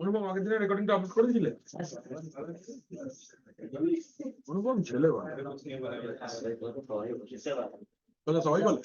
অনুপম আগের দিনের রেকর্ডিংটা আপলোড করেছিলে? অনুপম ছেলে বলে সবাই বলে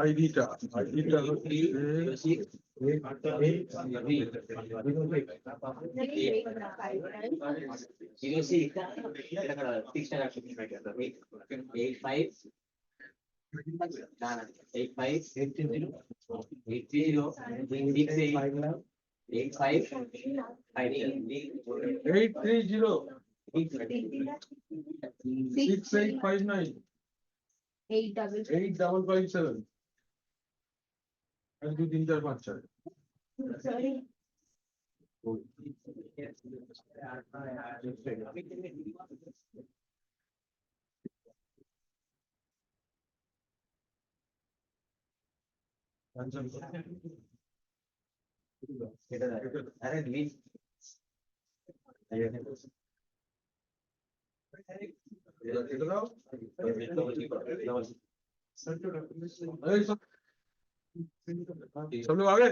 আইডিটা এইট থ্রি জিরো 6859 8557 1 2 3 4 5 6 सब लोग आ गए।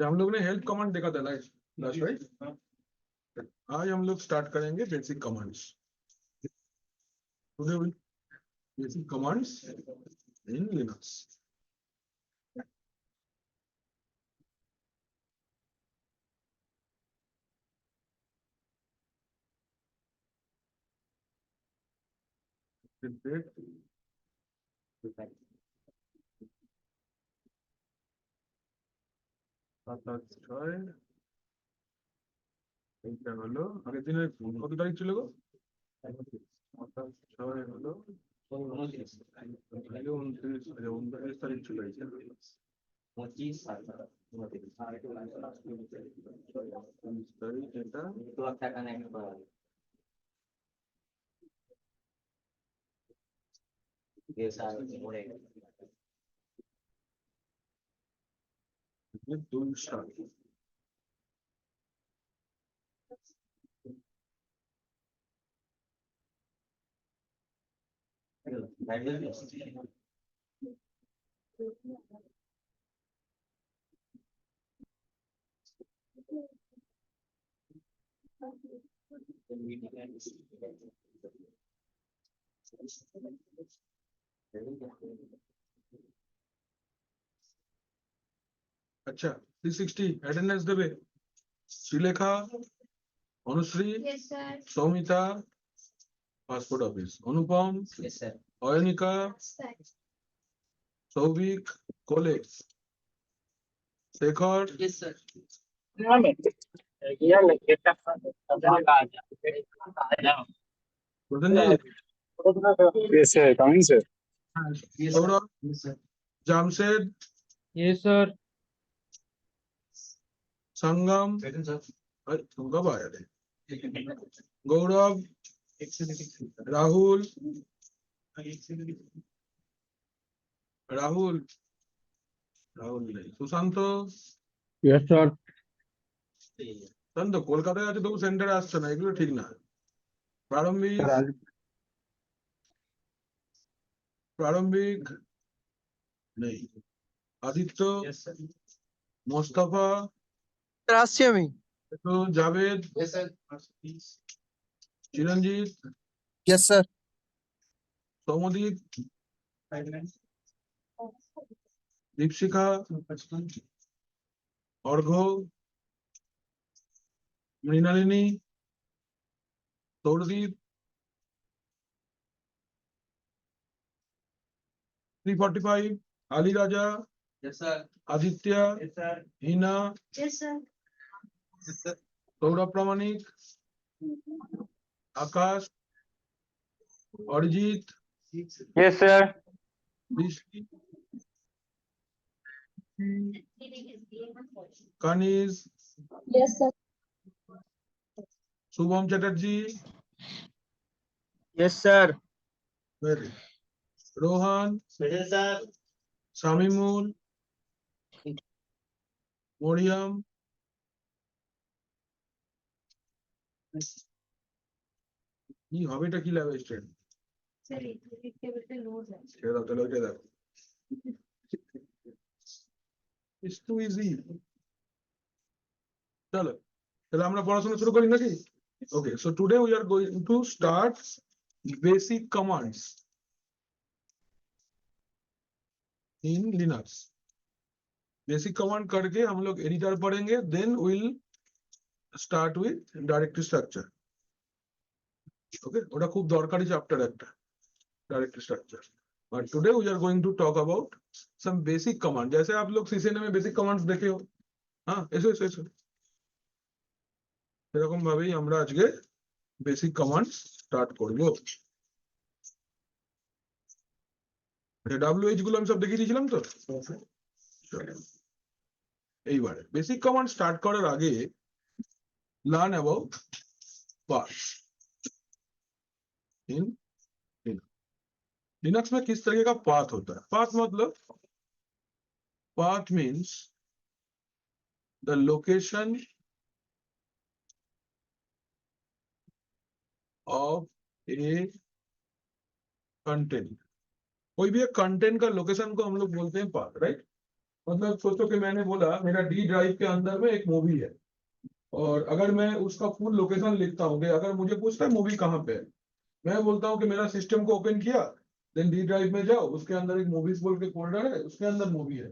हम लोग ने हेल्प कमांड देखा था लास्ट राइट। आज हम लोग स्टार्ट करेंगे basic commands. Basic commands in Linux. এইটা হলো আগের দিনের কত তারিখ ছিল গো? 6 হলো 29 তারিখ ছিল। 25 তারিখ এটা अच्छा 360 অ্যাটেন্ডেন্স দেবে শ্রীলেখা, অনুশ্রী, সৌমিতা, পাসপোর্ট অফিস, অনুপম, অয়নিকা, সৌভিক, কোলেক্স, Shekhar, Yes, sir. Coming, sir. Gaurav, Jamshed, Yes, sir. Sangam, अरे, तुम कब आए थे? गौरव, राहुल, राहुल, राहुल नहीं, सुशांत, Yes, sir. শান্ত, কলকাতায় আছে তবু সেন্টারে আসছে না, এগুলো ঠিক না। প্রারম্ভিক, প্রারম্ভিক নেই, আদিত্য, মোস্তফা, আসছি আমি। তো জাভেদ, চিরঞ্জিত, Yes, sir. সৌমদীপ, দীপশিখা, অর্ঘ্য, মৃণালিনী, সৌরদীপ, 345, আলী রাজা, আদিত্য, হিনা, সৌরভ প্রামাণিক, আকাশ, অরিজিৎ, Yes, sir. বৃষ্টি, কানিজ, Yes, sir. Shubham Chatterjee, Yes, sir. Rohan, Shamimul, Mariam, কি হবে, এটা কি লাগবে স্ট্রেন ছেড়ে দাও, তাহলে ওইটা দেখো, ইটস টু ইজি। চলো তাহলে আমরা পড়াশোনা শুরু করি নাকি? Okay, so today we are going to start basic commands in Linux. Basic command करके हम लोग एडिटर पढ़ेंगे, then will start with directory structure. Okay, ওটা খুব দরকারি চ্যাপ্টার একটা, directory structure. But today we are going to talk about some basic command, जैसे आप लोग सीसीएनए में बेसिक कमांड्स देखे हो। हाँ, ऐसे ऐसे ऐसे এরকম ভাবেই আমরা আজকে বেসিক কমান্ডস স্টার্ট করব। ডাব্লিউএইচ গুলো আমি সব দেখিয়ে দিয়েছিলাম তো। এইবারে বেসিক কমান্ড স্টার্ট করার আগে learn about path. In Linux में किस तरीके का पाथ होता है? पाथ मतलब, path means the location of a content. कोई भी एक कंटेंट का लोकेशन को हम लोग बोलते हैं पाथ, राइट? मतलब सोचो कि मैंने बोला मेरा डी ड्राइव के अंदर में एक मूवी है, और अगर मैं उसका फुल लोकेशन लिखता हूँ कि अगर मुझे पूछता है मूवी कहाँ पे है, मैं बोलता हूँ कि मेरा सिस्टम को ओपन किया, देन डी ड्राइव में जाओ, उसके अंदर एक मूवीज बोल के फोल्डर है, उसके अंदर मूवी है।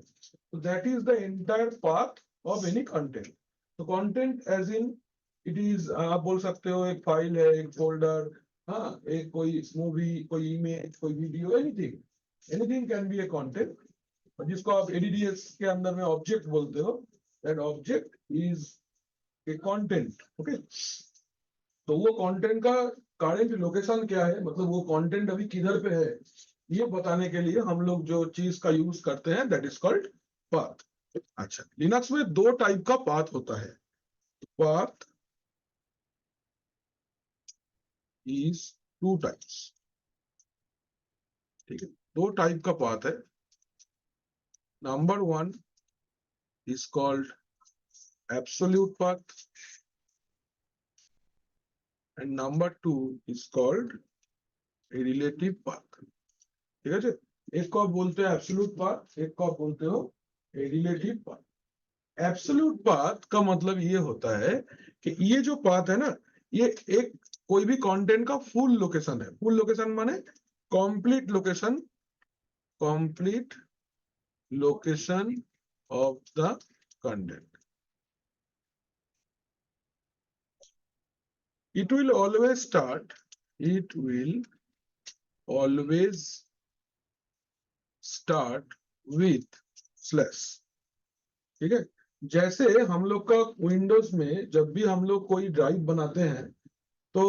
तो that is the entire path of any content. तो content as in it is, आप बोल सकते हो एक फाइल है, एक फोल्डर, हाँ, एक कोई मूवी, कोई इमेज, कोई video, anything, anything can be a content, जिसको आप एडीडीएस के अंदर में ऑब्जेक्ट बोलते हो। That object is a content. Okay, तो वो कंटेंट का करंट लोकेशन क्या है, मतलब वो कंटेंट अभी किधर पे है, ये बताने के लिए हम लोग जो चीज का यूज करते हैं, दैट इज कॉल्ड पाथ। अच्छा, लिनक्स में दो टाइप का पाथ होता है। Path is two types. ठीक है, दो टाइप का पाथ है। Number one is called absolute path, and number two is called a relative path। ठीक है, एक को आप बोलते हैं एब्सोल्यूट पाथ, एक को आप बोलते हो ए रिलेटिव पाथ। एब्सोल्यूट पाथ का मतलब ये होता है कि ये जो पाथ है ना, ये एक कोई भी कंटेंट का फुल लोकेशन है। फुल लोकेशन माने complete location, complete location of the content. It will always start with slash। ठीक है, जैसे हम लोग का विंडोज में जब भी हम लोग कोई ड्राइव बनाते हैं तो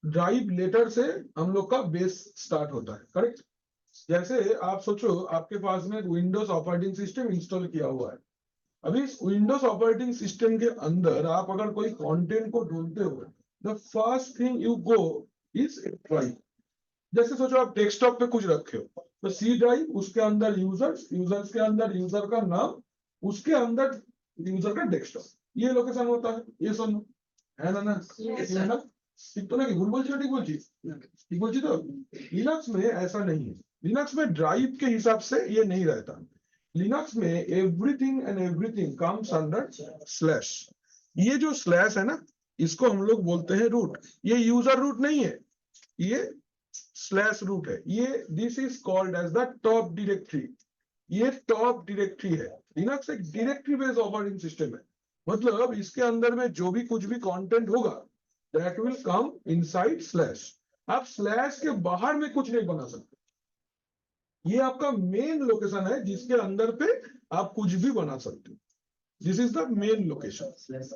ड्राइव लेटर से हम लोग का बेस स्टार्ट होता है, करेक्ट। जैसे आप सोचो आपके पास में विंडोज ऑपरेटिंग सिस्टम इंस्टॉल किया हुआ है। अभी इस विंडोज ऑपरेटिंग सिस्टम के अंदर आप अगर कोई कंटेंट को ढूंढते हो, the first thing you go is drive. जैसे सोचो आप डेस्कटॉप पे कुछ रखे हो, तो सी ड्राइव, उसके अंदर यूजर्स, यूजर्स के अंदर यूजर का नाम, उसके अंदर यूजर का डेस्कटॉप, ये लोकेशन होता है। ये सुनो, है ना ना, है ना? ठीक तो ना, कि भूल बोलছি ठीक बोलছি, ठीक बोलছি तो। लिनक्स में ऐसा नहीं है। लिनक्स में ड्राइव के हिसाब से ये नहीं रहता। लिनक्स में everything and everything comes under slash. ये जो स्लैश है ना, इसको हम लोग बोलते हैं रूट। ये यूजर रूट नहीं है, ये स्लैश रूट है। ये this is called as the top directory. ये टॉप डायरेक्टरी है। लिनक्स एक डायरेक्टरी बेस्ड ऑपरेटिंग सिस्टम है, मतलब इसके अंदर में जो भी कुछ भी कंटेंट होगा that will come inside slash. आप स्लैश के बाहर में कुछ नहीं बना सकते। ये आपका मेन लोकेशन है जिसके अंदर पे आप कुछ भी बना सकते हो। This is the main location. Slash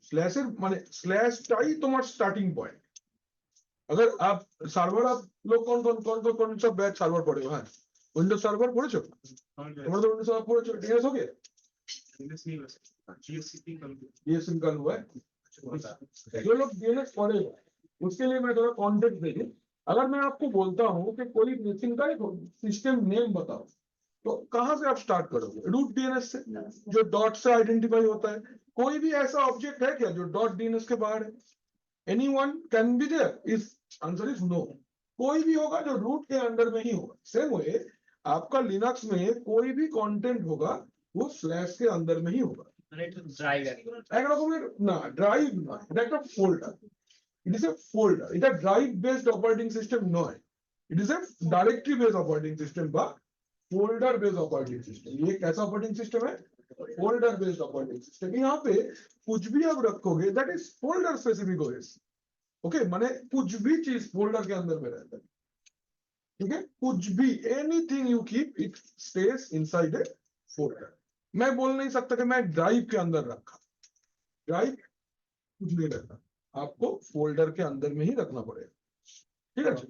স্ল্যাশের মানে স্ল্যাশটাই তোমার স্টার্টিং পয়েন্ট। अगर आप সার্ভার, आप लोग कौन सा बैच সার্ভার পড়ে हो? হ্যাঁ, উইন্ডোজ সার্ভার পড়েছো তোমরা? তো উইন্ডোজ সার্ভার পড়েছো, ডিএস हो गया? डीएस निकाल हुआ है। जो लोग डीएनएस पढ़े उसके लिए मैं थोड़ा कॉन्टेक्ट दे दूं। अगर मैं आपको बोलता हूं कि कोई मिसिंग का एक सिस्टम नेम बताओ, तो कहां से आप स्टार्ट करोगे? रूट डीएनएस से, जो डॉट से आइडेंटिफाई होता है। कोई भी ऐसा ऑब्जेक्ट है क्या जो डॉट डीएनएस के बाहर है? Anyone can be there? Is answer is no. कोई भी होगा जो रूट के अंडर में ही होगा। सेम वे आपका लिनक्स में कोई भी कंटेंट होगा वो स्लैश के अंदर में ही होगा। এক রকমের না, ড্রাইভ নয়, এটা একটা folder. It is a folder. এটা ড্রাইভ বেসড অপারেটিং সিস্টেম নয়, it is a directory based operating system बा फोल्डर बेस्ड ऑपरेटिंग सिस्टम। ये कैसा ऑपरेटिंग सिस्टम है? Folder based operating system. यहाँ पे कुछ भी आप रखोगे that is folder specific OS. Okay, माने कुछ भी चीज फोल्डर के अंदर में रहता है, ठीक है? कुछ भी, anything you keep it stage inside a folder. मैं बोल नहीं सकता कि मैं ड्राइव के अंदर रखा। ड्राइव कुछ नहीं रहता, आपको फोल्डर के अंदर में ही रखना पड़ेगा, ঠিক আছে?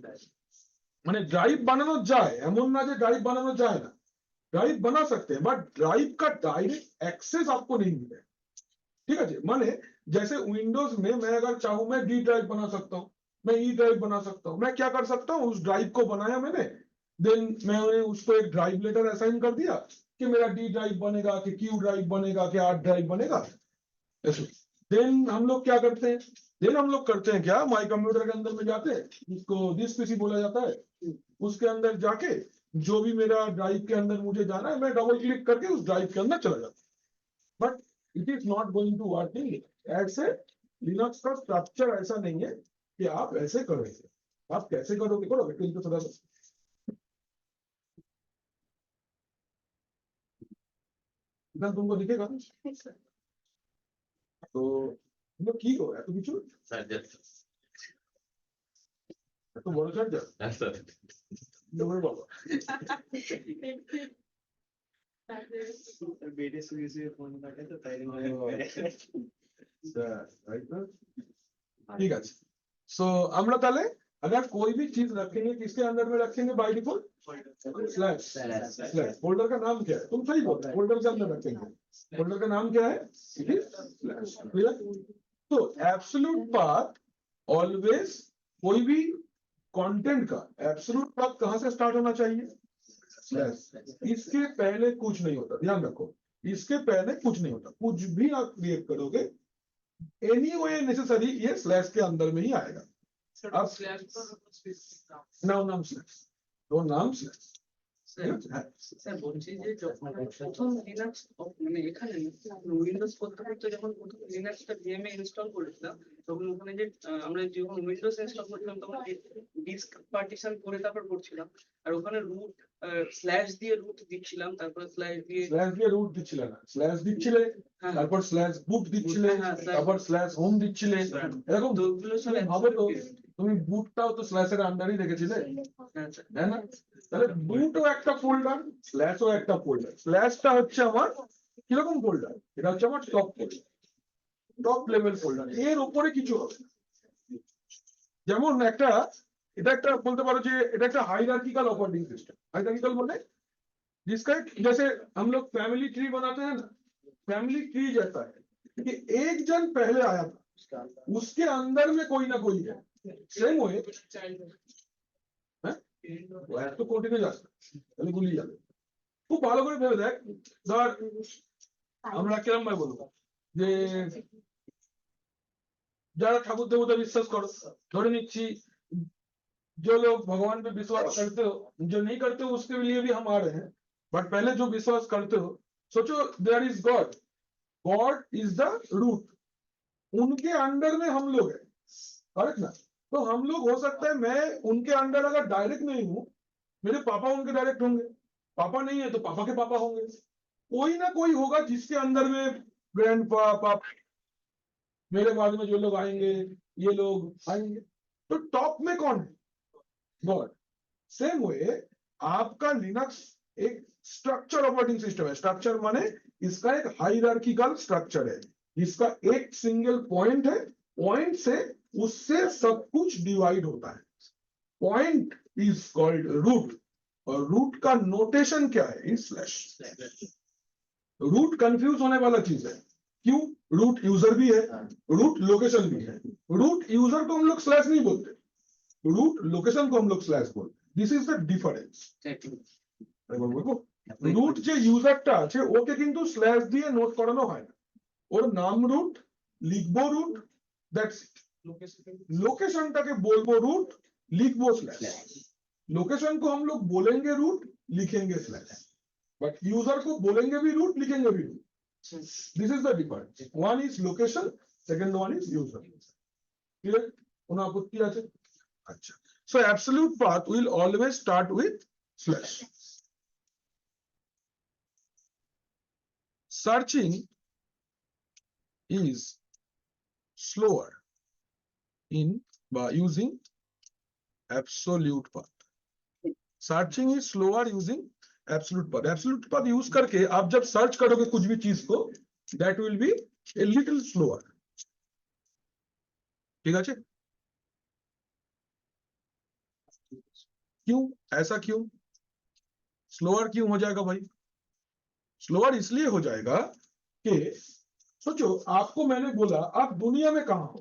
মানে ড্রাইভ বানানো যায়, এমন না যে ড্রাইভ বানানো যায় না, ड्राइव बना सकते हैं, बट ड्राइव का डायरेक्ट एक्सेस आपको नहीं मिलेगा, ठीक है? माने जैसे विंडोज में मैं अगर चाहूं मैं डी ड्राइव बना सकता हूं, मैं ई ड्राइव बना सकता हूं। मैं क्या कर सकता हूं, उस ड्राइव को बनाया मैंने, देन मैंने उसको एक ड्राइव लेटर असाइन कर दिया कि मेरा डी ड्राइव बनेगा, कि क्यू ड्राइव बनेगा, कि आर ड्राइव बनेगा। देन हम लोग क्या करते हैं, देन हम लोग करते हैं क्या, माई कंप्यूटर के अंदर में जाते हैं, जिसको दिस पीसी बोला जाता है, उसके अंदर जाके जो भी मेरा ड्राइव के अंदर मुझे जाना है मैं डबल क्लिक करके उस ड्राइव के अंदर चला जाता हूं। But it is not going to working ऐसे। लिनक्स का स्ट्रक्चर ऐसा नहीं है कि आप ऐसे करोगे। आप कैसे करोगे, करोगे तो थोड़ा सा इतना तुमको दिखेगा। तो तुम की हो এত কিছু, এত বড় চার্জার নোংরা বাবা। बेटे से फोन काटे तो ताई ठीक है। सो আমরা তাহলে अगर कोई भी चीज रखेंगे किसके अंदर में रखेंगे by default slash. Slash folder का नाम क्या है? तुम सही बोल रहे हो, फोल्डर के अंदर रखेंगे। फोल्डर का नाम क्या है? It is slash. तो एब्सोल्यूट पाथ ऑलवेज, कोई भी कंटेंट का एब्सोल्यूट पाथ कहां से स्टार्ट होना चाहिए? स्लैश। इसके पहले कुछ नहीं होता, ध्यान रखो, इसके पहले कुछ नहीं होता। कुछ भी आप क्रिएट करोगे एनी वे नेसेसरी ये स्लैश के अंदर में ही आएगा। अब नाम स्लैश, दो नाम स्लैश। স্যার বলছি যে যখন প্রথম লিনাক্স মানে এখানে উইন্ডোজ করতে করতে যখন প্রথম লিনাক্সটা ভিএমএ ইনস্টল করেছিলাম তখন ওখানে যে আমরা যখন উইন্ডোজ ইনস্টল করছিলাম তখন ডিস্ক পার্টিশন করে তারপর করছিলাম আর ওখানে রুট স্ল্যাশ দিয়ে রুট দিচ্ছিলাম, তারপর স্ল্যাশ দিয়ে রুট দিচ্ছিলে না, স্ল্যাশ দিচ্ছিলে, তারপর স্ল্যাশ বুট দিচ্ছিলে, তারপর স্ল্যাশ হোম দিচ্ছিলে, এরকম। তো ওগুলো সব ভাবো তো, তুমি বুটটাও তো স্ল্যাশের আন্ডারই রেখেছিলে, তাই না? তাহলে বুটও একটা ফোল্ডার, স্ল্যাশও একটা ফোল্ডার। স্ল্যাশটা হচ্ছে আমার কিরকম ফোল্ডার, এটা হচ্ছে আমার top folder, top level folder, এর উপরে কিছু হবে না। যেমন এটা একটা বলতে পারো যে এটা একটা हायरार्किकल ऑपरेटिंग सिस्टम। हायरार्किकल बोले जिसका जैसे हम लोग फैमिली ट्री बनाते हैं ना, फैमिली ट्री जैसा है कि एक जन पहले आया था, उसके अंदर में कोई ना कोई है। सेम वे तो कंटिन्यू যাচ্ছে তাহলে গুলি যাবে। খুব ভালো করে ভেবে দেখ, ধর আমরা কিরকম ভাবে বলবো যে যারা ঠাকুর দেবতা বিশ্বাস করো, ধরে নিচ্ছি जो लोग भगवान पे विश्वास करते हो, जो नहीं करते हो उसके लिए भी हम आ रहे हैं, बट पहले जो विश्वास करते हो, सोचो there is God, God is the root, उनके अंडर में हम लोग हैं, करेक्ट ना। तो हम लोग हो सकता है मैं उनके अंडर अगर डायरेक्ट नहीं हूं, मेरे पापा उनके डायरेक्ट होंगे, पापा नहीं है तो पापा के पापा होंगे, कोई ना कोई होगा जिसके अंदर में ग्रैंड पापा, मेरे बाद में जो लोग आएंगे ये लोग आएंगे, तो टॉप में कौन है, गॉड। सेम वे आपका लिनक्स एक स्ट्रक्चर ऑपरेटिंग सिस्टम है, स्ट्रक्चर माने इसका एक हायरार्किकल स्ट्रक्चर है, इसका एक सिंगल पॉइंट है, पॉइंट से उससे सब कुछ डिवाइड होता है, पॉइंट इज कॉल्ड रूट, और रूट का नोटेशन क्या है, इज स्लैश। रूट कंफ्यूज होने वाला चीज है, क्यों, रूट यूजर भी है, रूट लोकेशन भी है, रूट यूजर को हम लोग स्लैश नहीं बोलते, रूट लोकेशन को हम लोग स्लैश बोलते, this is the difference. Root যে ইউজারটা আছে ওকে কিন্তু স্ল্যাশ দিয়ে নোট করানো হয় না, ওর নাম রুট, লিখবো রুট, দ্যাটস ইট। लोकेशनটাকে বলবো रूट, लिखबो स्लैश, लोकेशन को हम लोग बोलेंगे रूट, लिखेंगे स्लैश, बट यूजर को बोलेंगे भी रूट, लिखेंगे भी root, this is the difference, one is location, second one is user, clear, কোনো আপত্তি আছে? আচ্ছা, so absolute path will always start with slash. Searching is slower in by using absolute path. Searching is slower using absolute path. Absolute path use करके आप जब search करोगे कुछ भी चीज को, that will be a little slower. ठीक है? क्यों ऐसा, क्यों स्लोअर क्यों हो जाएगा भाई? स्लोअर इसलिए हो जाएगा कि सोचो आपको मैंने बोला आप दुनिया में कहां हो,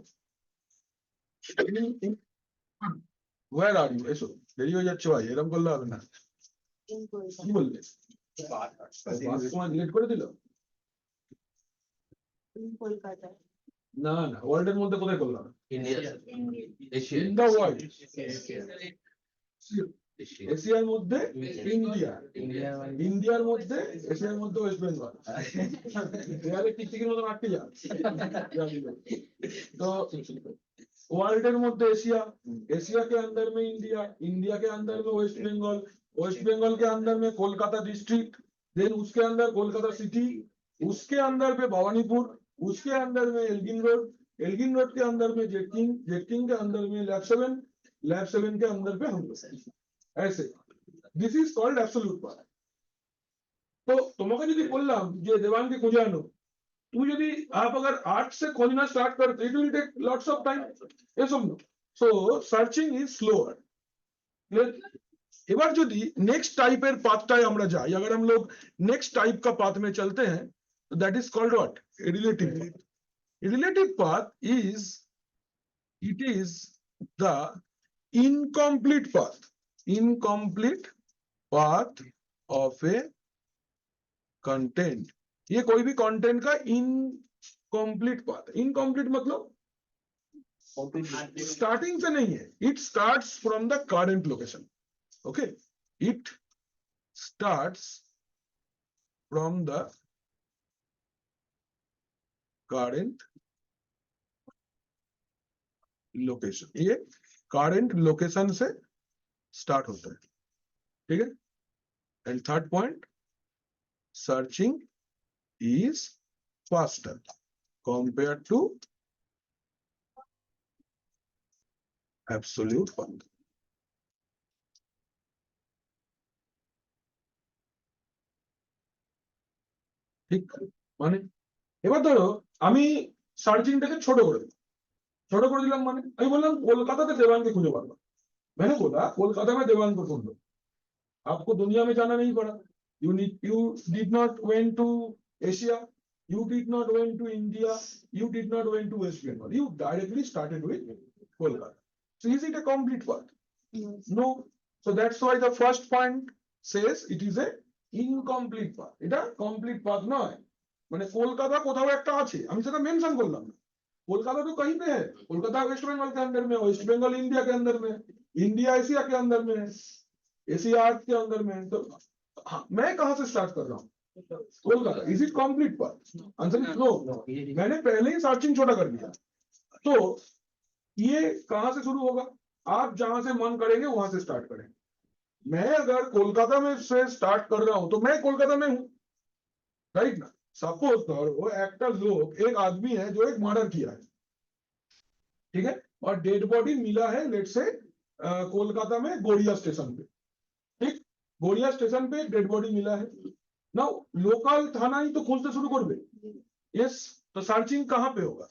वेयर आर यू, ऐसो দেরি হয়ে যাচ্ছে ভাই, এরকম করলে হবে না, কি বললে তোমার ডিলিট করে দিল? কলকাতা, না না, ওয়ার্ল্ডের মধ্যে কোথায় করলাম? India, Asia, in the world, এশিয়ার মধ্যে ইন্ডিয়া, ইন্ডিয়ার মধ্যে এশিয়ার মধ্যে ওয়েস্ট বেঙ্গল, দেয়ালে টিকটিকির মতন আটকে যা। तो वर्ल्ड के मध्य एशिया, एशिया के अंदर में इंडिया, इंडिया के अंदर में वेस्ट बंगाल, वेस्ट बंगाल के अंदर में कोलकाता डिस्ट्रिक्ट, देन उसके अंदर कोलकाता सिटी, उसके अंदर में भवानीपुर, उसके अंदर में एल्गिन रोड, एल्गिन रोड के अंदर में जेटकिंग, जेटकिंग के अंदर में लैब 7, लैब 7 के अंदर पे हम लोग, ऐसे this is called absolute path. तो তোমাকে যদি বললাম যে দেবাঙ্গকে খুঁজে আনো, তুমি যদি आप अगर 8 से खोजना स्टार्ट करते, it will take lots of time, ये समझो। So searching is slower. এবার যদি नेक्स्ट टाइपर पाथটায় আমরা যাই, अगर हम लोग नेक्स्ट टाइप का पाथ में चलते हैं, तो that is called what, relative path. Relative path is, it is the incomplete path, incomplete path of a content. ये कोई भी कंटेंट का इनकम्प्लीट पाथ, इनकम्प्लीट मतलब स्टार्टिंग से नहीं है, it starts from the current location, okay, it starts from the current location, ये current location से स्टार्ट होता है, ठीक है। And third point, searching is faster compared to absolute path. ठीक, মানে এবার ধরো আমি সার্চিংটাকে ছোট করে দিলাম মানে আমি বললাম कोलकाता देवांग খুঁজে পারবো मैंने बोला कोलकाता में देवांग को ढूंढो आपको दुनिया में जाना नहीं पड़ा you did not went to Asia you did not went to India you did not went to West Bengal you directly started with Kolkata so is it a complete path no so that's why the first point says it is a incomplete path এটা complete path নয় মানে কলকাতা কোথাও একটা আছে আমি সেটা mention করলাম না कोलकाता तो कहीं पे है कोलकाता वेस्ट बंगाल के अंदर में वेस्ट बंगाल इंडिया के अंदर में इंडिया एशिया के अंदर में एशिया के अंदर में तो हाँ, मैं कहां से स्टार्ट कर रहा हूँ Kolkata is it complete part answer is no मैंने पहले ही सर्चिंग छोटा कर दिया तो ये कहां से शुरू होगा आप जहां से मन करेंगे वहां से स्टार्ट करेंगे मैं अगर कोलकाता में से स्टार्ट कर रहा हूं तो मैं कोलकाता में हूं राइट ना सपोज करो एक लोग एक आदमी है जो एक मर्डर किया है ठीक है और डेड बॉडी मिला है लेट से कोलकाता में गोरिया स्टेशन पे ठीक गोरिया स्टेशन पे डेड बॉडी मिला है ना लोकल थाना ही तो खोजते शुरू कर दे यस तो सर्चिंग कहाँ पे होगा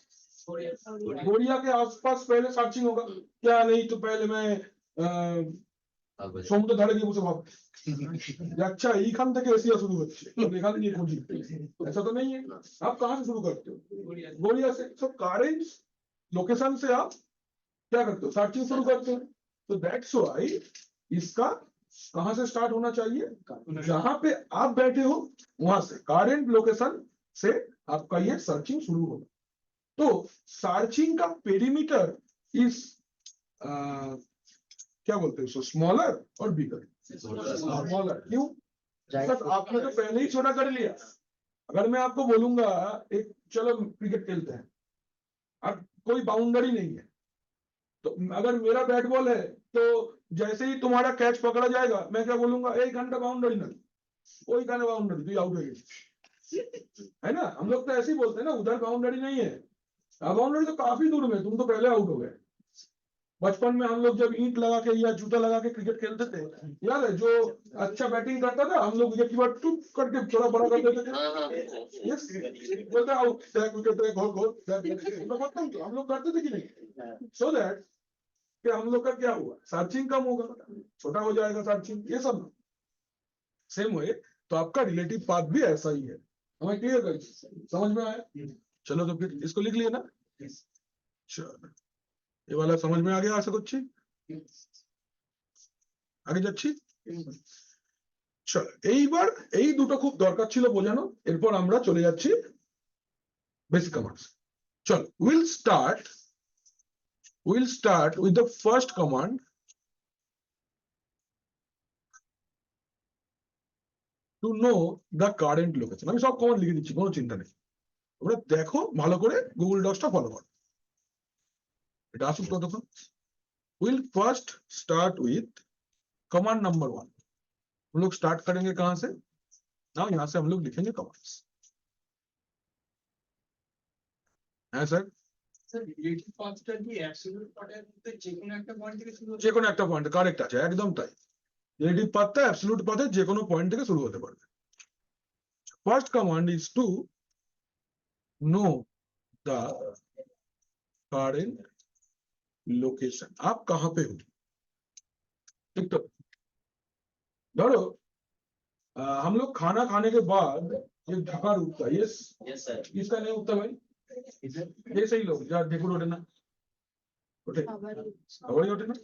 गोरिया के आसपास पहले सर्चिंग होगा क्या नहीं तो पहले मैं সমুদ্র ধারে গিয়ে বসে ভাব अच्छा এইখান থেকে এশিয়া শুরু হচ্ছে এখান থেকে খুঁজি ऐसा तो नहीं है आप कहां से शुरू करते हो गोरिया से सो करेंट लोकेशन से आप क्या करते हो सर्चिंग शुरू करते हो तो दैट्स व्हाई इसका कहां से स्टार्ट होना चाहिए जहां पे आप बैठे हो वहां से करेंट लोकेशन से आपका ये सर्चिंग शुरू होगा तो सर्चिंग का पेरीमीटर इज क्या बोलते हैं स्मॉलर और बिगर स्मॉलर क्यों सर आपने तो पहले ही छोटा कर लिया अगर मैं आपको बोलूंगा एक चलो क्रिकेट खेलते हैं अब कोई बाउंड्री नहीं है तो अगर मेरा बैट बॉल है तो जैसे ही तुम्हारा कैच पकड़ा जाएगा मैं क्या बोलूंगा एक घंटा बाउंड्री नहीं कोई कहना बाउंड्री तो आउट हो गई है ना हम लोग तो ऐसे ही बोलते हैं ना उधर बाउंड्री नहीं है बाउंड्री तो काफी दूर में तुम तो पहले आउट हो गए बचपन में हम लोग जब ईंट लगा के या जूता लगा के क्रिकेट खेलते थे याद है जो अच्छा बैटिंग करता था हम लोग विकेट कीपर टूट करके थोड़ा बड़ा कर देते थे यस बोलते आउट विकेट गोल गोल हम लोग करते थे कि नहीं सो दैट कि हम लोग का क्या हुआ सर्चिंग कम होगा छोटा हो जाएगा सर्चिंग ये सब सेम हुए तो आपका रिलेटिव पाथ भी ऐसा ही है हमें क्लियर कर समझ में आया चलो तो फिर इसको लिख लिया ना चलो ये वाला समझ में आ गया आशा করছি আগে যাচ্ছি চলো এইবার এই দুটো খুব দরকার ছিল বোঝানো এরপর আমরা চলে যাচ্ছি বেসিক কমান্ডস চলো we'll start with the first command to know the current location আমি সব কমান্ড লিখে দিচ্ছি কোনো চিন্তা নেই তোমরা দেখো ভালো করে গুগল ডক্সটা ফলো করো এটা আসুক ততক্ষণ we'll first start with command number 1 हम लोग स्टार्ट करेंगे कहां से ना यहां से हम लोग लिखेंगे कमांड्स है सर স্যার রিলেটিভ পাথটা কি অ্যাবসলিউট পাথের মধ্যে যে কোনো একটা পয়েন্ট থেকে শুরু যে কোনো একটা পয়েন্ট কারেক্ট আছে একদম তাই রিলেটিভ পাথটা অ্যাবসলিউট পাথের যে কোনো পয়েন্ট থেকে শুরু হতে পারবে first command is to know the current location आप कहां पे हो ठीक तो धरो हम लोग खाना खाने के बाद एक ढक्कन उठता है यस सर इसका नहीं उठता भाई ये सही लोग যা দেখুন ওঠে না ওঠে আবারই ওঠে না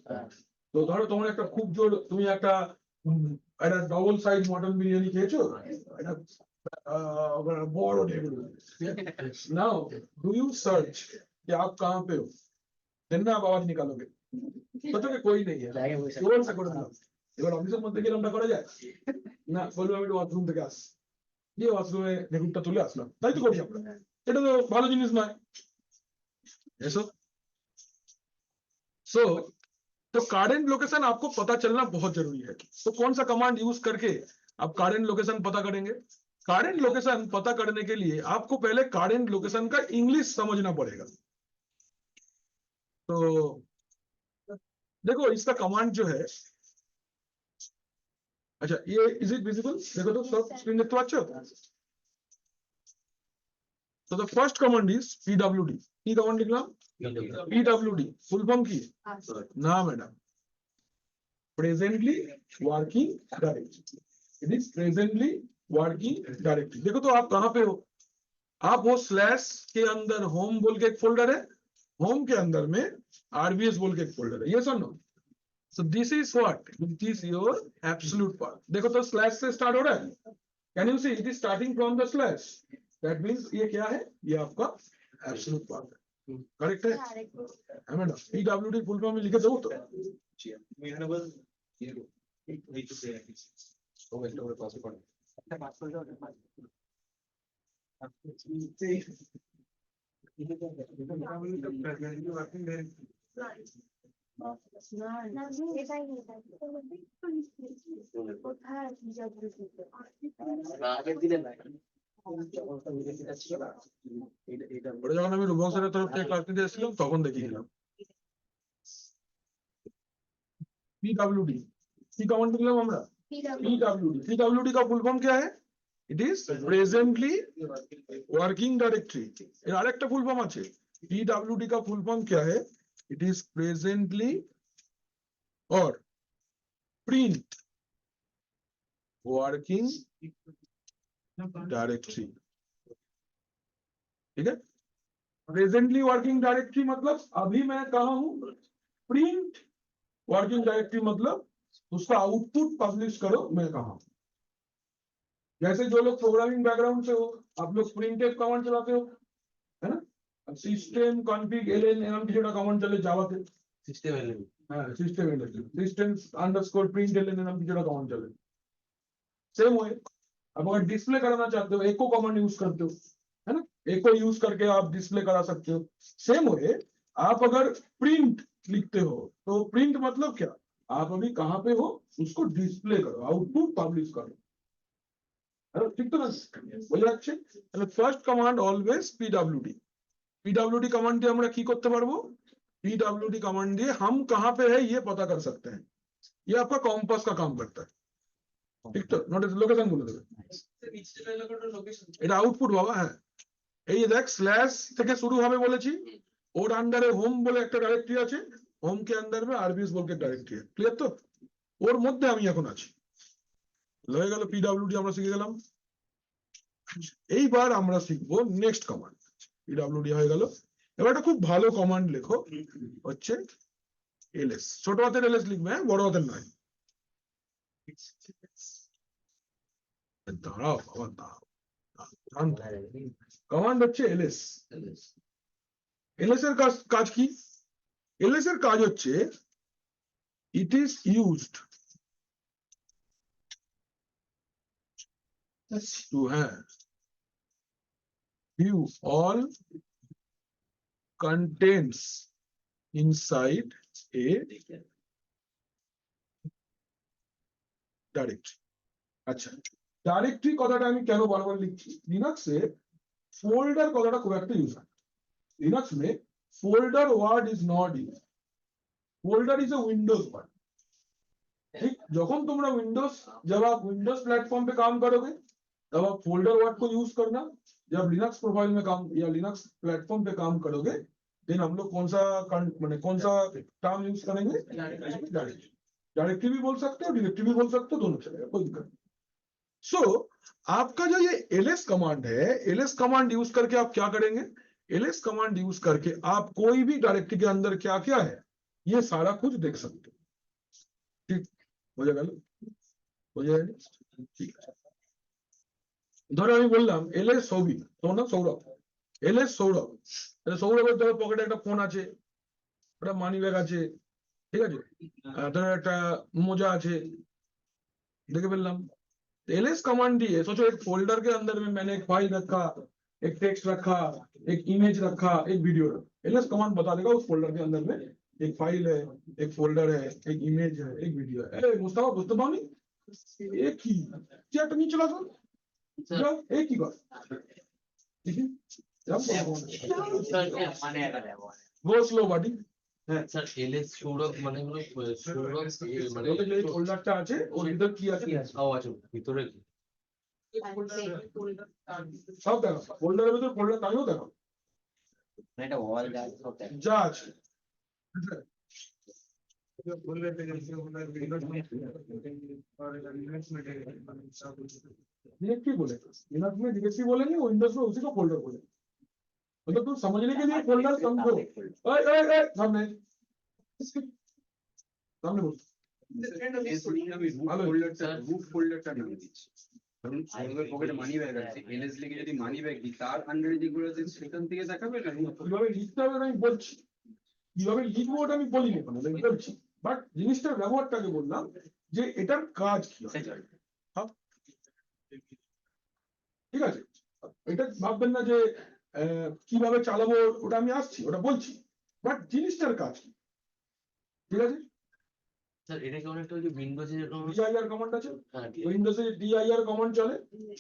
তো ধরো তোমার একটা খুব জোর তুমি একটা ডবল সাইজ মটন বিরিয়ানি খেয়েছো এটা বড় ঢেকুর नाउ डू यू सर्च कि आप कहां पे हो देन आप आवाज निकालोगे सोचोगे कोई नहीं है जोर से করে দিলাম এবার অফিসের মধ্যে গেলে আমরা করা যায় না বলবো আমি ওয়াশরুম থেকে আস ये ওয়াশরুমে ঢেকুরটা তুলে আসলাম তাই তো করি আমরা এটা তো ভালো জিনিস নয় ऐसा सो तो करेंट लोकेशन आपको पता चलना बहुत जरूरी है तो कौन सा कमांड यूज करके आप करेंट लोकेशन पता करेंगे करेंट लोकेशन पता करने के लिए आपको पहले करेंट लोकेशन का इंग्लिश समझना पड़ेगा तो देखो इसका कमांड जो है अच्छा ये इज इट विजिबल देखो तो सब स्क्रीन देखते पाচ্ছো So the first command is pwd. কি command লিখলাম? pwd full form কি? না madam, presently working directory. It is presently working directory. देखो तो आप कहाँ पे हो? आप वो स्लैश के अंदर होम बोल के एक फोल्डर है, होम के अंदर में RBS बोल के एक फोल्डर है, yes or no? So this is what? It is your absolute path. देखो तो स्लैश से स्टार्ट हो रहा है. Can you see it is starting from the slash? That means ये क्या है? ये आपका absolute path है. करेक्ट है? मैडम PWD फुल फॉर्म में लिखे दो तो. ওটা যখন আমি রুবক্সের তরফ থেকে ক্লাস নিতে এসেছিলাম তখন দেখিয়েছিলাম PWD কি কমান্ড দিলাম আমরা PWD का फुल फॉर्म क्या है? It is presently working directory. এর আরেকটা ফুল ফর্ম আছে, PWD का फुल फॉर्म क्या है? It is presently or print working directory. ठीक है? प्रेजेंटली वर्किंग डायरेक्टरी मतलब अभी मैं कहा हूं, प्रिंट वर्किंग डायरेक्टरी मतलब उसका आउटपुट पब्लिश करो मैं कहा हूं. जैसे जो लोग प्रोग्रामिंग बैकग्राउंड से हो, आप लोग प्रिंटफ कमांड चलाते हो, है ना? सिस्टम कॉन्फिग एलएन नाम की जो कमांड चले जावा पे, सिस्टम एलएन, हां system LN, system underscore print LN नाम की जो कमांड चले. सेम वे अब अगर डिस्प्ले कराना चाहते हो एको कमांड यूज करते हो, है ना? एको यूज करके आप डिस्प्ले करा सकते हो. सेम वे आप अगर प्रिंट लिखते हो तो प्रिंट मतलब क्या? आप अभी कहां पे हो उसको डिस्प्ले करो, आउटपुट पब्लिश करो. ठीक तो ना? বুঝে যাচ্ছে? তাহলে first command always PWD. PWD command দিয়ে আমরা কি করতে পারবো? PWD कमांड দিয়ে हम कहां पे है ये पता कर सकते हैं. ये आपका कॉम्पास का काम करता है. ঠিক তো? নোটিস লোকেশন বলে দেবে. এটা আউটপুট বাবা. হ্যাঁ এই যে দেখ স্ল্যাশ থেকে শুরু হবে বলেছি, ওর আন্ডারে হোম বলে একটা ডাইরেক্টরি আছে, হোম के अंदर में RBS बोल के डायरेक्टरी है. क्लियर तो? ওর মধ্যে আমি এখন আছি. হয়ে গেল PWD আমরা শিখে গেলাম. এইবার আমরা শিখবো নেক্সট কমান্ড. PWD হয়ে গেল. এবার একটা খুব ভালো কমান্ড লেখো, হচ্ছে ls. ছোট হাতের ls লিখবে, বড় হাতের নয়. দাঁড়াও বাবা দাঁড়াও. কমান্ড হচ্ছে ls. ls এর কাজ কি? ls এর কাজ হচ্ছে it is used to have view all contents inside a directory. আচ্ছা ডাইরেক্টরি কথাটা আমি কেন বারবার লিখছি? লিনাক্সে फोल्डर কথাটা খুব একটা ইউজ হয়. लिनक्स में folder word is not use. Folder is a Windows word. ठीक, যখন তোমরা विंडोज जब आप विंडोज प्लेटफॉर्म पे काम करोगे तब आप फोल्डर वर्ड को यूज करना. जब लिनक्स प्रोफाइल में काम या लिनक्स प्लेटफॉर्म पे काम करोगे देन हम लोग कौन सा टर्म यूज करेंगे? डायरेक्टरी भी बोल सकते हो, डायरेक्टरी भी बोल सकते हो, दोनों चलेगा, कोई दिक्कत नहीं. सो आपका जो ये ls कमांड है, ls कमांड यूज करके आप क्या करेंगे? ls कमांड यूज करके आप कोई भी डायरेक्टरी के अंदर क्या क्या है ये सारा कुछ देख सकते हो. ठीक हो जाएगा? हो जाएगा. ठीक है. ধরো আমি বললাম ls সৌভিক, তোমার নাম সৌরভ, ls সৌরভ. তাহলে সৌরভের ধরো পকেটে একটা ফোন আছে, একটা মানি ব্যাগ আছে, ঠিক আছে, ধরো একটা মোজা আছে, দেখে ফেললাম. ls कमांड दिए, सोचो एक फोल्डर के अंदर में मैंने एक फाइल रखा, एक टेक्स्ट रखा, एक इमेज रखा, एक वीडियो रखा. ls कमांड बता देगा उस फोल्डर के अंदर में एक फाइल है, एक फोल्डर है, एक इमेज है, एक वीडियो है. मुस्ताफा बुझते पाओ नहीं? एक ही चैट नहीं चला सर, एक ही बात. ठीक है, वो slow body. Sir LS Sourav মানে হলো সৌরভ মানে ওটা যে ফোল্ডারটা আছে ওর ভিতর কি আছে? ও আচ্ছা ভিতরে কি সব দেখো ফোল্ডারের ভিতর ফোল্ডার তাইও দেখো এটা ওয়াল যা যা আছে डिरेक्टरी बोले लिनक्स में डिरेक्टरी बोलेंगे विंडोज में उसी को फोल्डर बोलेंगे मतलब तुम समझने के लिए फोल्डर समझो सामने सामने बोल মানি ব্যাগ আছে এলএস লিখে যদি মানি ব্যাগ দিই তার আন্ডারে যেগুলো আছে সেখান থেকে দেখাবে না কিভাবে লিখতে হবে আমি বলছি কিভাবে লিখবো ওটা আমি বলিনি কোনো বলছি বাট জিনিসটার ব্যবহারটাকে বললাম যে এটার কাজ কি ঠিক আছে এটা ভাববেন না যে কিভাবে চালাবো ওটা আমি আসছি ওটা বলছি বাট জিনিসটার কাজ কি ঠিক আছে স্যার এটা কি অনেকটা ওই যে উইন্ডোজে যেরকম ডিআইআর কমান্ড আছে হ্যাঁ উইন্ডোজে ডিআইআর কমান্ড চলে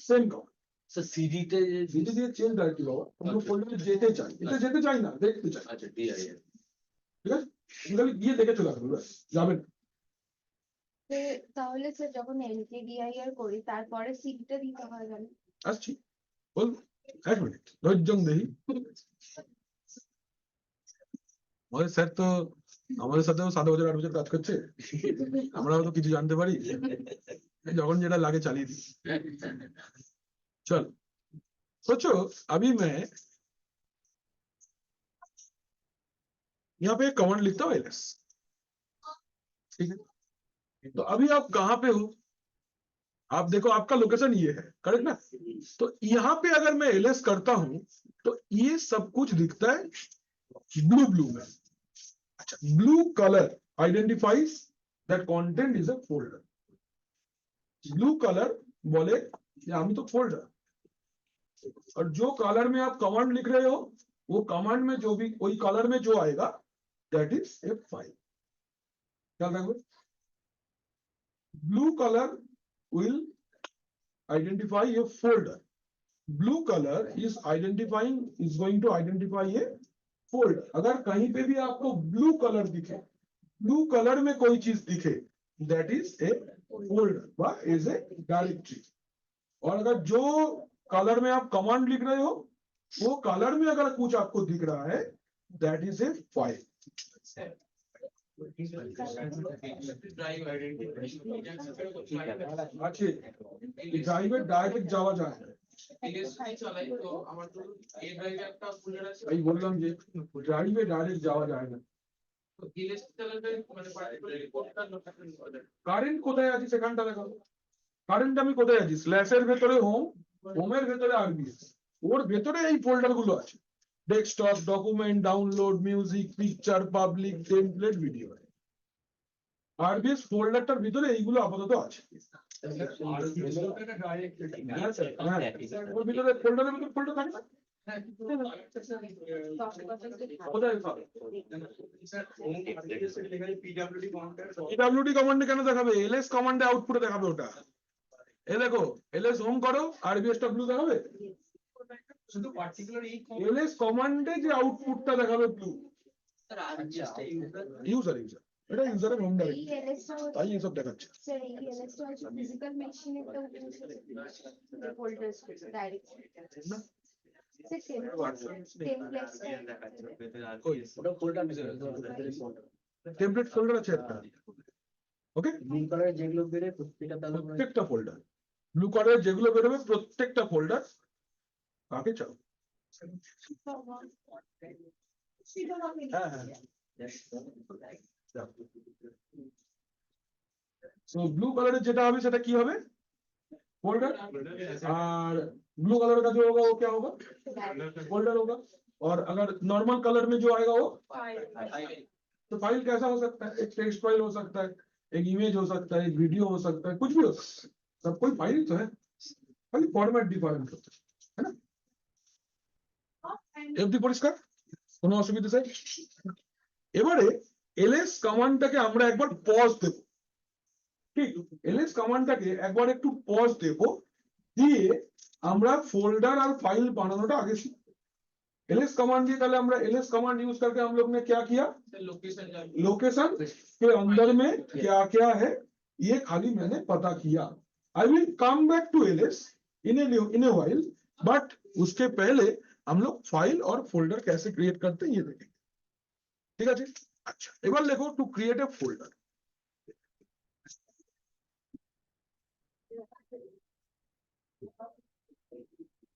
সেম কমান্ড স্যার সিডিতে ধীরে ধীরে চেঞ্জ আর কি বাবা আমরা ফোল্ডারে যেতে চাই এটা যেতে চাই না দেখতে চাই আচ্ছা ডিআইএ ঠিক আছে খালি গিয়ে দেখে চলে আসবে যাবেন তাহলে স্যার যখন এলটিডিআইআর করি তারপরে সিটটা দিতে হয় কেন? আসছি বলবো এক মিনিট ধৈর্যং দেহি আমাদের স্যার তো আমাদের সাথেও 7 বছর 8 বছর কাজ করছে আমরাও তো কিছু জানতে পারি যখন যেটা লাগে চালিয়ে দিই चल सोचो अभी मैं यहाँ पे एक कमांड लिखता हूँ ls ठीक है तो अभी आप कहाँ पे हो आप देखो आपका लोकेशन ये है करेक्ट ना तो यहाँ पे अगर मैं ls करता हूं तो ये सब कुछ दिखता है ब्लू ब्लू में अच्छा blue colour identifies that content is a folder blue colour बोले हमें तो फोल्डर और जो कलर में आप कमांड लिख रहे हो वो कमांड में जो भी कोई कलर में जो आएगा दैट इज ए फाइल क्या लगे blue colour will identify a folder blue colour is going to identify a folder अगर कहीं पे भी आपको ब्लू कलर दिखे ब्लू कलर में कोई चीज दिखे that is a folder which is a directory और अगर जो कलर में आप कमांड लिख रहे हो वो कलर में अगर कुछ आपको दिख रहा है दैट इज ए फाइल अच्छे ड्राइवे डायरेक्ट जावा जाए बोललाम যে ড্রাইভে ডাইরেক্ট যাওয়া যায় না কারেন্ট কোথায় আছে সেখানটা দেখো কারেন্ট আমি কোথায় আছি স্ল্যাশের ভেতরে হোমের ভেতরে আরবিএস ওর ভেতরে এই ফোল্ডার গুলো আছে desktop document download music picture public template video RBS ফোল্ডারটার ভিতরে এইগুলো আপাতত আছে ওর ভিতরে ফোল্ডারের ভিতরে ফোল্ডার থাকে না কোথায় পিডব্লিউডি কমান্ডে কেন দেখাবে এলএস কমান্ডে আউটপুটে দেখাবে ওটা এ দেখো এলএস হোম করো আরবিএসটা ব্লু দেখাবে শুধু পার্টিকুলার এলএস কমান্ডে যে আউটপুটটা দেখাবে ব্লু ইউজার এটা ইউজারের হোম ডাইরেক্টরি তাই এই সব দেখাচ্ছে স্যার এই এলএসটা হচ্ছে ফিজিক্যাল মেশিনে তো ফোল্ডারস ডাইরেক্ট টেমপ্লেট ফোল্ডার আছে একটা ওকে ব্লু কালারের যেগুলো বেরে প্রত্যেকটা ফোল্ডার ব্লু কালারের যেগুলো বেরোবে প্রত্যেকটা ফোল্ডার কাকে চাও হ্যাঁ तो ब्लू कलर যেটা হবে সেটা কি হবে फोल्डर और ब्लू कलर का जो होगा वो क्या होगा फोल्डर होगा और अगर नॉर्मल कलर में जो आएगा वो तो फाइल कैसा हो सकता है एक टेक्स्ट फाइल हो सकता है एक इमेज हो सकता है एक वीडियो हो सकता है कुछ भी हो सकता है सब कोई फाइल तो है खाली फॉर्मेट डिफाइन करते है ना এফডি পরিষ্কার কোনো অসুবিধা স্যার এবারে এলএস কমান্ডটাকে আমরা একবার পজ দেব ঠিক এলএস কমান্ডটাকে একবার একটু পজ দেব দিয়ে আমরা फोल्डर और फाइल बनाना आगे सीख एलएस कमांड दिए ताले हमरा एलएस कमांड यूज करके हम लोग ने क्या किया लोकेशन के अंदर में क्या क्या है ये खाली मैंने पता किया I will come back to LS in a while, but उसके पहले हम लोग फाइल और फोल्डर कैसे क्रिएट करते हैं ये देखेंगे। ठीक है जी। अच्छा, एक बार देखो, to create a folder,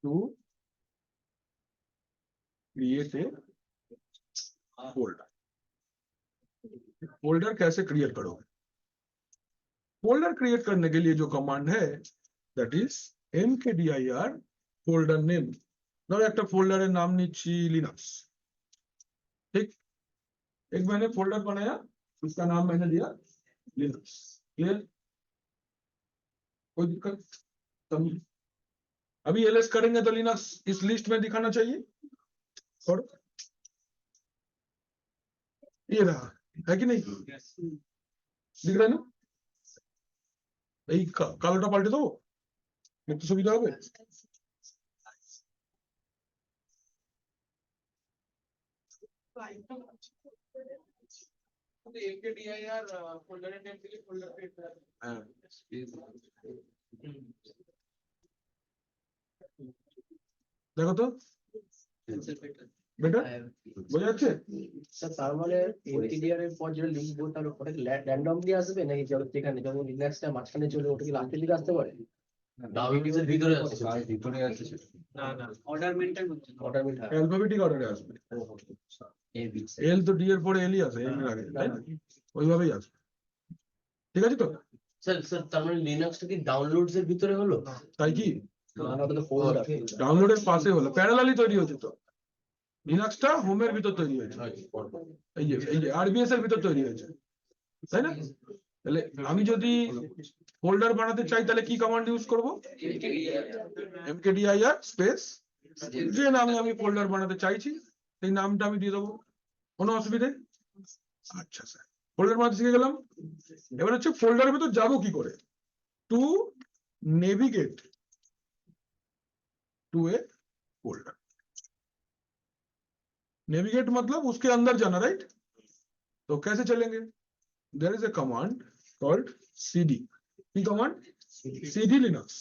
to create a folder, folder कैसे क्रिएट करोगे? फोल्डर क्रिएट करने के लिए जो कमांड है that is mkdir folder name. ধরো একটা ফোল্ডারের নাম নিচ্ছি লিনাক্স, ठीक। एक मैंने फोल्डर बनाया, उसका नाम मैंने दिया लिनक्स। क्लियर? कोई दिक्कत? तभी अभी एलएस करेंगे तो लिनक्स इस लिस्ट में दिखाना चाहिए, और ये रहा, है कि नहीं? दिख रहा है ना? এই কালোটা পাল্টে দেবো, দেখতে সুবিধা হবে। ফোল্ডারের নেম দিলে ফোল্ডার ক্রিয়েট করা যাবে। হ্যাঁ, দেখো তো বেটার বোঝা যাচ্ছে? স্যার তার মানে এনটিডিআর এর পর যেটা লিখবো তার ওটা র্যান্ডমলি আসবে নাকি যেখানে যেমন লিনাক্সটা মাঝখানে চলে ওটা কি লাস্টের দিকে আসতে পারে? ডাউনলোডের ভিতরে আছে, ভিতরে আছে না অর্ডার মেনটেন হচ্ছে না। অর্ডার মিট অ্যালফাবেটিক অর্ডারে আসবে। এল তো ডি এর পরে এলই আছে, এল এর আগে, তাই না? ওইভাবেই আসবে। ঠিক আছে তো? স্যার তার মানে লিনাক্সটা কি ডাউনলোডস এর ভিতরে হলো? তাই কি? না ওটা তো ফোল্ডার। ডাউনলোডের পাশে হলো, প্যারালালি তৈরি হচ্ছে তো। লিনাক্সটা হোমের ভিতর তৈরি হয়েছে, এই যে আরবিএস এর ভিতর তৈরি হয়েছে, তাই না? তাহলে আমি যদি ফোল্ডার বানাতে চাই তাহলে কি কমান্ড ইউজ করব? mkdir স্পেস যে নামে আমি ফোল্ডার বানাতে চাইছি সেই নামটা আমি দিয়ে দেবো। কোনো অসুবিধে? আচ্ছা স্যার, ফোল্ডার বানাতে শিখে গেলাম। এবার হচ্ছে ফোল্ডারের ভিতর যাবো কি করে? To navigate to a folder. Navigate मतलब उसके अंदर जाना, राइट? तो कैसे चलेंगे? There is a command called cd। की कमांड? cd Linux.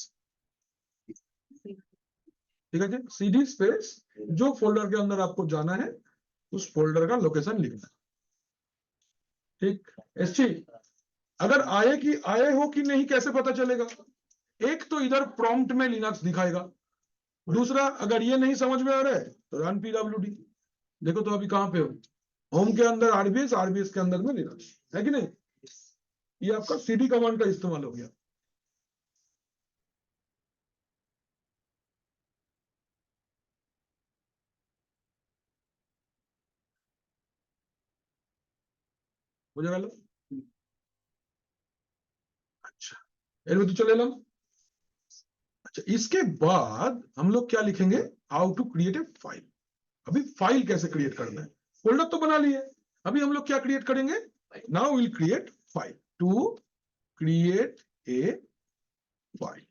ठीक है, cd स्पेस जो फोल्डर के अंदर आपको जाना है उस फोल्डर का लोकेशन लिखना। ठीक। एसटी अगर आए हो कि नहीं कैसे पता चलेगा? एक तो इधर प्रॉम्प्ट में लिनक्स दिखाएगा, दूसरा अगर ये नहीं समझ में आ रहा है तो रन pwd। देखो तो अभी कहां पे हो? होम के अंदर आरबीएस, आरबीएस के अंदर में लिनक्स, है कि नहीं? ये आपका cd कमांड का इस्तेमाल हो गया। বুঝে গেল? अच्छा, এর মধ্যে চলে এলাম। अच्छा, इसके बाद हम लोग क्या लिखेंगे? How to create a file. अभी फाइल कैसे क्रिएट करना है? फोल्डर तो बना लिए, अभी हम लोग क्या क्रिएट करेंगे? Now will create file. To create a file.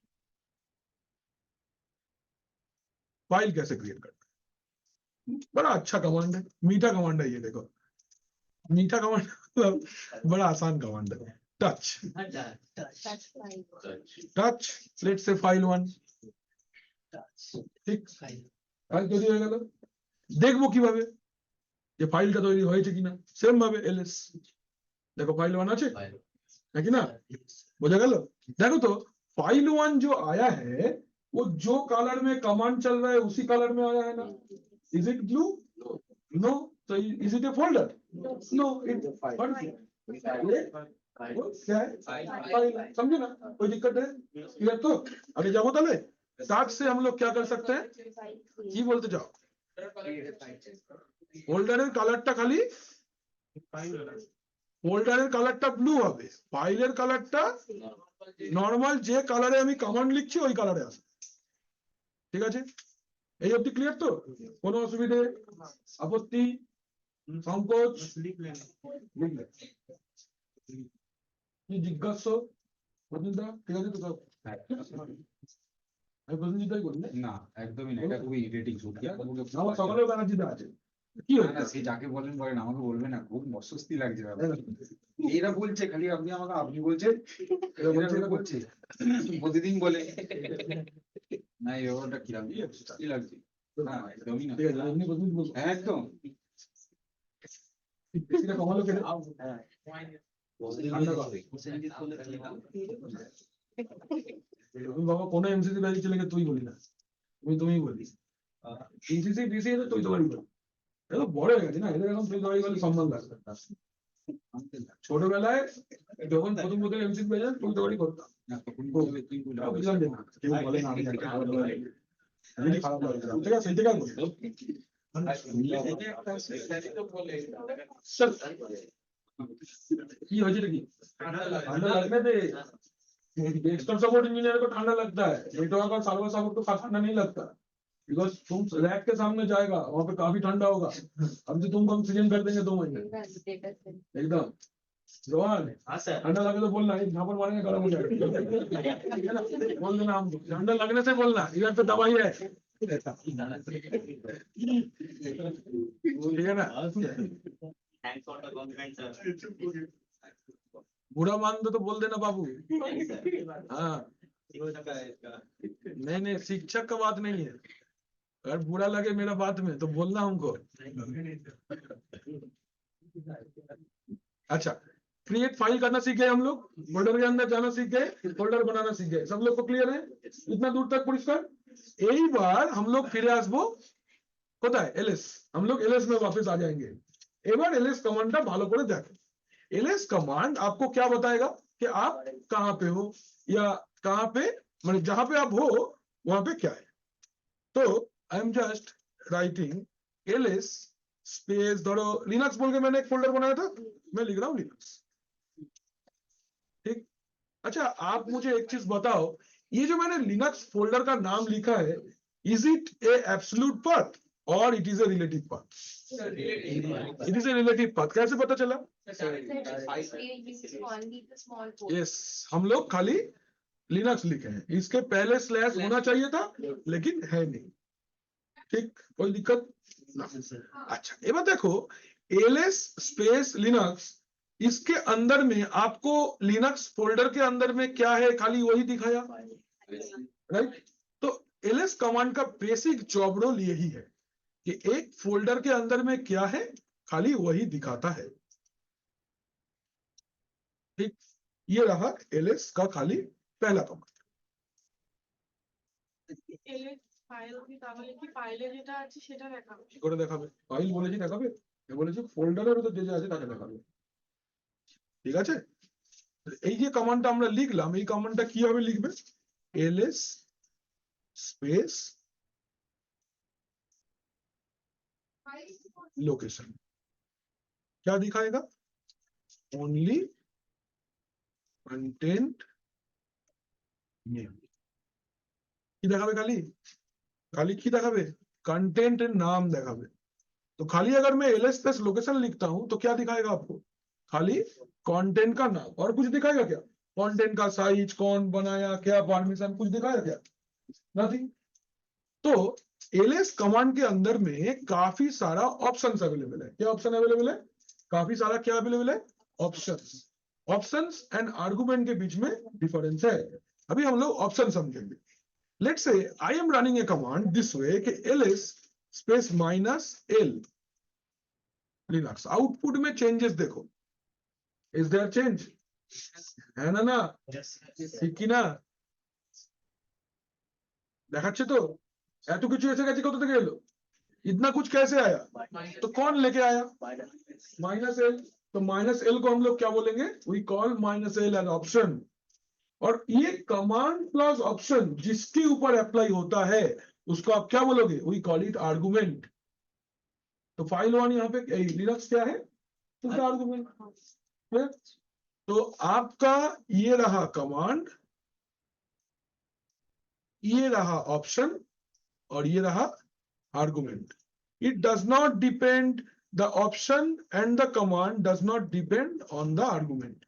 File कैसे क्रिएट करना है? बड़ा अच्छा कमांड है, मीठा कमांड है ये। देखो मीठा कमांड बड़ा आसान कमांड है। Touch touch let's say file 1। ঠিক, ফাইল তৈরি হয়ে গেল। দেখবো কিভাবে যে ফাইলটা তৈরি হয়েছে কিনা। সেম ভাবে এলএস, देखो फाइल 1 আছে, है कि ना? बोझा गया? देखो तो फाइल 1 जो आया है वो जो कलर में कमांड चल रहा है उसी कलर में आया है ना? Is it blue? नो। तो is it a folder? No, it क्या है? फाइल। समझे ना? कोई दिक्कत है? क्लियर? तो आगे जाओ ताले साथ से हम लोग क्या कर सकते हैं? কি বলতে চাও? ফোল্ডারের কালারটা খালি, ফোল্ডারের কালারটা ব্লু হবে, ফাইলের কালারটা নরমাল যে কালারে আমি কমান্ড লিখছি ওই কালারে আসবে। ঠিক আছে? এই অবধি ক্লিয়ার তো? কোনো অসুবিধে, আপত্তি, সংকোচ? কি জিজ্ঞাসা? প্রতিটা ঠিক আছে তো সব? আমি প্রতিনিধিতাই করি না? না একদমই না, এটা খুবই ইরিটেটিং সত্যি। আমার সকালেও ব্যানার্জিতে আছে। কি না, হয়েছে? না, সে যাকে বলেন আমাকে বলবে না, খুব অস্বস্তি লাগছে ব্যাপারটা। এরা বলছে খালি, আপনি আমাকে আপনি বলছেন, এরা বলছে প্রতিদিন বলে। না এই ওটা কি লাগছে কি লাগছে না একদমই না ঠিক আছে এমনি বলবি বলবো একদম এটা কমালো কেন তুমি বাবা কোনো এমসিসি ব্যাচ ছেলেকে তুই বলি না তুমিই বলি এমসিসি ডিসি তো তুই তো বাড়ি বলি এটা তো বড় হয়ে গেছে না এদের এখন তুই তো বাড়ি বলে সম্মান লাগবে না। ছোটবেলায় যখন প্রথম প্রথম এমসিসি ব্যাচ তুই তো বাড়ি করতাম না তখন বলবে তুই বলে বুঝলাম যে না কেউ বলে না আমি জানি না, আমার বলে না। আমি খারাপ লাগে ঠিক আছে সেই জায়গায় বলি স্যার, কি হয়েছে কি ठंडा लगने दे एक्सटर्नल सपोर्ट इंजीनियर को ठंडा लगता है नेटवर्क और सर्वर सपोर्ट को खास ठंडा नहीं लगता बिकॉज तुम रैक के सामने जाएगा वहां पे काफी ठंडा होगा अब जो तुमको ऑक्सीजन कर देंगे 2 महीने एकदम रोहन ठंडा लगे तो बोलना एक झापड़ मारेंगे गर्म हो जाएगा बोल देना हमको ठंडा लगने से बोलना इधर पे दवाई है ठीक है ना बुरा मान दो तो बोल देना बाबू हाँ नहीं शिक्षक का बात नहीं है अगर बुरा लगे मेरा बात में तो बोलना हमको अच्छा क्रिएट फाइल करना सीख गए हम लोग फोल्डर के अंदर जाना सीख गए फोल्डर बनाना सीख गए सब लोग को क्लियर है इतना दूर तक परिष्कार यही बार हम लोग फिर आसबो কোথায় এলএস हम लोग एलएस में वापस आ जाएंगे এবার एलएस कमांडটা ভালো করে দেখো एलएस कमांड आपको क्या बताएगा कि आप कहां पे हो या कहां पे मतलब जहां पे आप हो वहां पे क्या है तो I am just writing LS space धरो लिनक्स बोल के मैंने एक फोल्डर बनाया था मैं लिख रहा हूं लिनक्स ठीक अच्छा आप मुझे एक चीज बताओ ये जो मैंने लिनक्स फोल्डर का नाम लिखा है is it a absolute path और it is a relative path it is a relative path कैसे पता चला यस हम लोग खाली लिनक्स लिखे हैं इसके पहले स्लैश होना चाहिए था लेकिन है नहीं ठीक कोई दिक्कत ना अच्छा ये बात देखो एलएस स्पेस लिनक्स इसके अंदर में आपको लिनक्स फोल्डर के अंदर में क्या है खाली वही दिखाया राइट तो एलएस कमांड का बेसिक जॉब रोल यही है कि एक फोल्डर के अंदर में क्या है खाली वही दिखाता है ठीक ये रहा एलएस का खाली पहला कमांड ফাইল কি তাহলে কি ফাইলে যেটা আছে সেটা দেখাবে কি করে দেখাবে ফাইল বলেছি দেখাবে এ বলেছি ফোল্ডারের ভিতর যে যে আছে তাকে দেখাবে ঠিক আছে এই যে কমান্ডটা আমরা লিখলাম এই কমান্ডটা কিভাবে লিখবে ls স্পেস लोकेशन क्या दिखाएगा ओनली कंटेंट नेम কি দেখাবে খালি खाली की देखाबे कंटेंट नाम देखाबे तो खाली अगर मैं एलएस प्लस लोकेशन लिखता हूं तो क्या दिखाएगा आपको खाली कंटेंट का नाम और कुछ दिखाएगा क्या कंटेंट का साइज कौन बनाया क्या परमिशन कुछ दिखाएगा क्या नथिंग तो एलएस कमांड के अंदर में काफी सारा ऑप्शंस अवेलेबल है क्या ऑप्शन अवेलेबल है काफी सारा क्या अवेलेबल है ऑप्शंस एंड आर्गुमेंट के बीच में डिफरेंस है अभी हम लोग ऑप्शन समझेंगे Let's say I am running a command this way कि ls space minus l Linux output में changes देखो is there change है ना ঠিক কি না দেখাচ্ছে তো এত কিছু এসে গেছে কত থেকে এলো इतना कुछ कैसे आया तो कौन लेके आया माइनस एल तो माइनस एल को हम लोग क्या बोलेंगे we call minus L an option और ये कमांड प्लस ऑप्शन जिसके ऊपर अप्लाई होता है उसको आप क्या बोलोगे वी कॉल इट आर्गुमेंट तो फाइल वन यहाँ पे लिनक्स क्या है उसका आर्गुमेंट तो आपका ये रहा कमांड ये रहा ऑप्शन और ये रहा argument it does not depend the option and the command does not depend on the argument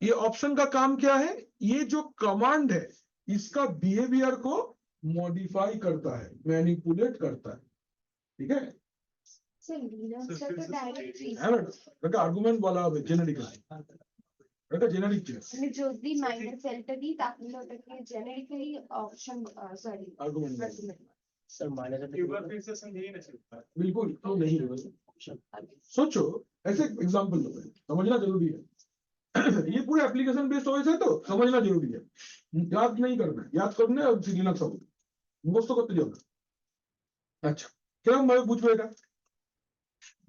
ये ऑप्शन का काम क्या है ये जो कमांड है इसका बिहेवियर को मॉडिफाई करता है मैनिपुलेट करता है ठीक है So Linux का तो directory आर्गुमेंट वाला जेनेरिकली এটা জেনারিক চেঞ্জ মানে যদি মাইনাস এলটা দিই তাহলে ওটাকে generically option sorry argument sir minus बिल्कुल तो नहीं है सोचो ऐसे एग्जांपल लो समझना जरूरी है ये पूरे एप्लीकेशन बेस्ड ओएस है तो समझना जरूरी है याद नहीं करना है याद करना है और लिनक्स হবে মুখস্থ করতে যাও না আচ্ছা কিরকম ভাবে বুঝবো এটা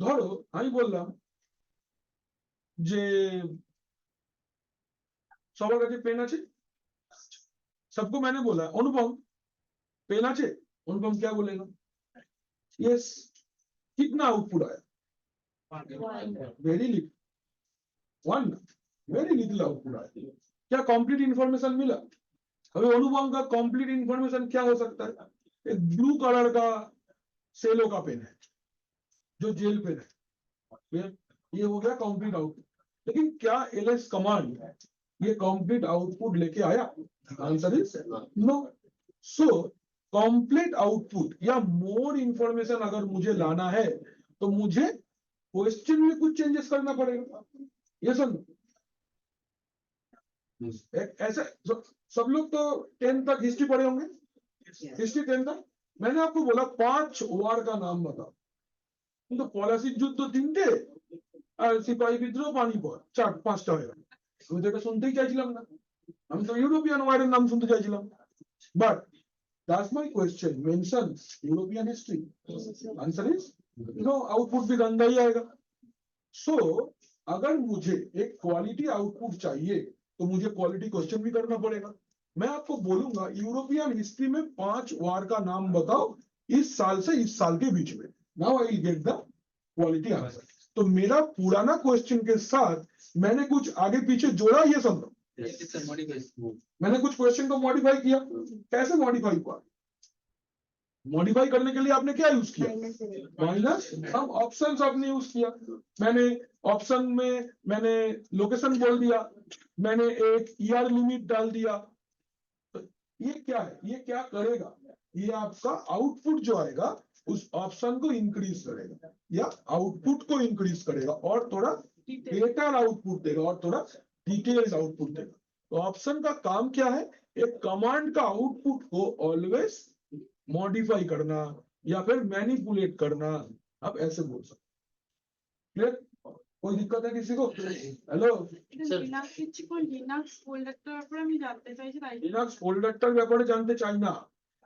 ধরো আমি বললাম যে সবার কাছে পেন আছে सबको मैंने बोला अनुपम पेन আছে अनुपम क्या बोलेगा यस कितना आउटपुट आया very little one very little output आया क्या कंप्लीट इंफॉर्मेशन मिला अभी अनुपम का कंप्लीट इंफॉर्मेशन क्या हो सकता है एक ब्लू कलर का सेलो का पेन है जो जेल पेन है ये हो गया कंप्लीट आउटपुट लेकिन क्या एलएस कमांड ये कंप्लीट आउटपुट लेके आया answer is no so complete output या मोर इंफॉर्मेशन अगर मुझे लाना है तो मुझे क्वेश्चन में कुछ चेंजेस करना पड़ेगा ये सब ऐसा सब लोग तो 10 तक हिस्ट्री पढ़े होंगे हिस्ट्री 10 तक मैंने आपको बोला 5 वार का नाम बताओ কিন্তু পলাশির যুদ্ধ 3টে আর সিপাহী বিদ্রোহ পানিপথ 4-5টা হয়ে গেল আমি তো এটা শুনতেই চাইছিলাম না আমি তো ইউরোপিয়ান ওয়ারের নাম শুনতে চাইছিলাম but that's my question mentions European history answer is no output भी गंदा ही आएगा so अगर मुझे एक क्वालिटी आउटपुट चाहिए तो मुझे क्वालिटी क्वेश्चन भी करना पड़ेगा मैं आपको बोलूंगा यूरोपियन हिस्ट्री में 5 वार का नाम बताओ इस साल से इस साल के बीच में now I will get the quality answer तो मेरा पुराना क्वेश्चन के साथ मैंने कुछ आगे पीछे जोड़ा ये सब मैंने कुछ क्वेश्चन को मॉडिफाई किया कैसे मॉडिफाई हुआ मॉडिफाई करने के लिए आपने क्या यूज किया माइनस हम ऑप्शंस आपने यूज किया मैंने ऑप्शन में मैंने लोकेशन बोल दिया मैंने एक ईआर लिमिट डाल दिया तो ये क्या है ये क्या करेगा ये आपका आउटपुट जो आएगा उस ऑप्शन को इंक्रीज करेगा या आउटपुट को इंक्रीज करेगा और थोड़ा बेटर आउटपुट देगा और थोड़ा डिटेल्ड आउटपुट देगा तो ऑप्शन का काम क्या है एक कमांड का आउटपुट को ऑलवेज मॉडिफाई करना या फिर मैनिपुलेट करना आप ऐसे बोल सकते क्लियर कोई दिक्कत है किसी को हेलो লিনাক্স ফোল্ডারটার ব্যাপারে আমি জানতে চাইছি তাই লিনাক্স ফোল্ডারটার ব্যাপারে জানতে চাই না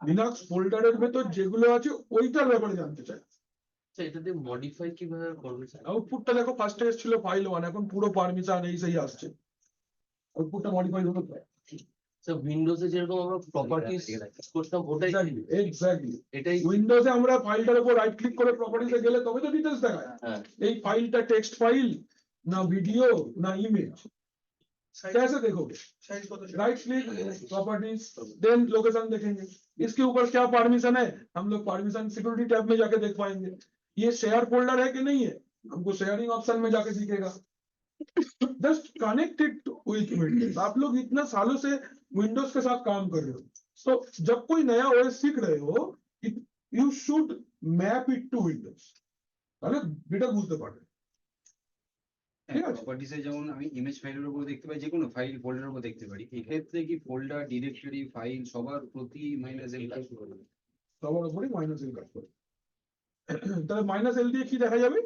লিনাক্স ফোল্ডারের ভেতর যেগুলো আছে ওইটার ব্যাপারে জানতে চাই স্যার এটাতে মডিফাই কিভাবে করবে স্যার আউটপুটটা দেখো ফার্স্টে এসেছিল ফাইল 1 এখন পুরো পারমিশন এই সেই আসছে আউটপুটটা মডিফাই হতে পারে স্যার উইন্ডোজে যেরকম আমরা প্রপার্টিজ করতাম ওটাই এক্স্যাক্টলি এটাই উইন্ডোজে আমরা ফাইলটার উপর রাইট ক্লিক করে প্রপার্টিজে গেলে তবে তো ডিটেইলস দেখায় হ্যাঁ এই ফাইলটা টেক্সট फाइल ना वीडियो ना इमेज कैसे देखोगे right click properties then location देखेंगे इसके ऊपर क्या परमिशन है हम लोग परमिशन सिक्योरिटी टैब में जाके देख पाएंगे ये शेयर फोल्डर है कि नहीं है हमको शेयरिंग ऑप्शन में जाके दिखेगा जस्ट कनेक्टेड विथ विंडोज आप लोग इतना सालों से विंडोज के साथ काम कर रहे हो तो जब कोई नया ओएस सीख रहे हो you should map it to Windows তাহলে বেটা বুঝতে পারবে ঠিক আছে প্রপার্টিসে যেমন আমি ইমেজ ফাইলের উপর দেখতে পাই যে কোনো ফাইল ফোল্ডারের উপর দেখতে পারি এই ক্ষেত্রে কি ফোল্ডার ডিরেক্টরি ফাইল সবার প্রতি মাইনাস এল কাজ করবে সবার উপরে মাইনাস এল কাজ করে তাহলে মাইনাস এল দিয়ে কি দেখা যাবে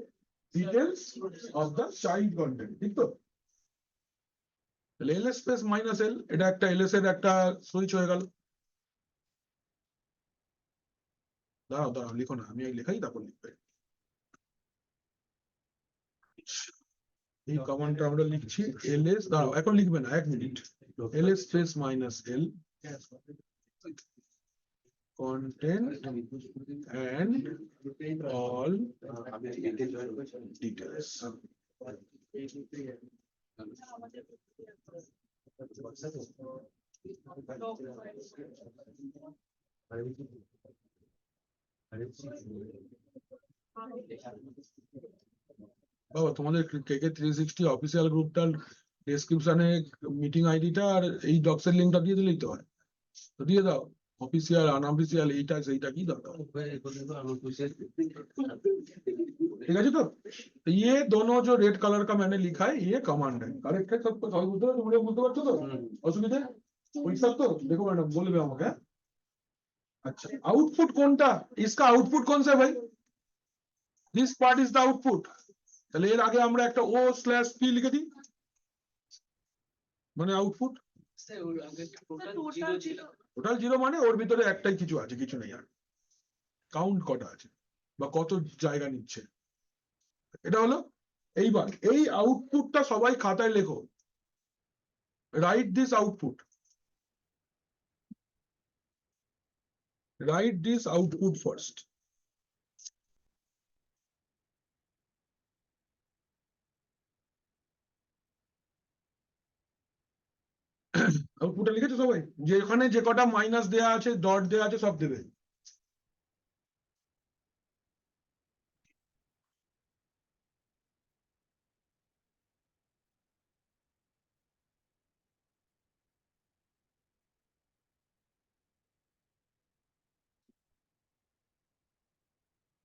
details of the child content ঠিক তো তাহলে এলএস স্পেস মাইনাস এল এটা একটা এলএস এর একটা সুইচ হয়ে গেল দাঁড়াও দাঁড়াও লিখো না আমি এই লেখাই তারপর লিখবে এই কমান্ডটা আমরা লিখছি এলএস দাঁড়াও এখন লিখবে না এক minute LS space minus L content and all details বাবা তোমাদের কেকে 360 অফিসিয়াল গ্রুপটার ডেসক্রিপশনে মিটিং আইডিটা আর এই ডক্সের লিংকটা দিয়ে দিলেই তো হয় তো দিয়ে দাও অফিসিয়াল আনঅফিসিয়াল এইটা সেইটা কি দরকার, ठीक है जी। तो ये दोनों जो रेड कलर का मैंने लिखा है ये कमांड है, करेक्ट है सबको, सॉल्व बुझते हो তোমরা বুঝতে পারছো তো অসুবিধা ওই সব তো দেখো ম্যাডাম বলবে আমাকে। अच्छा आउटपुट কোনটা, इसका आउटपुट कौन सा है भाई, this part is the output, তাহলে এর আগে আমরা একটা o/p লিখে দিই, মানে আউটপুট স্যার ওর আগে টোটাল total জিরো ছিল। zero। টোটাল জিরো, মানে ওর ভিতরে একটাই কিছু আছে, কিছু নেই আর, কাউন্ট কটা আছে বা কত জায়গা নিচ্ছে, এটা হলো। এইবার এই আউটপুটটা সবাই খাতায় লেখো, write this output, write this output first. আউটপুটটা লিখেছো সবাই, যে এখানে যে কটা মাইনাস দেয়া আছে ডট দেয়া আছে সব দেবে।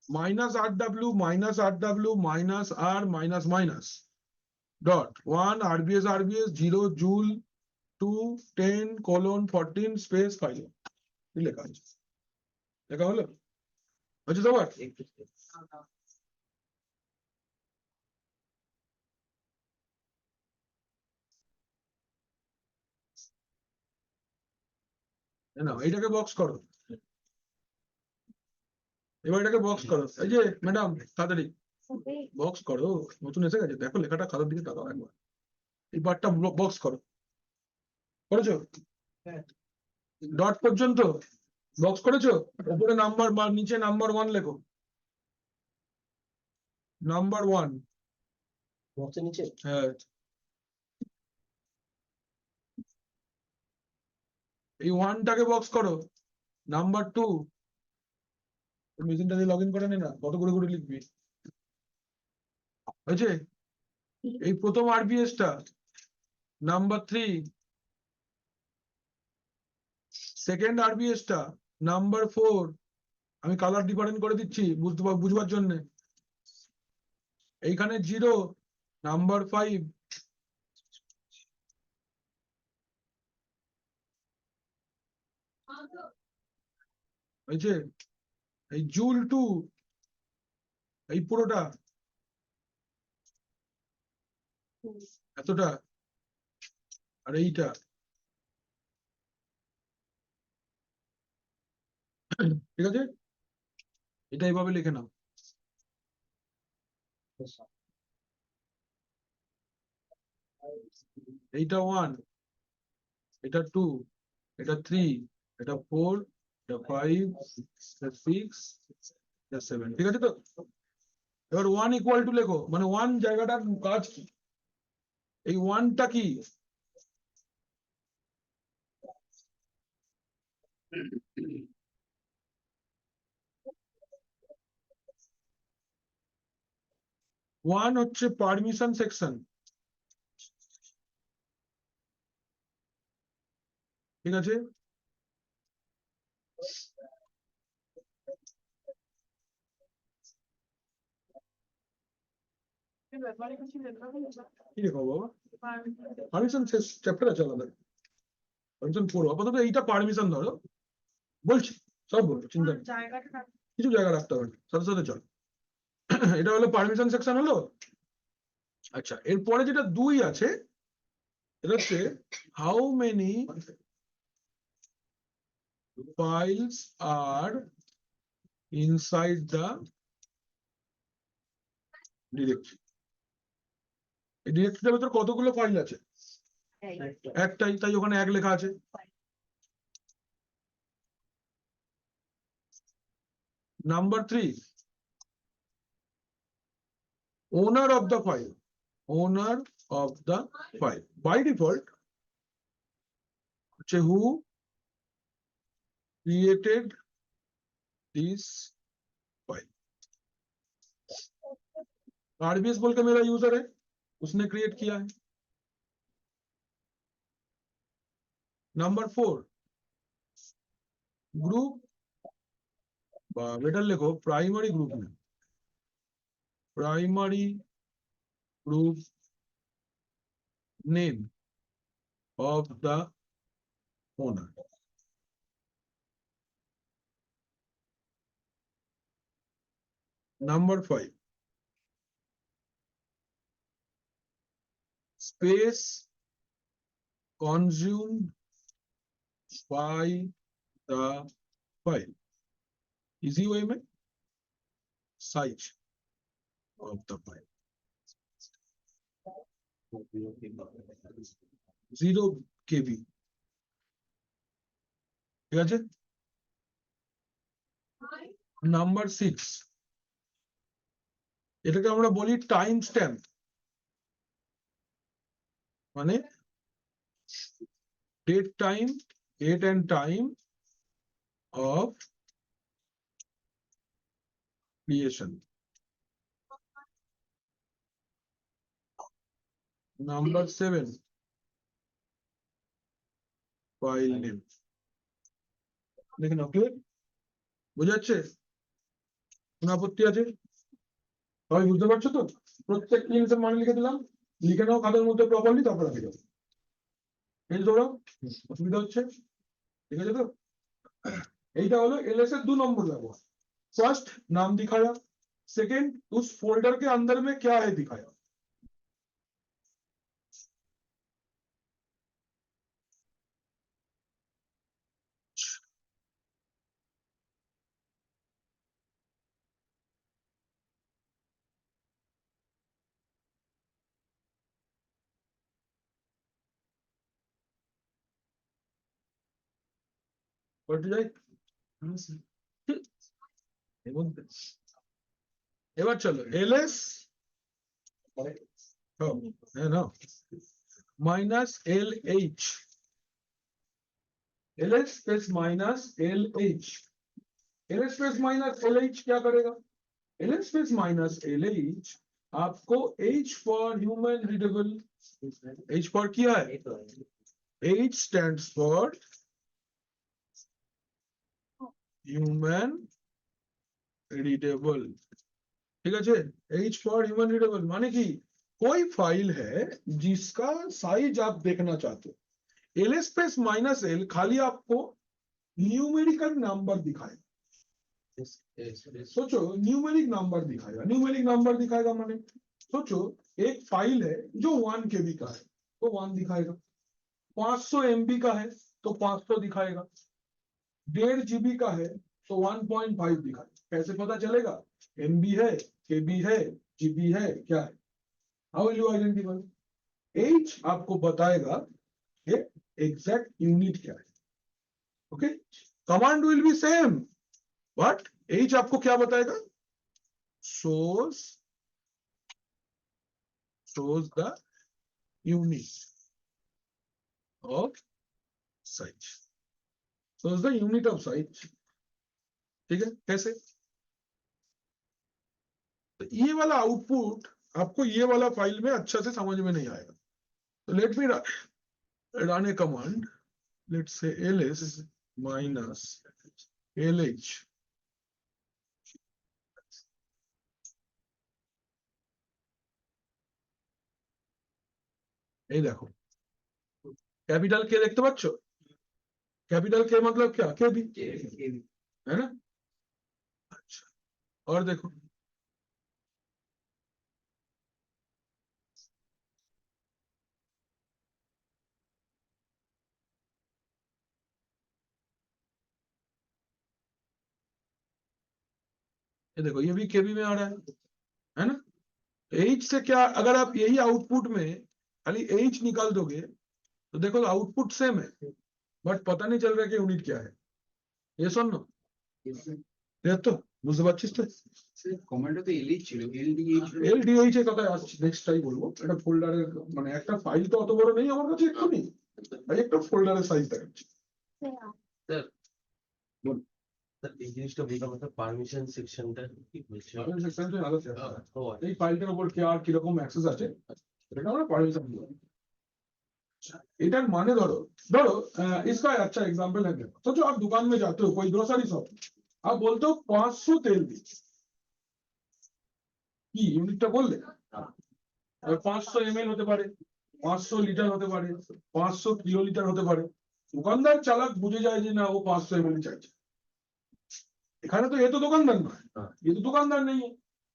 minus RW minus RW minus R minus minus dot 1 RBS 0 joule 2 10 colon 14 space 5 লেখা আছে, লেখা হলো হচ্ছে সবার। না এইটাকে বক্স করো, এবার এটাকে বক্স করো, এই যে ম্যাডাম তাড়াতাড়ি বক্স করো, নতুন এসে গেছে দেখো লেখাটা, খাতার দিকে তাকাও একবার, এই পার্টটা বক্স করো, করেছো ডট পর্যন্ত বক্স করেছো, উপরে নাম্বার বা নিচে নাম্বার 1 লেখো, নাম্বার 1, বক্সের নিচে হ্যাঁ এই 1টাকে বক্স করো, নাম্বার 2, মেশিনটা দিয়ে লগ ইন করে নে না, কত করে করে লিখবি, হয়েছে। এই প্রথম আরবিএস টা নাম্বার 3, সেকেন্ড আরবিএস টা নাম্বার 4, আমি কালার ডিফারেন্ট করে দিচ্ছি বুঝবার জন্য, এইখানে 0 নাম্বার 5, হয়েছে। এই জুল 2 এই পুরোটা এতটা, আর এইটা, ঠিক আছে, এটা এইভাবে লিখে নাও। এইটা 1, এটা 2, এটা 3, এটা 4, এটা 5, এটা 6, এটা 7, ঠিক আছে তো। এবার 1 ইকুয়াল টু লেখো, মানে 1 জায়গাটার কাজ কি, এই 1টা কি, ওয়ান হচ্ছে পারমিশন সেকশন, ঠিক আছে। এই ব্যাপারে কিছু লেখা হয়েছে? কি লেখো বাবা, Permission. পারমিশন চ্যাপ্টার আছে আলাদা, পারমিশন পড়ো, আপাতত এইটা পারমিশন ধরো, বলছি সব বলবো, চিন্তা নেই, জায়গাটা রাখ- কিছু জায়গা রাখতে হবে না, সাথে সাথে চল। এটা হলো পারমিশন সেকশন হলো। আচ্ছা এরপরে যেটা 2 আছে, এটা হচ্ছে how many files are inside the directory, এই ডিরেক্টরিটার ভেতর কতগুলো ফাইল আছে, একটাই, তাই ওখানে 1 লেখা আছে। Number 3, owner of the file, owner of the file by default হচ্ছে who created this file, RBS बोल के मेरा यूजर है, उसने क्रिएट किया है। नंबर 4, গ্রুপ বা বেটার লেখো primary group name, primary group name of the owner. Number 5. Space consumed by the file. Easy way में size of the file. 0 KB. ঠিক আছে? Number 6. এটাকে আমরা বলি টাইম স্ট্যাম্প, মানে date and time of creation. Number 7. File name. দেখে নাও, clear? বুঝা যাচ্ছে? কোনো আপত্তি আছে? সবাই বুঝতে পারছো তো? প্রত্যেক জিনিসের মানে লিখে দিলাম, লিখে নাও খাতার মধ্যে প্রপারলি, তারপর লিখে দাও। এই ধরো অসুবিধা হচ্ছে, ঠিক আছে তো? এইটা হলো एलएस এর 2 নম্বর ব্যবহার। फर्स्ट नाम दिखाया, सेकंड उस फोल्डर के अंदर में क्या है दिखाया। पढ़ जाए এবার চলো এলএস है ना minus LH, LS space minus LH, LS space minus LH क्या करेगा? LS स्पेस माइनस LH आपको H for human readable, H for क्या है? H stands for human readable, ठीक है? H फॉर ह्यूमन रीडेबल माने कि कोई फाइल है जिसका साइज आप देखना चाहते हो, LS स्पेस माइनस L खाली आपको न्यूमेरिकल नंबर दिखाएगा। सोचो न्यूमेरिक नंबर दिखाएगा, न्यूमेरिक नंबर दिखाएगा माने सोचो एक फाइल है जो 1 KB का है तो 1 दिखाएगा, 500 MB का है तो 500 दिखाएगा, 1.5 GB का है तो 1.5 दिखाएगा। कैसे पता चलेगा MB है, KB है, GB है, क्या है? How will you identify? H आपको बताएगा कि एग्जैक्ट यूनिट क्या है। Okay, command will be same but H आपको क्या बताएगा? shows the unit of size, shows the unit of size, ठीक है? कैसे? तो ये वाला आउटपुट आपको ये वाला फाइल में अच्छा से समझ में नहीं आएगा, तो let me run a command, let's say ls minus lh, এই দেখো ক্যাপিটাল কে দেখতে পাচ্ছ? कैपिटल के मतलब क्या? केबी, है ना? अच्छा, और देखो ये देखो ये भी केबी में आ रहा है ना? H से क्या, अगर आप यही आउटपुट में खाली H निकाल दोगे तो देखो आउटपुट सेम है बट पता नहीं चल रहा है कि यूनिट क्या है। ये सुन लो तो বুঝতে পারছিস তো? কমান্ডটা তো এলই ছিল, এলডিএইচ LDH এর কথাই আসছে, নেক্সটটাই বলবো। এটা ফোল্ডারের মানে একটা ফাইল তো অত বড় নেই আমার কাছে এক্ষুনি, তাই একটা ফোল্ডারের সাইজ দেখাচ্ছি। এই জিনিসটা বুঝলাম না, পারমিশন সেকশনটা কি বলছে? সেকশনটা আলাদা, এই ফাইলটার উপর কে আর কিরকম অ্যাক্সেস আছে এটা আমরা পারমিশন দিই। इधर माने धरो धरो इसका अच्छा एग्जांपल है मेरे पास। सोचो आप दुकान में जाते हो कोई ग्रोसरी शॉप, आप बोलते हो 500 तेल दी কি ইউনিটটা বললে 500 ml হতে পারে, 500 লিটার হতে পারে, 500 কিলোলিটার হতে পারে। দোকানদার চালাক বুঝে যায় যে না ও 500 ml চাইছে। এখানে তো ये तो दुकानदार ना है, ये तो दुकानदार नहीं है।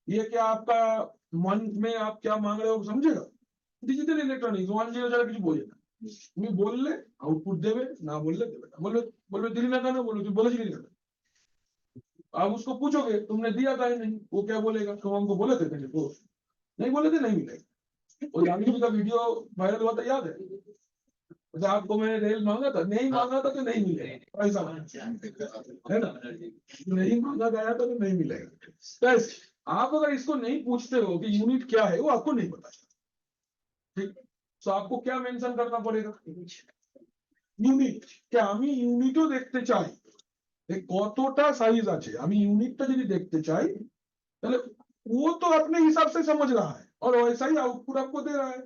ये क्या आपका मन में आप क्या मांग रहे हो समझेगा। ডিজিটাল ইলেকট্রনিক্স 1 ছাড়া কিছু বোঝে না। তুমি বললে আউটপুট দেবে, না বললে দেবে না। বলবে বলবে দিলি না কেন, বলবে তুই বলেছিলি না। आप उसको पूछोगे तुमने दिया था ही नहीं, वो क्या बोलेगा तुम हमको बोले थे पहले, वो नहीं बोले थे नहीं मिलेगा। वो जानवी का वीडियो वायरल हुआ था याद है, अच्छा आपको मैंने रेल मांगा था, नहीं मांगा था तो नहीं मिलेगा ऐसा है ना, नहीं मांगा गया था तो नहीं मिलेगा। तो आप अगर इसको नहीं पूछते हो कि यूनिट क्या है वो आपको नहीं पता, ठीक, तो आपको क्या मेंशन करना पड़ेगा ইউনিট। কে আমি ইউনিটও দেখতে চাই যে কতটা সাইজ আছে, আমি ইউনিটটা যদি দেখতে চাই তাহলে वो तो अपने हिसाब से समझ रहा है और वैसा ही आउटपुट आपको दे रहा है,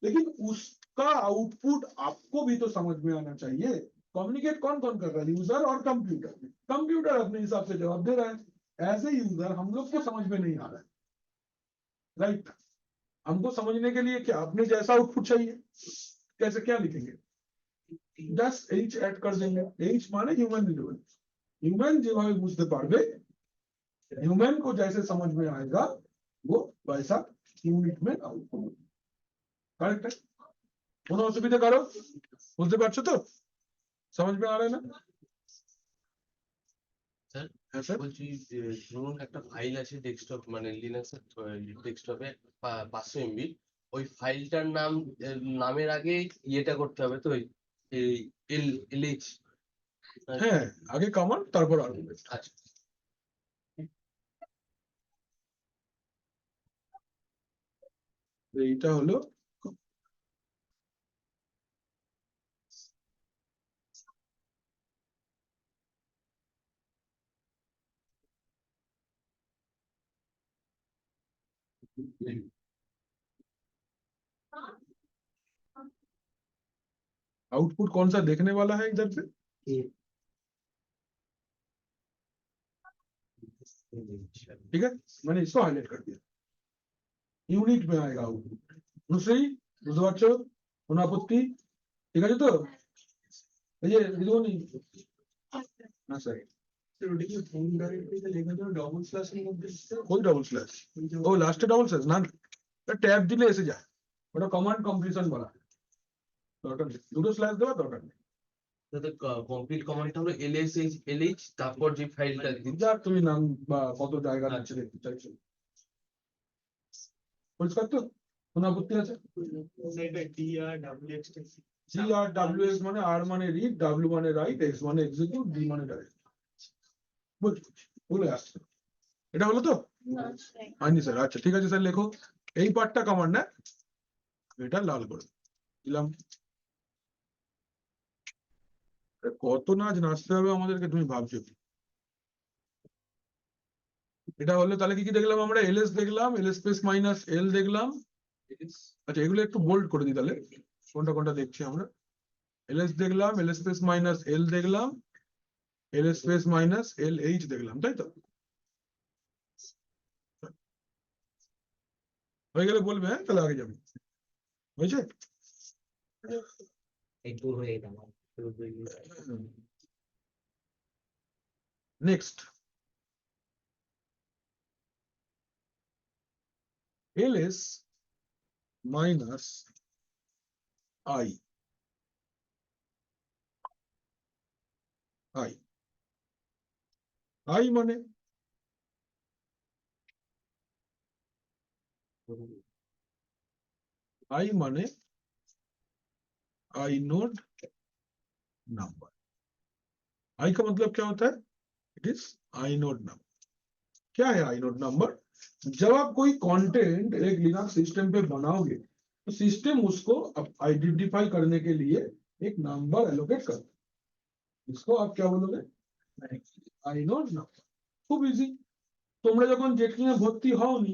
लेकिन उसका आउटपुट आपको भी तो समझ में आना चाहिए। कम्युनिकेट कौन कौन कर रहा है, यूजर और कंप्यूटर। कंप्यूटर अपने हिसाब से जवाब दे रहा है, एज ए यूजर हम लोग को समझ में नहीं आ रहा है, राइट। हमको समझने के लिए क्या अपने जैसा आउटपुट चाहिए, कैसे क्या लिखेंगे, जस्ट एच ऐड कर देंगे। एच माने ह्यूमन इंटेलिजेंस, ह्यूमन যেভাবে বুঝতে পারবে, ह्यूमन को जैसे समझ में आएगा वो वैसा यूनिट में आउटपुट, करेक्ट है। কোনো অসুবিধা কারো, বুঝতে পারছো তো, समझ में आ रहा है ना। স্যার হ্যাঁ স্যার, বলছি যে ধরুন একটা ফাইল আছে ডেস্কটপ মানে লিনাক্সের ডেস্কটপে 500 MB, ওই ফাইলটার নামের আগে ইয়েটা করতে হবে তো, এই LH। হ্যাঁ আগে কমান্ড তারপর আর্গুমেন্ট। আচ্ছা এইটা হলো आउटपुट कौन सा देखने वाला है इधर से, ठीक है, मैंने इसको हाईलाइट कर दिया, यूनिट में आएगा आउटपुट। दूसरी বুঝতে পারছো, কোনো আপত্তি, ঠিক আছে তো, এই যে দিদিও নেই না স্যার, কোন ডাবল স্ল্যাশ, ও লাস্টে ডাবল স্ল্যাশ না, ট্যাব দিলে এসে যায়, ওটা কমান্ড কমপ্লিশন বলা হয়, দরকার নেই দুটো স্ল্যাশ দেওয়া দরকার নেই। তাতে কমপ্লিট কমান্ডটা হলো LH তারপর যে ফাইলটা যার তুমি নাম বা কত জায়গা আছে দেখতে চাইছো, পরিষ্কার তো, কোনো আপত্তি আছে। GRWX মানে R মানে রিড, W মানে রাইট, X মানে এক্সিকিউট, D মানে ডাইরেক্ট, বলে আসছে, এটা হলো তো হয়নি স্যার, আচ্ছা ঠিক আছে স্যার লেখো এই পার্টটা কমান্ড না, এটা লাল করে দিলাম। কত নাচ নাচতে হবে আমাদেরকে তুমি ভাবছো কি, এটা হলো তাহলে কি কি দেখলাম আমরা, এলএস দেখলাম, এলএস স্পেস মাইনাস এল দেখলাম, আচ্ছা এগুলো একটু বোল্ড করে দিই তাহলে কোনটা কোনটা দেখছি আমরা, এলএস দেখলাম, এলএস স্পেস মাইনাস এল দেখলাম, LS space minus L H দেখলাম, তাই তো হয়ে গেলে বলবে, হ্যাঁ তাহলে আগে যাবে, হয়েছে। Next ls minus i, i মানে i माने आई नोड नंबर, आई का मतलब क्या होता है, it is I node number. क्या है आई नोड नंबर, जब आप कोई कंटेंट एक लिनक्स सिस्टम पे बनाओगे तो सिस्टम उसको आइडेंटिफाई करने के लिए एक नंबर एलोकेट करता है, इसको आप क्या बोलोगे, आई नोड नंबर। खूब इजी, তোমরা যখন জেটকিং এ ভর্তি হওনি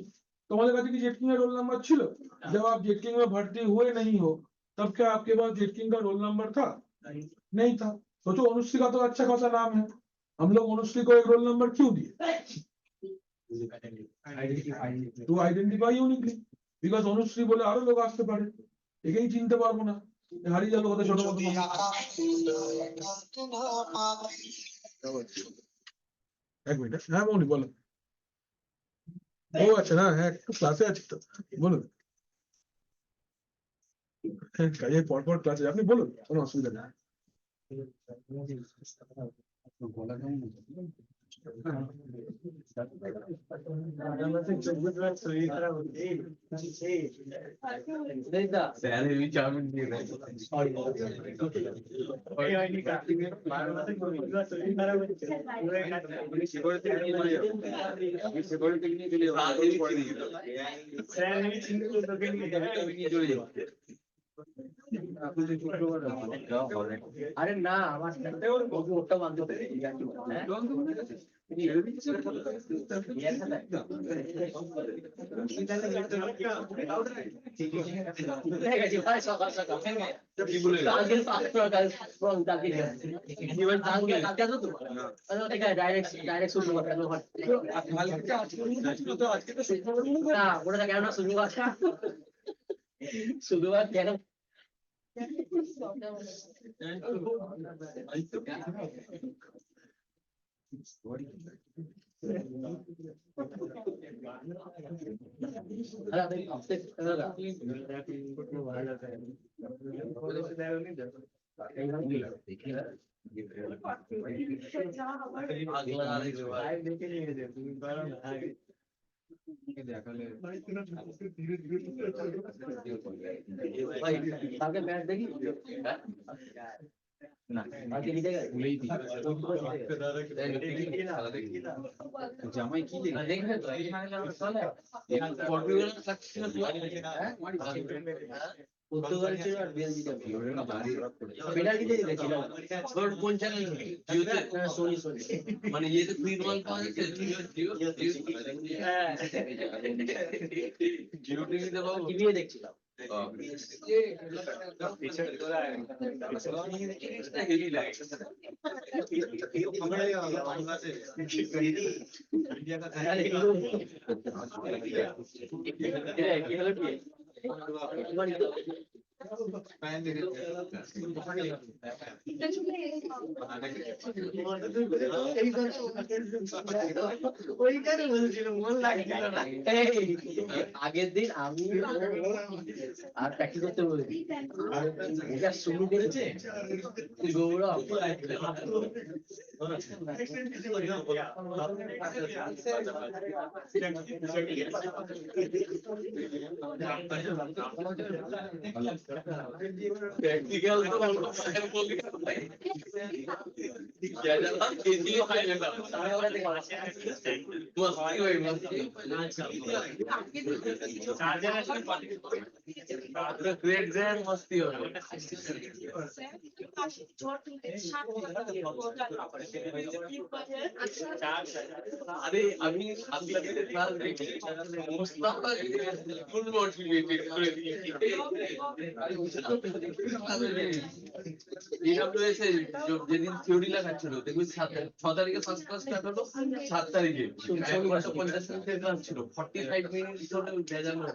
তোমাদের কাছে কি জেটকিং এর রোল নাম্বার ছিল, जब आप जेटकिंग में भर्ती हुए नहीं हो तब क्या आपके पास जेटकिंग का रोल नंबर था? नहीं था। सोचो अनुश्री का तो अच्छा खासा नाम है, हम लोग अनुश्री को एक रोल नंबर क्यों दिए? To identify uniquely, because Anushree बोले আরো লোক আসতে পারে, একেই চিনতে পারবো না, হারিয়ে যাবে কত ছোট মতো। এক মিনিট, হ্যাঁ মৌনি বলো। ও আচ্ছা, হ্যাঁ হ্যাঁ একটু ক্লাসে আছি তো, বলুন। হ্যাঁ কাজের পরপর ক্লাসে, আপনি বলুন, কোনো অসুবিধা নেই। গলা কেমন হচ্ছে? স্যার এই চাউমিন দিয়ে দেয়। আরে না আমার ওটা বান্ধব সকাল সকাল ডাইরেক্ট শুরু না ওটা কেন না শুরু কথা শুধুমাত্র কেন দেখালে কালকে ম্যাচ দেখি না ভুলেই দিই। জামাই কি দেখবে তো পর্তুগাল ছিল আর বেলজিয়াম পেনাল্টি দিয়ে গেছিল কোন চ্যানেল? সরি সরি মানে ইয়েতে ফ্রি রোল পাওয়া যাচ্ছে জিও টিভিতে পাবো। টিভিতে দেখছিলাম হেভি লাগে। আগের দিন আমি আর প্র্যাকটিস করতে বলেছি আর এটা শুরু করেছে গৌরব প্র্যাকটিক্যাল তো মস্তি হবে। আরে আমি আপনাদের ক্লাস দেখি মুস্তাফা ফুল মোটিভেটেড করে দিয়েছি। AWS এ যেদিন থিওরি লেখাচ্ছিল দেখবি 6 তারিখে ফার্স্ট ক্লাস স্টার্ট হলো, 7 তারিখে 50 মিনিটের ক্লাস ছিল, 45 মিনিট ধরে ভেজানো।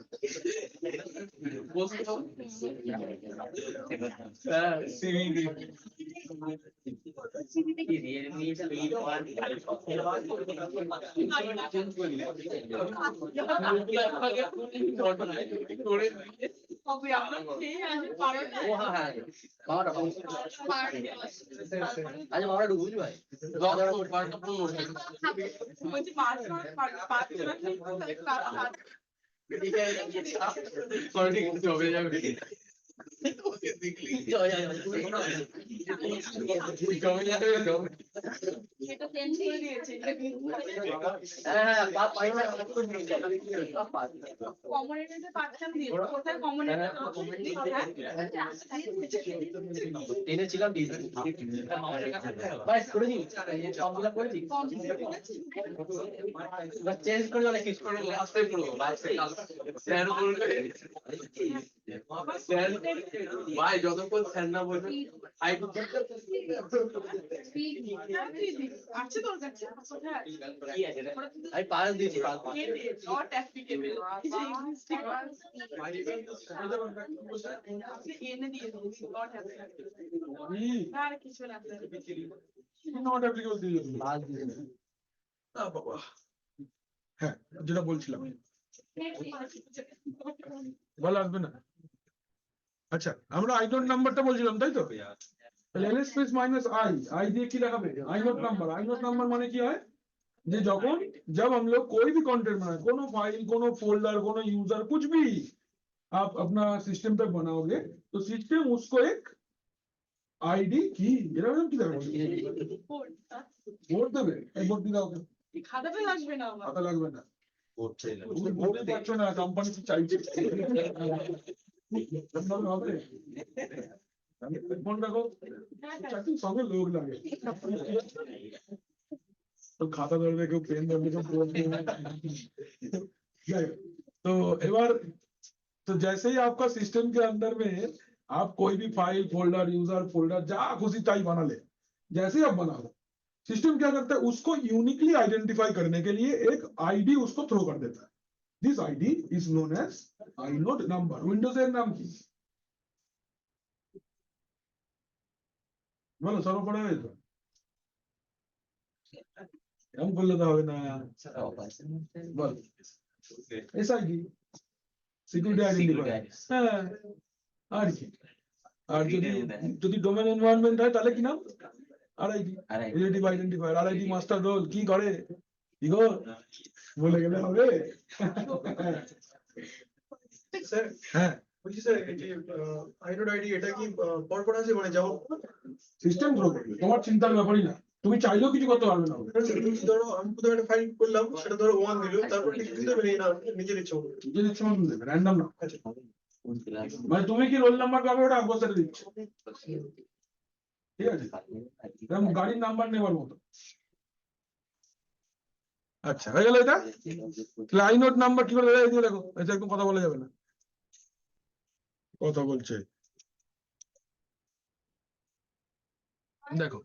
হ্যাঁ সিভিডি আচ্ছা বাবা ঢুকবি ভাই হবে যাবে জমে যাবে এটা চেঞ্জ করে দিয়েছে কমন এটাতে পাঁচটা দিয়েছে কোথায় কমন এটা এনেছিলাম ভাই করে দিই সবগুলা করে দিই চেঞ্জ করে অনেক কিছু করে লাস্টে করবো ভাই যতক্ষণ স্যার না বলবে আছে তোর কাছে কোথায় আমি পাস দিয়েছি নট অ্যাপ্লিকেবল এনে দিয়ে দিয়েছি নট অ্যাপ্লিকেবল আর কিছু না নট অ্যাপ্লিকেবল দিয়ে দিল। পাস দিয়েছি বাবা, হ্যাঁ যেটা বলছিলাম বলা আসবে না। আচ্ছা আমরা আই নোট নাম্বারটা বলছিলাম তাই তো, তাহলে এল স্পেস মাইনাস आई দিয়ে কি দেখাবে, आई नोट नंबर মানে কি হয় যে যখন जब हम लोग कोई भी कंटेंट बनाए, कोनो फाइल कोनो फोल्डर कोनो यूजर कुछ भी आप अपना सिस्टम पे बनाओगे तो सिस्टम उसको एक आईडी की এরকম কি দেখাবে, ভোট দেবে, এই ভোট দিয়ে দাও, খাতাতে লাগবে না আমার হাতে লাগবে না, করছে তুমি ভোট পাচ্ছ না, কোম্পানি কি চাইছে হবে ফোন রাখো, চাকরির সঙ্গে লোক লাগে তো খাতা ধরবে কেউ পেন ধরবে কেউ পেন तो এবার तो जैसे ही आपका सिस्टम के अंदर में आप कोई भी फाइल फोल्डर यूजर फोल्डर जा खुशी ताई बना ले, जैसे ही आप बना लो सिस्टम क्या करता है उसको यूनिकली आइडेंटिफाई करने के लिए एक आईडी उसको थ्रो कर देता है। This ID is known as inode number. Windows এর নাম কি বলো, সর্ব পড়া হয়েছে এরকম করলে তো হবে না, বল এসআইডি সিকিউরিটি আইডেন্টিফায়ার, হ্যাঁ আর কি, আর যদি ডোমেন এনভায়রনমেন্ট হয় তাহলে কি নাম, আরআইডি রিলেটিভ আইডেন্টিফায়ার। আরআইডি মাস্টার রোল কি করে, কি গো বলে গেলে হবে স্যার হ্যাঁ বলছি স্যার এই যে আইনোড আইডি এটা কি পরপর আছে মানে যেমন সিস্টেম থ্রো করবে, তোমার চিন্তার ব্যাপারই না, তুমি চাইলেও কিছু করতে পারবে না, ধরো আমি প্রথমে একটা ফাইল করলাম সেটা ধরো 1 দিল তারপর কিছু দেবে না নিজের ইচ্ছা মতো। নিজের ইচ্ছে মতো দেবে, র্যান্ডম না। আচ্ছা মানে তুমি কি রোল নাম্বার পাবে ওটা বসে দিচ্ছ, ঠিক আছে, যেমন গাড়ির নাম্বার নেবার মতো। আচ্ছা হয়ে গেল এটা, তাহলে আই নোট নাম্বার কি করে এই যে দেখো, এটা একদম কথা বলা যাবে না, কথা বলছে দেখো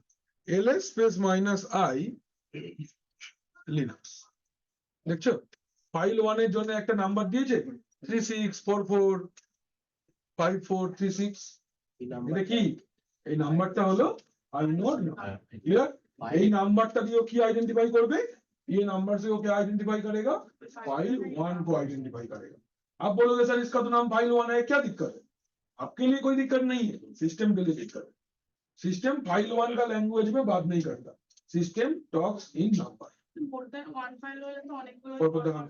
ls space minus I Linux, দেখছো ফাইল 1 এর জন্য একটা নাম্বার দিয়েছে 36445436, এটা কি এই নাম্বারটা হলো আই নোট ক্লিয়ার। এই নাম্বারটা দিয়ে কি आइडेंटिफाई করবে, ये नंबर से वो क्या आइडेंटिफाई करेगा, फाइल 1 को आइडेंटिफाई करेगा। आप बोलोगे सर इसका तो नाम फाइल 1 है, क्या दिक्कत है, आपके लिए कोई दिक्कत नहीं है, सिस्टम के लिए दिक्कत है। सिस्टम फाइल 1 का लैंग्वेज में बात नहीं करता, system talks in number. More than one file হলে তো অনেকগুলো পরপর দেখানো।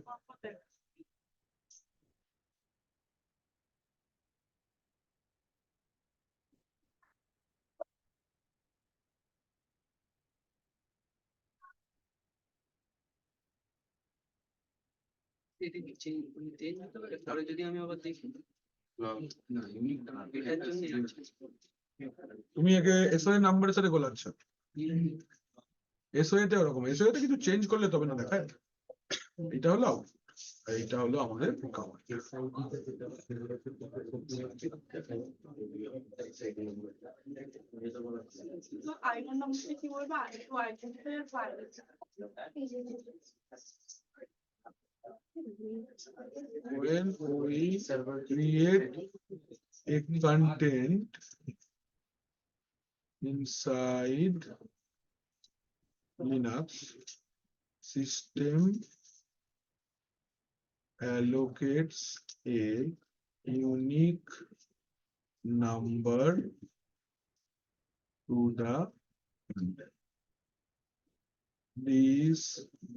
চেঞ্জ হতে পারে পরে যদি আমি আবার দেখি না না এটার জন্য তুমি একে এসওএ নাম্বারের সাথে গোলাচ্ছ, এসওএ তে ওরকম, এসওএ তে কিছু চেঞ্জ করলে তবে না দেখায়, এটা হলো আউট, আর এটা হলো আমাদের কমান্ড। তো আইকন নাম্বারটা কি বলবো, আইটু identifier file When we create a content inside Linux, system allocates a unique number to the content. This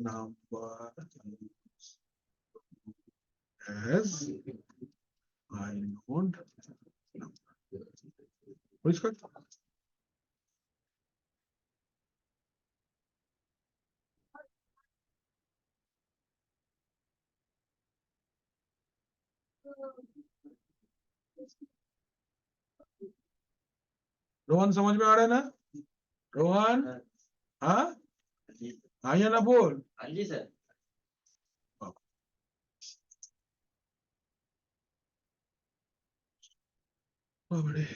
number as inode number. পরিষ্কার? रोहन समझ में आ रहा है ना? रोहन, हाँ हाँ या ना बोल। हाँ जी सर। बाबरे।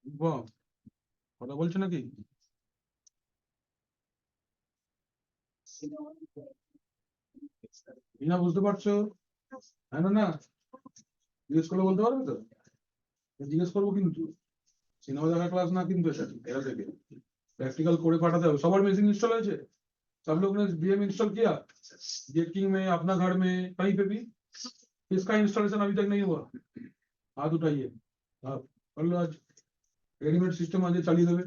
বাহ, কথা বলছে নাকি? বিনা বুঝতে পারছো? হ্যাঁ না না, জিজ্ঞেস করলে বলতে পারবে তো? জিজ্ঞেস করবো কিন্তু, সিনেমা দেখা ক্লাস না কিন্তু, এটা এরা থেকে प्रैक्टिकल করে পাঠাতে হবে। सबर मेशिंग इंस्टॉल है, सब लोग ने बीएम इंस्टॉल किया, जेट किंग में, अपना घर में, कहीं पे भी। इसका इंस्टॉलेशन अभी तक नहीं हुआ, हाथ उठाइए। आप कर लो आज, रेडीमेड सिस्टम आज चालिए देवे।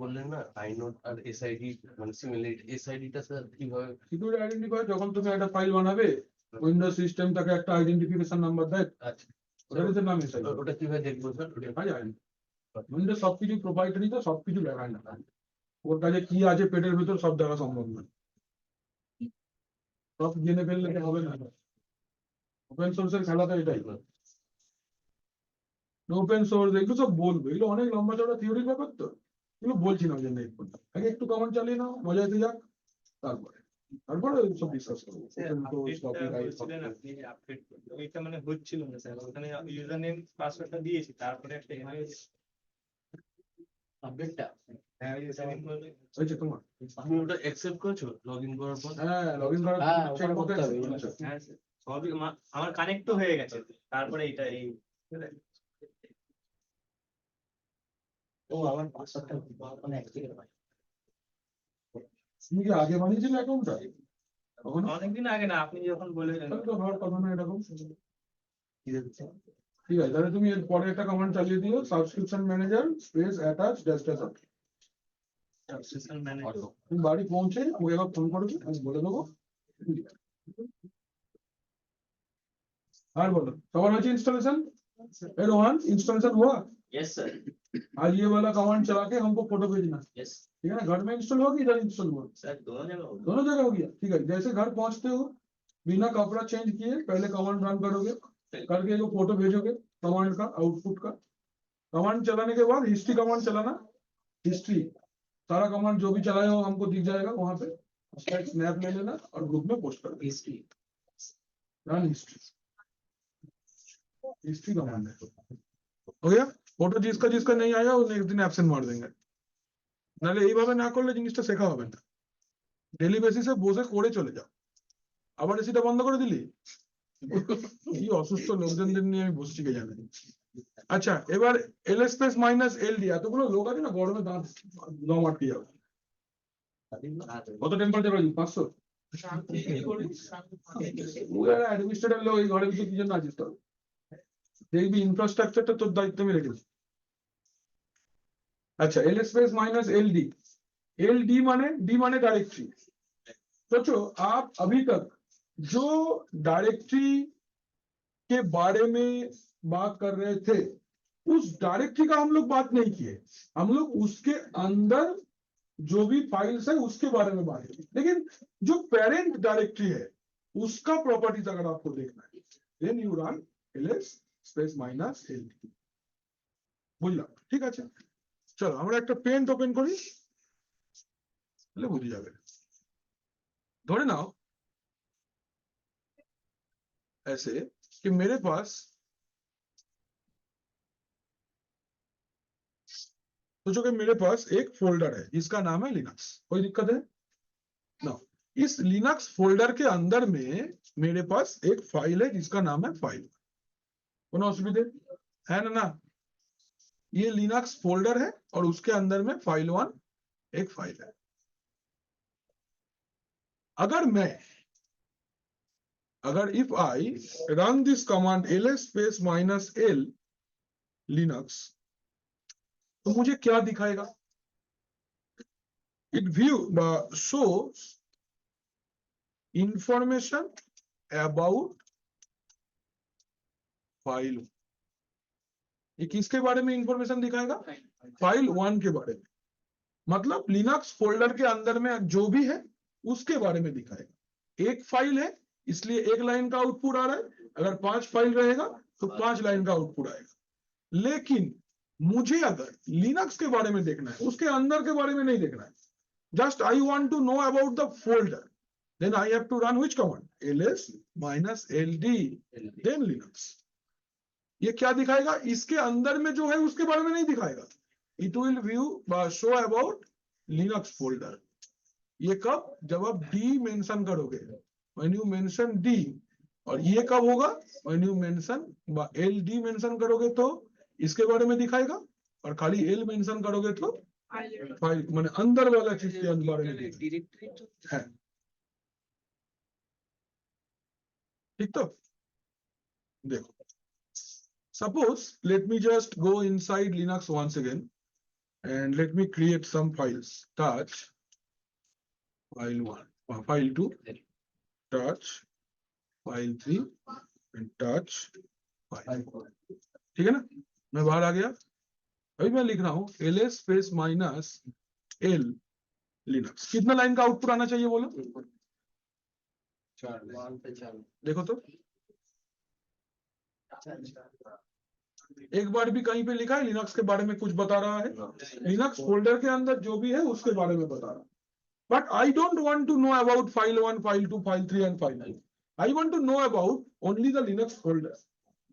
বললেন না আইনোড আর এসআইডি মানে সিমিলারিটি, এসআইডিটা স্যার কিভাবে? সিকিউরিটি আইডেন্টিফায়ার যখন তুমি একটা ফাইল বানাবে, উইন্ডোজ সিস্টেম তাকে একটা আইডেন্টিফিকেশন নাম্বার দেয়, আচ্ছা ওটার নাম এসআইডি। ওটা কিভাবে দেখবো স্যার? দেখা যায় না, উইন্ডোজ সবকিছু প্রোপ্রাইটারি, তো সবকিছু দেখায় না, ওর কাছে কি আছে পেটের ভিতর সব দেখা সম্ভব না, সব জেনে ফেললে তো হবে না। ওপেন সোর্সের খেলা তো এটাই, ওপেন সোর্স এগুলো সব বলবো, এগুলো অনেক লম্বা চড়া থিওরির ব্যাপার তো, এগুলো বলছি না ওই জন্য একটু আগে একটু কমেন্ট চালিয়ে নাও, মজা হতে যাক, তারপরে সব ডিসকাস করবো। ওইটা মানে হচ্ছিল না স্যার, ওখানে ইউজার নেম পাসওয়ার্ডটা দিয়েছি, তারপরে একটা আপডেটটা হ্যাঁ ওই যে হয়েছে তোমার? তুমি ওটা অ্যাকসেপ্ট করেছো লগইন করার পর? হ্যাঁ, লগ ইন করার হ্যাঁ, চেক ওখানে করতে করতে হবে। হবে। হ্যাঁ স্যার, সবই আমার কানেক্ট তো হয়ে গেছে, তারপরে এটা এই ও আমার পাসওয়ার্ডটা মানে অ্যাক্টিভেট হয়। তুমি কি আগে বানিয়েছিলে অ্যাকাউন্টটা? তখন অনেকদিন আগে না, আপনি যখন বলেছেন। তাহলে তো হওয়ার কথা না এরকম। ঠিক আছে, তাহলে তুমি এর পরে একটা কমান্ড চালিয়ে দিও, subscription manager space attach dash dash. তুমি বাড়ি পৌঁছে ওকে একবার ফোন করবে, আমি বলে দেবো। আর बोलो, सवाल है इंस्टॉलेशन? ए रोहन, इंस्टॉलेशन हुआ? Yes sir. आज ये वाला कमांड चला के हमको फोटो भेजना, यस ठीक है ना? घर में इंस्टॉल होगी, इधर इंस्टॉल हुआ? सर, दोनों जगह होगा। दोनों जगह हो गया, ठीक है। जैसे घर पहुंचते हो, बिना कपड़ा चेंज किए पहले कमांड रन करोगे, करके जो फोटो भेजोगे कमांड का, आउटपुट का। कमांड चलाने के बाद हिस्ट्री कमांड चलाना, हिस्ट्री सारा कमांड जो भी चलाए हो हमको दिख जाएगा वहां पे, उसका एक स्नैप ले लेना और ग्रुप में पोस्ट कर देना। History run history, history command है, हो गया। फोटो जिसका जिसका नहीं आया वो नेक्स्ट दिन एब्सेंट मार देंगे, নালে এইভাবে না করলে জিনিসটা শেখা হবে না। ডেইলি বেসিসে বসে করে চলে যাও, আবার এসিটা বন্ধ করে দিলি, এই অসুস্থ লোকজনদের নিয়ে আমি বসছি কে জানে। আচ্ছা, এবার এল স্পেস মাইনাস এলডি, এতগুলো লোক আছে না, গরমে দাঁত দম আটকে যাবে। কত টেম্পারেচার আছে? 500? অ্যাডমিনিস্ট্রেটর লোক এই ঘরের ভিতরে কি জন্য আছিস? তো দেখবি ইনফ্রাস্ট্রাকচারটা তোর দায়িত্ব আমি রেখেছি। अच्छा, L space minus L D माने डी माने डायरेक्टरी। सोचो आप अभी तक जो डायरेक्टरी के बारे में बात कर रहे थे, उस डायरेक्टरी का हम लोग बात नहीं किए, हम लोग उसके अंदर जो भी फाइल्स है उसके बारे में बात की। लेकिन जो पेरेंट डायरेक्टरी है उसका प्रॉपर्टीज अगर आपको देखना है, then you run L space minus L D. बुझला? ठीक है, चलो আমরা একটা পেন্ট ওপেন করি, তাহলে বুঝে যাবে। ধরে নাও ऐसे कि मेरे पास, सोचो कि मेरे पास एक फोल्डर है जिसका नाम है लिनक्स। कोई दिक्कत है ना? इस लिनक्स फोल्डर के अंदर में मेरे पास एक फाइल है जिसका नाम है फाइल। कोनो असुविधा है ना? ये लिनक्स फोल्डर है और उसके अंदर में फाइल 1 एक फाइल है। अगर if I run this command ls space minus l linux, तो मुझे क्या दिखाएगा? It view shows information about file. ये किसके बारे में इंफॉर्मेशन दिखाएगा? फाइल 1 के बारे में। मतलब लिनक्स फोल्डर के अंदर में जो भी है उसके बारे में दिखाएगा। एक फाइल है इसलिए एक लाइन का आउटपुट आ रहा है, अगर 5 फाइल रहेगा तो 5 लाइन का आउटपुट आएगा। लेकिन मुझे अगर लिनक्स के बारे में देखना है, उसके अंदर के बारे में नहीं देखना है, just I want to know about the folder, then I have to run which command? ls-ld then Linux. ये क्या दिखाएगा? इसके अंदर में जो है उसके बारे में नहीं दिखाएगा। It will view show about Linux folder. ये कब? जब आप डी मेंशन करोगे, व्हेन यू मेंशन डी। और ये कब होगा? When you mention L D mention करोगे तो इसके बारे में दिखाएगा, और खाली एल मेंशन करोगे तो फाइल माने अंदर वाला चीज के बारे में दिखाएगा। डिरेक्टरी तो है ठीक। तो देखो, suppose let me just go inside Linux once again and let me create some files. Touch file 1, file 2, touch file 3 and touch file 4। ठीक है ना? मैं बाहर आ गया। अभी मैं लिख रहा हूं ls space minus l Linux. कितना लाइन का आउटपुट आना चाहिए बोलो? 4 देखो तो एक बार भी कहीं पे लिखा है लिनक्स के बारे में कुछ बता रहा है? लिनक्स फोल्डर के अंदर जो भी है उसके बारे में बता रहा है। But I don't want to know about file 1, file 2, file 3 and file 4। I want to know about only the Linux folder.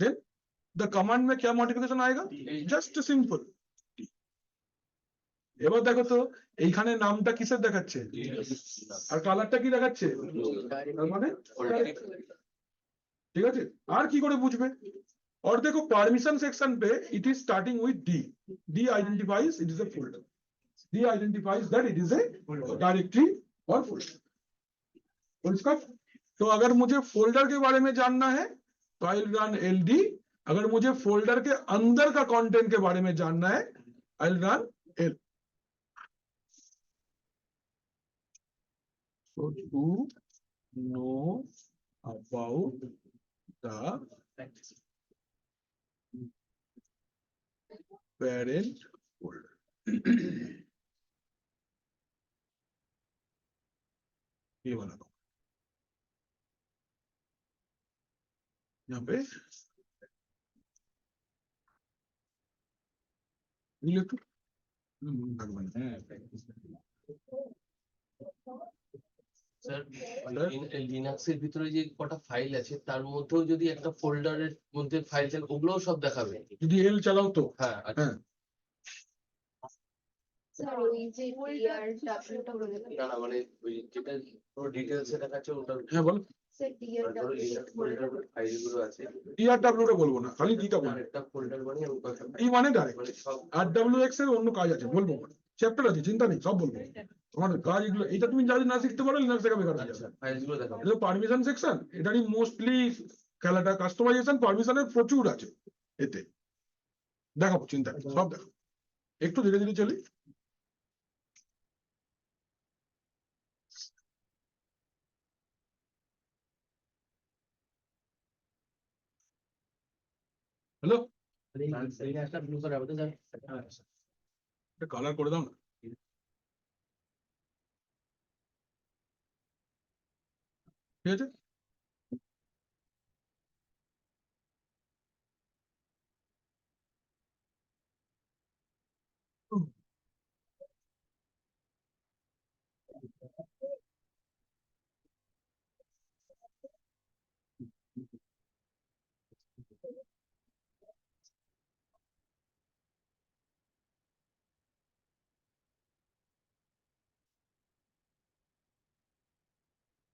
Then the command में क्या मॉडिफिकेशन आएगा? Just simple. এবার দেখো তো এইখানে নামটা কিসের দেখাচ্ছে আর কালারটা কি দেখাচ্ছে, তার মানে ঠিক আছে। আর কি করে বুঝবে? और देखो परमिशन सेक्शन पे it is starting with D. D identifies it is a folder. D identifies that it is a directory और फोल्डर। और इसका तो अगर मुझे फोल्डर के बारे में जानना है तो आई विल रन एलडी। अगर मुझे फोल्डर के अंदर का कंटेंट के बारे में जानना है I will run L. So to know about the parent folder। ये वाला दो यहाँ पे ये तो স্যার লিনাক্সের ভিতরে যে কটা ফাইল আছে তার মধ্যেও যদি একটা ফোল্ডারের মধ্যে ফাইল থাকে ওগুলোও সব দেখাবে? যদি এল চালাও তো হ্যাঁ আচ্ছা। হ্যাঁ। স্যার ওই যে টিআর ডাব্লিউটা বলে দেবেন। না না মানে ওই যেটা পুরো ডিটেলসে দেখাচ্ছে ওটা হ্যাঁ বল। স্যার টিআর ধরো লিনাক্স ফোল্ডার ফাইলগুলো আছে টিআরডব্লিউটা বলবো না, খালি ডিটা বলবো। একটা ফোল্ডার বানিয়ে আমি কয়েকটা এই মানে ডাইরেক্ট মানে সব আরডব্লিউএক্স এর অন্য কাজ আছে, বলবো চ্যাপ্টার আছে, চিন্তা নেই, সব বলবো। তোমার কাজ এগুলো, এটা তুমি যদি না শিখতে পারো লিনাক্স থেকে বেকার হয়ে আচ্ছা যাবে। ফাইলগুলো দেখাবে। এটা পারমিশন সেকশন, এটারই মোস্টলি খেলাটা কাস্টমাইজেশন পারমিশনের প্রচুর আছে এতে। দেখাবো, চিন্তা নেই, সব দেখাবো। একটু ধীরে ধীরে চলি। হ্যালো, একটা ব্লু কালার হবে তো স্যার? এটা কালার করে দাও না। ঠিক আছে,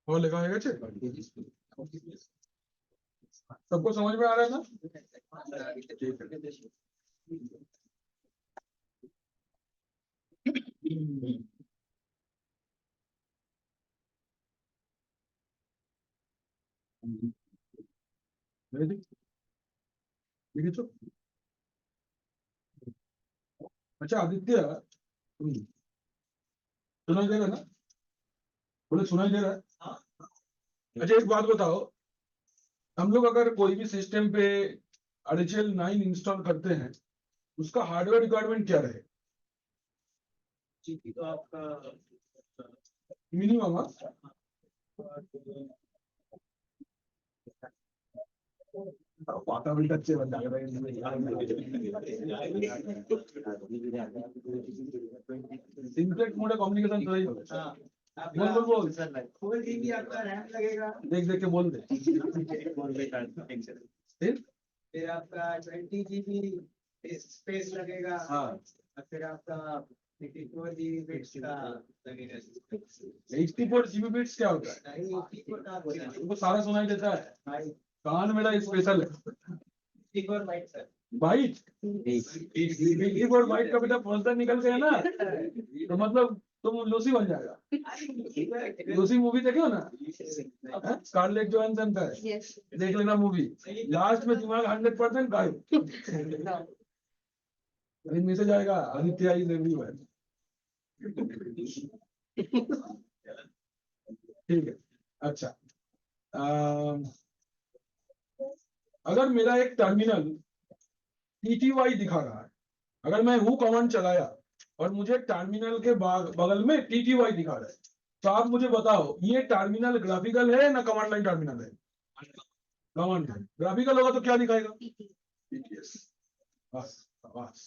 और लिखा है गया सबको समझ में आ रहा है ना? ठीक है, अच्छा आदित्य, सुनाई दे रहा है ना? बोले सुनाई दे रहा है? अच्छा एक बात बताओ, हम लोग अगर कोई भी सिस्टम पे एडिशनल 9 इंस्टॉल करते हैं, उसका हार्डवेयर रिक्वायरमेंट क्या रहे? जीपी तो आपका मिनिमम पाता भी अच्छे बन जाएगा। सिंपलेक्स मोड कम्युनिकेशन सही होगा। बोल सर 4 GB आपका रैम लगेगा, देख देख के बोल दे। फिर आपका 20 GB स्पेस लगेगा, हाँ और फिर आपका 64 GB बिट्स का लगेगा। 64 GB बिट्स क्या होता है? नहीं 64 का बोला, तुमको सारा सुनाई देता है? भाई कान मेरा स्पेशल है। 64 बाइट सर। बाइट 64 बाइट का बेटा पॉइंटर निकल गया ना, तो मतलब तुम लूसी बन जाएगा। लूसी मूवी देखे हो ना? स्कारलेट जोहानसन का है, Yes. देख लेना मूवी। लास्ट में दिमाग 100% गायब। अभी मैसेज आएगा, आदित्य इज एवरीवेयर। ठीक है। अच्छा, अगर मेरा एक टर्मिनल TTY दिखा रहा है, अगर मैं हु कमांड चलाया और मुझे टर्मिनल के बगल में TTY दिखा रहा है, तो आप मुझे बताओ ये टर्मिनल ग्राफिकल है ना कमांड लाइन टर्मिनल है? Command line. ग्राफिकल होगा तो क्या दिखाएगा? TTS। बस बस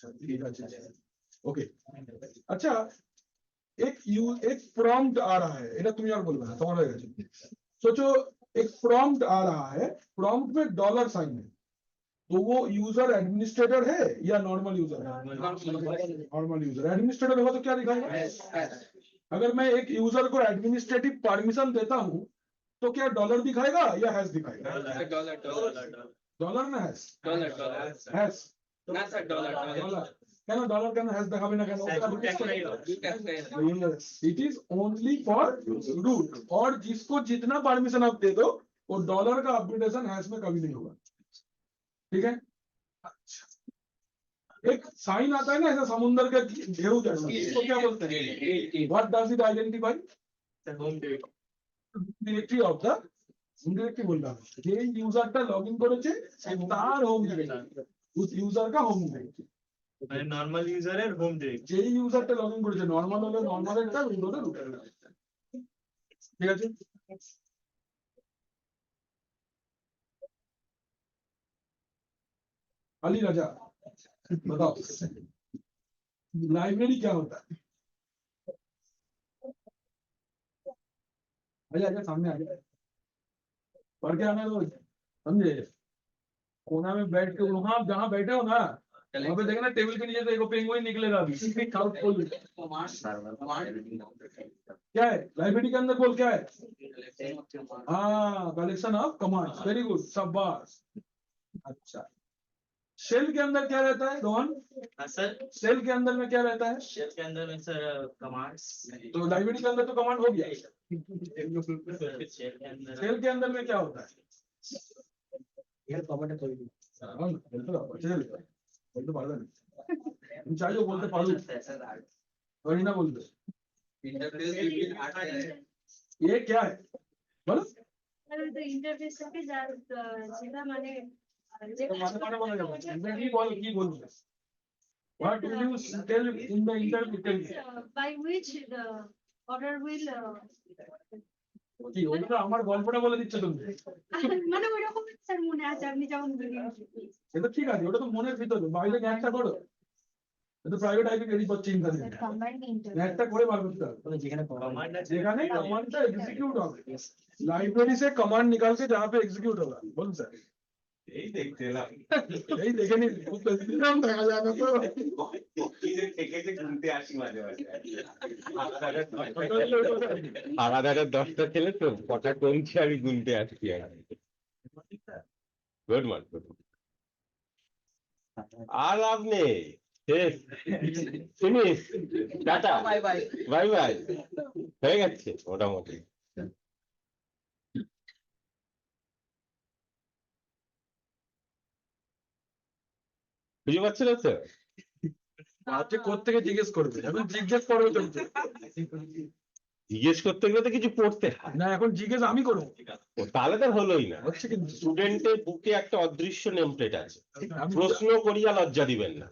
ठीक है। ओके। अच्छा, एक प्रॉम्प्ट आ रहा है, এটা তুমি আর বলবে না, তোমার হয়ে গেছে। सोचो एक प्रॉम्प्ट आ रहा है, प्रॉम्प्ट में डॉलर साइन है, तो वो यूजर एडमिनिस्ट्रेटर है या नॉर्मल यूजर है? Normal user. एडमिनिस्ट्रेटर होगा तो क्या दिखाएगा? अगर मैं एक यूजर को एडमिनिस्ट्रेटिव परमिशन देता हूं, तो क्या डॉलर दिखाएगा या हैश दिखाएगा? डॉलर ना हैश? हैश না স্যার ডলার डॉलर। কেন ডলার কেন হ্যাশ দেখাবে না কেন? It is only for root, और जिसको जितना परमिशन आप दे दो, वो डॉलर का अपडेशन हैश में कभी नहीं होगा। ठीक है। एक साइन आता है ना ऐसा समुंदर का ढेउ जैसा, इसको क्या बोलते हैं? What does it identify? Directory of the directory বললাম যে ইউজারটা লগইন করেছে তার হোম ডিরেক্টরি, উস ইউজার का হোম ডিরেক্টরি, মানে নরমাল ইউজারের হোম ডিরেক্টরি। যেই ইউজারটা লগইন করেছে, নরমাল হলে নরমালেরটা, রুট হলে রুটের। ঠিক আছে। अली राजा बताओ, लाइब्रेरी क्या होता है? आजा सामने आ जाए, पढ़ के आना रोज, समझे? कोना में बैठ के वहां जहाँ बैठे हो ना, वहां पे देखना टेबल के नीचे से एक पेंगुइन निकलेगा अभी। South pole. क्या है लाइब्रेरी के अंदर? बोल क्या है? हाँ, collection of commands. Very good, शाबाश। अच्छा, शेल के अंदर क्या रहता है रोहन? सर शेल के अंदर में क्या रहता है? शेल के अंदर में सर कमांड्स। तो लाइब्रेरी के अंदर तो कमांड हो गया। शेल के अंदर शेल के अंदर में क्या होता है? ये कमेंट कोई नहीं। बोलते पारो ना, तुम चाहिए बोलते पारो, वही ना बोलते। ये क्या है बोलो? इंटरफेस থেকে যার যেটা মানে যে কি বল কি বলবে? What will you tell in the interview? by which the order will কি ওটা আমার গল্পটা বলে দিচ্ছ তুমি? মানে ওইরকম স্যার মনে আছে আপনি যেমন বললেন। এটা ঠিক আছে, ওটা তো মনের ভিতরে, বাইরে জ্ঞানটা করো। এটা প্রাইভেট আইপি রেডি করছি ইন্টারনেট, কম্বাইন্ড ইন্টারফেস জ্ঞানটা করে বার করতে হবে। तो যেখানে কমান্ড আছে যেখানে কমান্ডটা এক্সিকিউট হবে, लाइब्रेरी से कमांड निकाल के जहाँ पे एग्जीक्यूट होगा। बोल सर, এই দেখতে এলাম। यही देखे नहीं नाम देखा जाना तो থেকে যে ঘুরতে আসি মাঝে মাঝে। আলাদা 10টা ছেলে তো কটা কমছে আমি গুনতে আসছি গুড মর্নিং আর লাভ নেই শেষ finish tata bye bye bye bye হয়ে গেছে মোটামুটি বুঝতে পারছো না তো আজকে কোত্থেকে জিজ্ঞেস করবে, এখন জিজ্ঞেস করবে তো। জিজ্ঞেস করতে গেলে তো কিছু পড়তে হয়। না এখন জিজ্ঞেস আমি করবো, ও, তাহলে তো হলোই না। হচ্ছে কিন্তু স্টুডেন্টের বুকে একটা অদৃশ্য নেম প্লেট আছে, আমি প্রশ্ন করিয়া লজ্জা দিবেন না।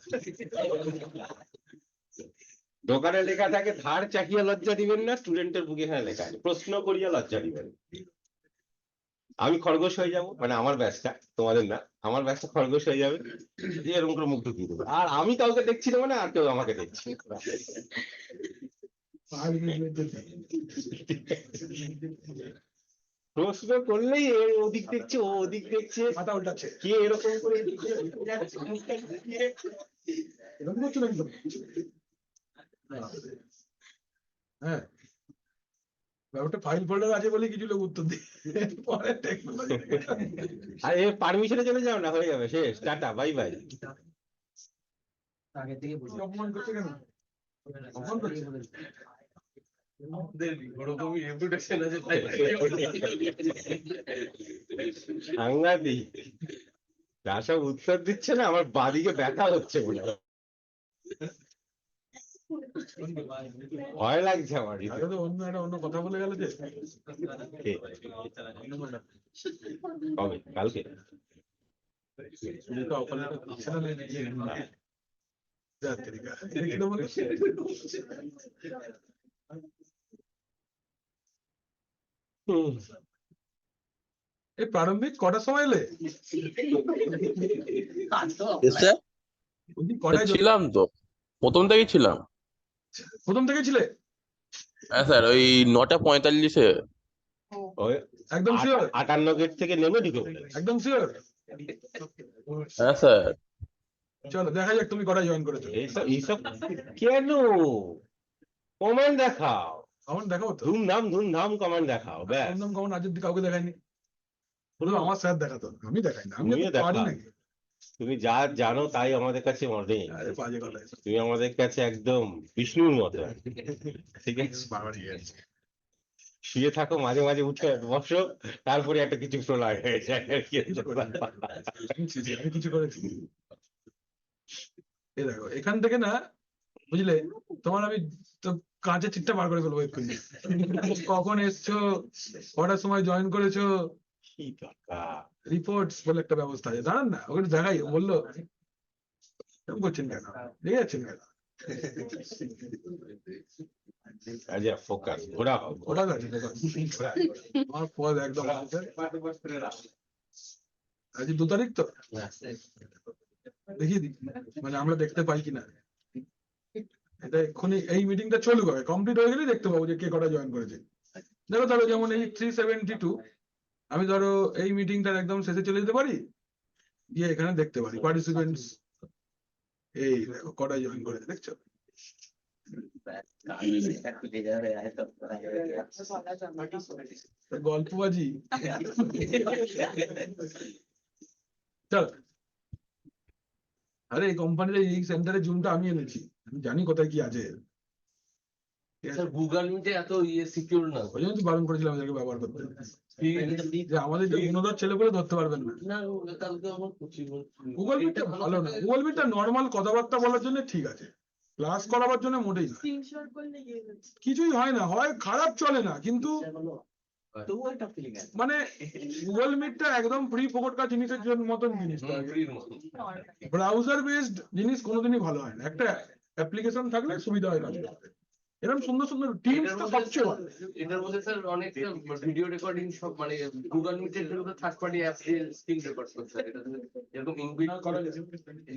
দোকানে লেখা থাকে ধার চাকিয়া লজ্জা দিবেন না, স্টুডেন্টের বুকে এখানে লেখা আছে প্রশ্ন করিয়া লজ্জা দিবেন। আমি খরগোশ হয়ে যাব, মানে আমার ব্যাচটা, তোমাদের না, আমার ব্যাচটা খরগোশ হয়ে যাবে, দিয়ে এরকম করে মুখ ঢুকিয়ে দেবো, আর আমি কাউকে দেখছি না, মানে আর কেউ আমাকে দেখছি। প্রশ্ন করলেই এ ওদিক দেখছে, ও ওদিক দেখছে, মাথা উল্টাচ্ছে, কে এরকম করে এরকম করছো নাকি তুমি? হ্যাঁ, ব্যাপারটা ফাইল ফোল্ডার আছে বলে কিছু লোক উত্তর দিই, পরে টেকনোলজি আর এ পারমিশনে চলে যাও না, হয়ে যাবে শেষ, টাটা বাই বাই। আগে থেকে বুঝি অপমান করছে কেন? অপমান করছে? ওরকমই রেপুটেশন আছে। সাংঘাতিক, যা সব উত্তর দিচ্ছে না, আমার বাদিকে ব্যথা হচ্ছে মনে হয়। ভয় লাগছে আমার। আগে তো অন্য একটা অন্য কথা বলে গেল যে কে? কবে? কালকে? যেটা অপমান একটা দিচ্ছে না, যা তেরিকা, দেখি তো বলো। হুম। এই প্রারম্ভিক কটার সময় এলে? বলছি কটায় ছিলাম তো, প্রথম থেকেই ছিলাম। প্রথম থেকে ছিলে? হ্যাঁ স্যার, ওই 9:45-এ। ওই একদম শিওর? 58 গেট থেকে নেমে ঢুকে পড়েছে। একদম শিওর? হ্যাঁ স্যার। চলো দেখা যাক তুমি কটায় জয়েন করেছো। এইসব কেন? কমেন্ট দেখাও, আমার দেখাবো তো, ধুমধাম কমেন্ট দেখাও, ব্যাস। একদম কমন আজ অব্দি কাউকে দেখায়নি, শুধু আমার স্যার দেখাতো, আমি দেখাই না, আমি তুমিও তো পারি দেখাও। নাকি? তুমি যা জানো তাই আমাদের কাছে মনে, আরে বাজে কথা, তুমি আমাদের কাছে একদম বিষ্ণুর মতো, ঠিক আছে? বাড়াবাড়ি গেছে। শুয়ে থাকো, মাঝে মাঝে উঠে বসো, তারপরে একটা কিছু প্রলয় হয়ে যায় আর কি। আমি কিছু করেছি? এই দেখো এখান থেকে না, বুঝলে, তোমার আমি তো কাঁচের চিটটা বার করে ফেলবো এক্ষুনি, কখন এসছো, কটার সময় জয়েন করেছো, কি দরকার? রিপোর্টস বলে একটা ব্যবস্থা আছে, দাঁড়ান না, ওখানে দেখাই, বললো এরকম করছেন কেন, দেখে যাচ্ছেন কেন? আচ্ছা ফোকাস, ঘোরা হোক, ঘোরা। ওটা আছে আমার পদ একদম আজ 2 তারিখ তো, দেখিয়ে দিই মানে আমরা দেখতে পাই কিনা। এটা এক্ষুনি এই মিটিংটা চলুক, হবে কমপ্লিট হয়ে গেলেই দেখতে পাবো যে কে কটা জয়েন করেছে। দেখো ধরো যেমন এই 372, আমি ধরো এই মিটিংটার একদম শেষে চলে যেতে পারি, গিয়ে এখানে দেখতে পারি পার্টিসিপেন্টস, এই দেখো কটা জয়েন করেছে, দেখছো? গল্পবাজি। চল, আরে এই কোম্পানির এই সেন্টারে জুমটা আমি এনেছি, আমি জানি কোথায় কি আছে, স্যার গুগল মিটে এত সিকিউর না। ওই জন্য তো বারণ করেছিলাম এদেরকে ব্যবহার করতে, যে আমাদের যে গুণধর ছেলে বলে ধরতে পারবেন না। না কালকে আমার গুগল মিটটা ভালো না, গুগল মিটটা নর্মাল কথাবার্তা বলার জন্য ঠিক আছে, ক্লাস করাবার জন্য মোটেই না, স্ক্রিনশট করলে গিয়ে যাচ্ছে। কিছুই হয় না, হয় খারাপ চলে না, কিন্তু তবুও একটা ফিলিং আছে। মানে গুগল মিটটা একদম ফ্রি ফোকটকা জিনিসের জন্য মতন জিনিস, ব্রাউজার বেসড জিনিস কোনোদিনই ভালো হয় না, একটা অ্যাপ্লিকেশন থাকলে সুবিধা হয় কাজ করতে, এরকম সুন্দর সুন্দর টিমসটা সবচেয়ে ভালো। এটার মধ্যে স্যার অনেক ভিডিও রেকর্ডিং সব, মানে গুগল মিটের জন্য থার্ড পার্টি অ্যাপ দিয়ে স্ক্রিন রেকর্ড করতে হয়, এটা এরকম ইনবিল্ট করা গেছে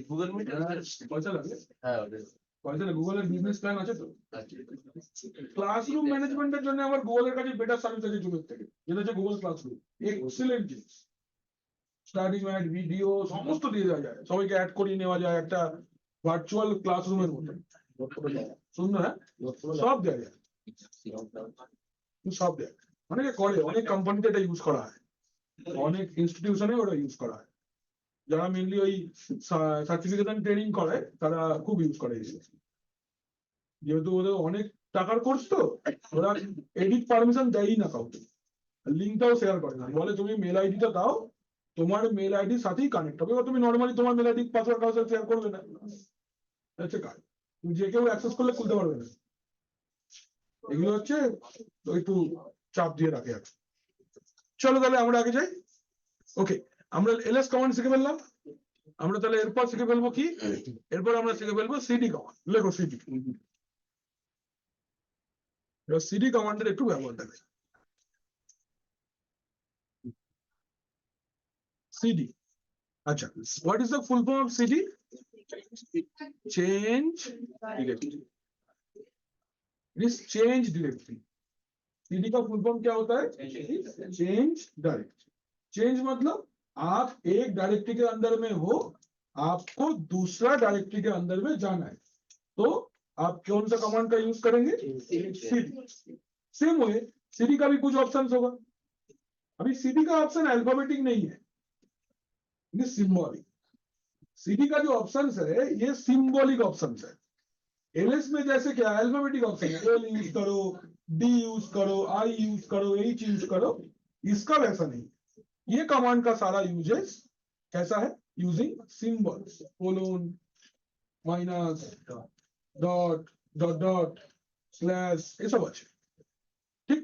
গুগল মিটে। পয়সা লাগে? হ্যাঁ পয়সা লাগে, গুগলের বিজনেস প্ল্যান আছে তো। ক্লাসরুম ম্যানেজমেন্টের জন্য আমার গুগলের কাছে বেটার সার্ভিস আছে জুমের থেকে, যেটা হচ্ছে গুগল ক্লাসরুম, এক্সিলেন্ট জিনিস, স্টাডি ম্যাট, ভিডিও সমস্ত দিয়ে দেওয়া যায়, সবাইকে অ্যাড করিয়ে নেওয়া যায় একটা ভার্চুয়াল ক্লাসরুমের মতো, সুন্দর, হ্যাঁ সব দেওয়া যায়, সব দেয়, অনেকে করে, অনেক কোম্পানিতে এটা ইউজ করা হয়, অনেক ইনস্টিটিউশনে ওটা ইউজ করা হয়, যারা মেনলি ওই সার্টিফিকেশন ট্রেনিং করে তারা খুব ইউজ করে, যেহেতু ওদের অনেক টাকার কোর্স তো, ওরা এডিট পারমিশন দেয়ই না কাউকে, লিঙ্কটাও শেয়ার করে না, বলে তুমি মেল আইডিটা দাও, তোমার মেল আইডির সাথেই কানেক্ট হবে, তুমি নর্মালি তোমার মেল আইডি পাসওয়ার্ড শেয়ার করবে না, হচ্ছে কাজ। তুমি যে কেউ অ্যাক্সেস করলে খুলতে পারবে না। এগুলো হচ্ছে একটু চাপ দিয়ে রাখে আর কি। চলো তাহলে আমরা আগে যাই। ওকে, আমরা এলএস কমান্ড শিখে ফেললাম। আমরা তাহলে এরপর শিখে ফেলবো কি, এরপর আমরা শিখে ফেলবো সিডি কমান্ড। লেখো সিডি। সিডি কমান্ডের একটু ব্যবহার দেবে। সিডি, আচ্ছা, what is the full form of CD? Change directory. इस चेंज डायरेक्टरी, सीडी का फुल फॉर्म क्या होता है? Change directory. चेंज मतलब आप एक डायरेक्टरी के अंदर में हो, आपको दूसरा डायरेक्टरी के अंदर में जाना है, तो आप कौन सा कमांड का यूज करेंगे? सीडी। सेम वे सीडी का भी कुछ ऑप्शंस होगा। अभी सीडी का ऑप्शन अल्फाबेटिक नहीं है, ये सिंबॉलिक। सीडी का जो ऑप्शन है ये सिंबॉलिक ऑप्शन है। एलएस में जैसे क्या अल्फाबेटिक ऑप्शन है, एल यूज करो, डी यूज करो, आई यूज करो, एच यूज करो, इसका वैसा नहीं। ये कमांड का सारा यूजेस कैसा है? Using symbols, colon, minus, dot, dot dot, slash, ये सब আছে। ঠিক,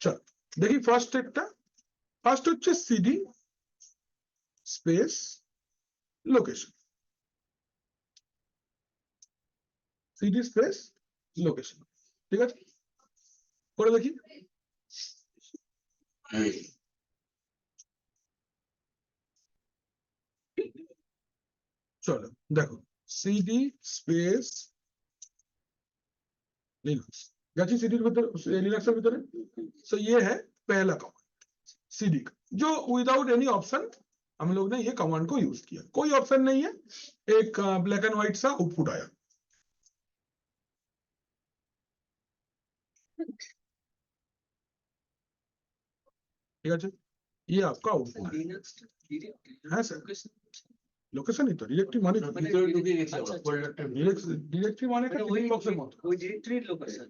চল দেখি ফার্স্ট একটা। ফার্স্ট হচ্ছে CD space location. CD space location, ঠিক আছে, করে দেখি। चलो देखो, सीडी स्पेस लिनक्स, गैची सीडी के भीतर, लिनक्स के भीतर है। सो ये है पहला कमांड सीडी का, जो विदाउट एनी ऑप्शन हम लोग ने ये कमांड को यूज किया। कोई ऑप्शन नहीं है, एक ब्लैक एंड व्हाइट सा आउटपुट आया। ठीक है, ये आपका आउटपुट है सर। লোকেশন তো ডিরেক্টরি মানে ভিতরে ঢুকে গেছি আমরা ফোল্ডারটা। ডিরেক্টরি মানে একটা টিফিন বক্সের মতো। ওই ডিরেক্টরির লোকেশন।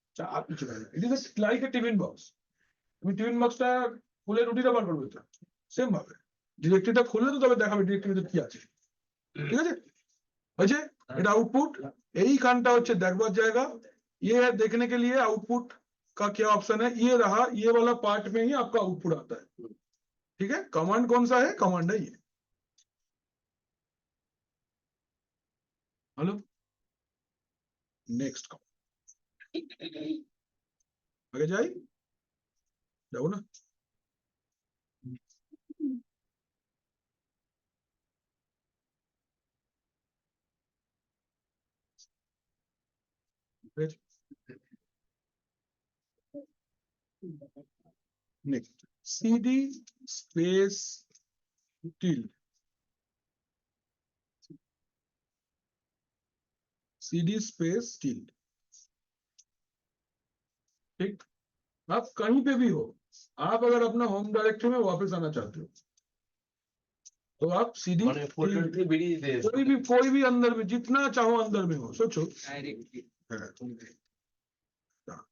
আচ্ছা, আর কিছু না, it is like a tiffin box. তুমি টিফিন বক্সটা খুলে রুটিটা বার করবে তো সেম ভাবে ডিরেক্টরিটা খুললে তো তবে দেখাবে ডিরেক্টরিতে কি আছে। ঠিক আছে, হয়েছে, এটা आउटपुट। यही खानटा হচ্ছে দেখবার জায়গা। ये है देखने के लिए आउटपुट का क्या ऑप्शन है, ये रहा, ये वाला पार्ट में ही आपका आउटपुट आता है। ठीक है, कमांड कौन सा है? कमांड है ये। हेलो, नेक्स्ट आगे जाए, जाओ ना। Next CD space tilde, CD space tilde. ठीक, आप कहीं पे भी हो, आप अगर अपना होम डायरेक्टरी में वापस आना चाहते हो तो आप सीडी মানে ফোল্ডার থেকে বেরিয়ে যেতে कोई भी अंदर में जितना चाहो अंदर में हो, सोचो। ডাইরেক্টলি। हाँ।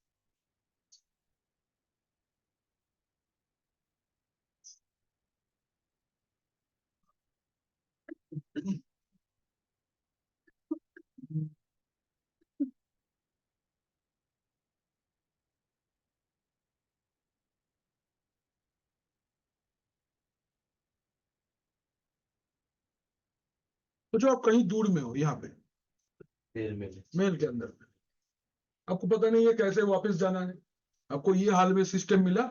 सोचो आप कहीं दूर में हो, यहाँ पे मेल के अंदर में, आपको पता नहीं है कैसे वापस जाना है, आपको ये हाल में सिस्टम मिला,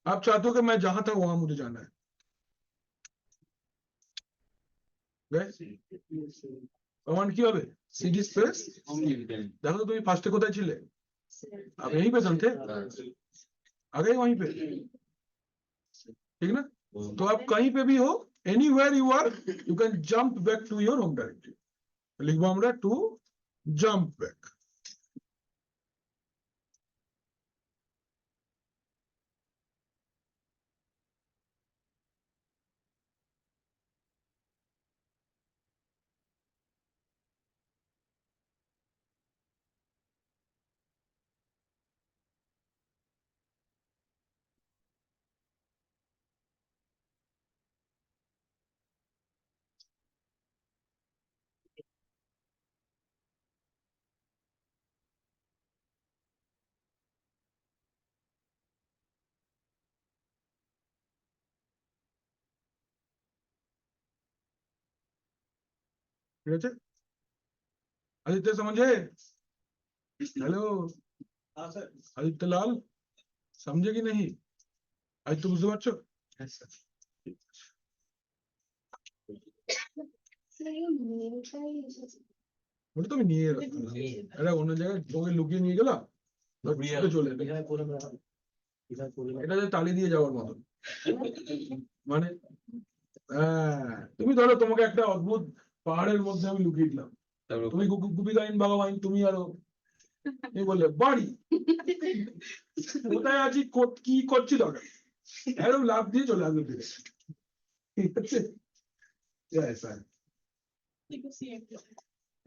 आप चाहते हो कि मैं जहां था वहां मुझे जाना है। कमांड কি হবে? সিডি স্পেস, দেখো তো তুমি ফার্স্টে কোথায় ছিলে? आप यहीं पे थे, आ गए वहीं पे, ठीक ना? तो आप कहीं पे भी हो, anywhere you are, you can jump back to your home directory। लिखबो আমরা to jump back। ঠিক আছে आदित्य समझे हेलो हाँ सर आदित्य लाल समझे कि नहीं आज तो बुझতে পারছো ওটা তো আমি নিয়ে এটা অন্য জায়গায় তোকে লুকিয়ে নিয়ে গেলাম ছুটে চলে এলো। এখানে করে না এখানে করে না এটা যে তালি দিয়ে যাওয়ার মতন মানে তুমি ধরো তোমাকে একটা অদ্ভুত পাহাড়ের মধ্যে আমি লুকিয়ে দিলাম তারপর তুমি গুপি গাইন বাগাবাইন তুমি আরো তুমি বললে বাড়ি কোথায় আছি কি করছি দরকার এরকম লাভ দিয়ে চলে আসবে ফিরে ঠিক আছে ऐसा है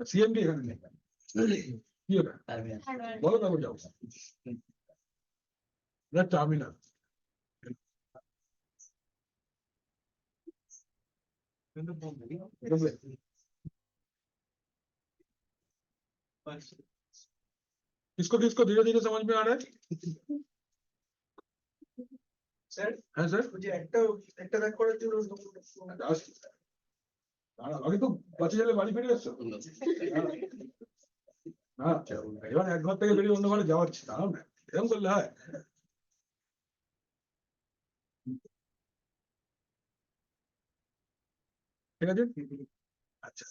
सीएमडी এখানে নেই কি ওটা বলো তারপর যাও না টার্মিনাল किसको किसको धीरे धीरे समझ में आ रहा है স্যার है सर ওই যে একটা দেখ করার জন্য আগে তো বাচ্চা ছেলে বাড়ি ফিরে এসছো হ্যাঁ এবার এক ঘর থেকে বেরিয়ে অন্য ঘরে যাওয়াচ্ছি দাঁড়াও না এরকম করলে হয় ঠিক আছে अच्छा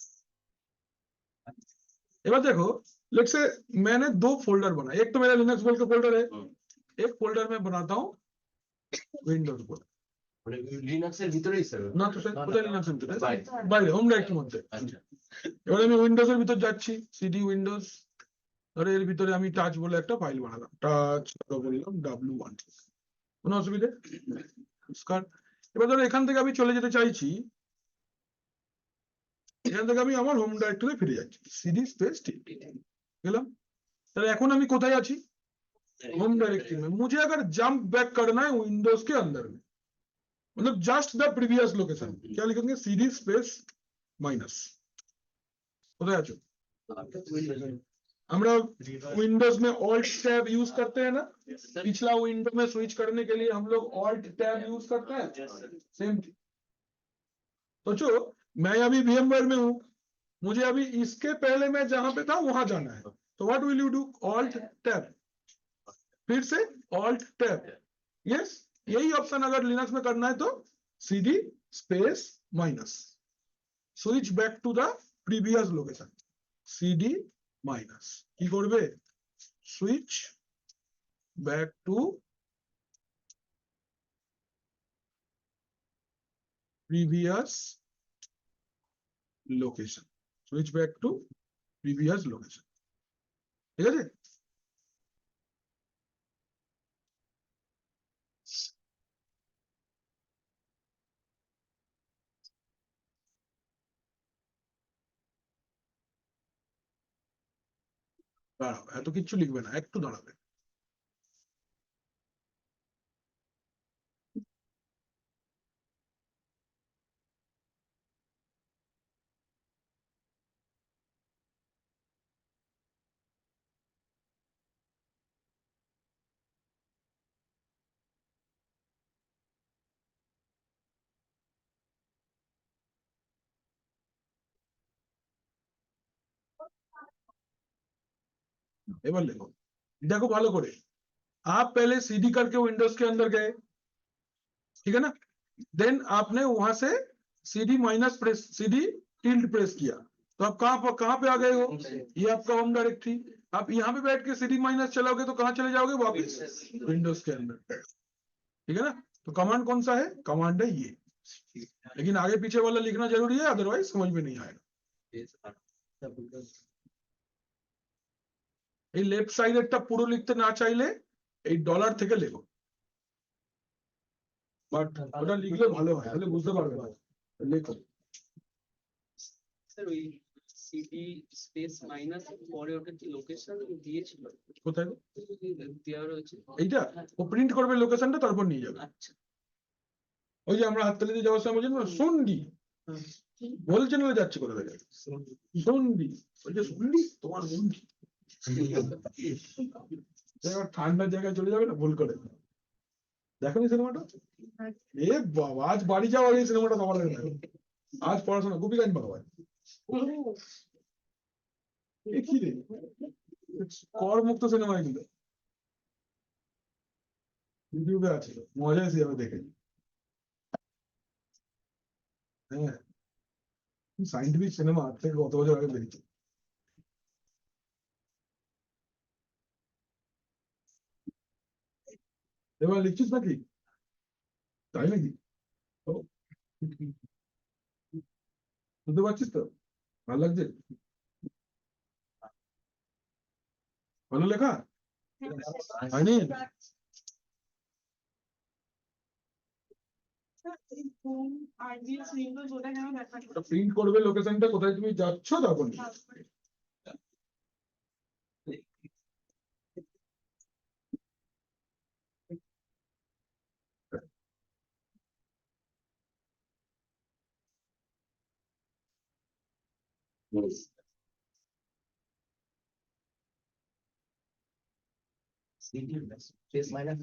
एबार देखो लेट्स से मैंने 2 फोल्डर बनाए एक तो मेरा लिनक्स बोल के फोल्डर है एक फोल्डर में बनाता हूँ विंडोज बोल মানে লিনাক্সের ভিতরেই স্যার না তো স্যার কোথায় লিনাক্স ভিতরে বাইরে। বাইরে হোম ডাইরেক্টরির মধ্যে আচ্ছা এবার আমি উইন্ডোজ এর ভিতর যাচ্ছি সিডি উইন্ডোজ ধরো এর ভিতরে আমি টাচ বলে একটা ফাইল বানালাম টাচ বললাম w1 কোনো অসুবিধা নমস্কার এবার ধরো এখান থেকে আমি চলে যেতে চাইছি এখান থেকে আমি আমার হোম ডাইরেক্টরি ফিরে যাচ্ছি সিডি स्पेस टी গেলাম তাহলে এখন আমি কোথায় আছি होम डायरेक्टरी में मुझे अगर जंप बैक करना है विंडोज के अंदर में मतलब जस्ट द प्रीवियस लोकेशन क्या लिखेंगे सीडी स्पेस माइनस কোথায় আছো আমরা विंडोज में ऑल्ट टैब यूज करते हैं ना पिछला विंडो में स्विच करने के लिए हम लोग ऑल्ट टैब यूज करते हैं सेम सोचो मैं अभी VMware में हूं मुझे अभी इसके पहले मैं जहां पे था वहां जाना है तो what will you do alt tab फिर से ऑल्ट टैब यस यही ऑप्शन अगर लिनक्स में करना है तो CD space minus switch back to the previous location CD minus की करबे switch back to previous location switch back to previous location ठीक है দাঁড়াও এত কিছু লিখবে না একটু দাঁড়াবে एबार लिखो देखो भालो करे आप पहले सीडी करके विंडोज के अंदर गए ठीक है ना देन आपने वहां से CD minus press CD tilde press किया तो आप कहां पे आ गए हो ये आपका होम डायरेक्टरी आप यहाँ पे बैठ के सीडी माइनस चलाओगे तो कहां चले जाओगे वापस विंडोज के अंदर ठीक है ना तो कमांड कौन सा है कमांड है ये लेकिन आगे पीछे वाला लिखना जरूरी है अदरवाइज समझ में नहीं आएगा এই লেফট সাইডেরটা পুরো লিখতে না চাইলে এই ডলার থেকে লেখো বাট ওটা লিখলে ভালো হয় তাহলে বুঝতে পারবে না লেখো স্যার ওই সিডি স্পেস মাইনাস পরে ওটা কি লোকেশন দিয়েছিল কোথায় দেওয়া রয়েছে এইটা ও প্রিন্ট করবে লোকেশনটা তারপর নিয়ে যাবে আচ্ছা ওই যে আমরা হাততালি দিয়ে যাওয়ার সময় বলছি না সন্ডি বলছেন না যাচ্ছে কোথা থেকে সন্ডি ওই যে সন্ডি তোমার সন্ডি ঠান্ডার জায়গায় চলে যাবে না ভুল করে দেখো নি সিনেমাটা এ বাবা আজ বাড়ি যাওয়ার এই সিনেমাটা তোমার লাগে আজ পড়াশোনা গুপি গান বাবা এ কি রে কর মুক্ত সিনেমা এগুলো ইউটিউবে আছে, মজা এসে যাবে দেখে। হ্যাঁ, সাইন্টিফিক সিনেমা থেকে কত বছর আগে বেরিয়েছে। এবার লিখছিস নাকি? তাই নাকি? ও, বুঝতে পারছিস তো? ভালো লাগছে? ভালো লেখা হয়নি? প্রিন্ট করবে, লোকেশনটা কোথায় তুমি যাচ্ছ তখন। প্লেস মাইনাস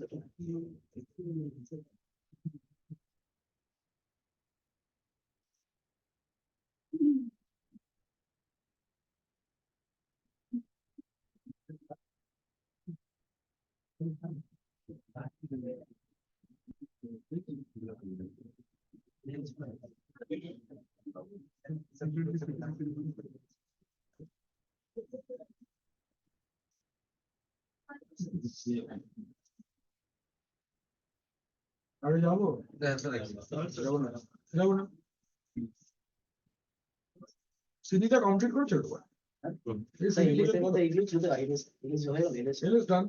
আরে যাবো যাবো না, যাবো না। সিডিটা কমপ্লিট করেছো তো? এইগুলো ছিল তো ইংলিশ হয়ে গেল ডান,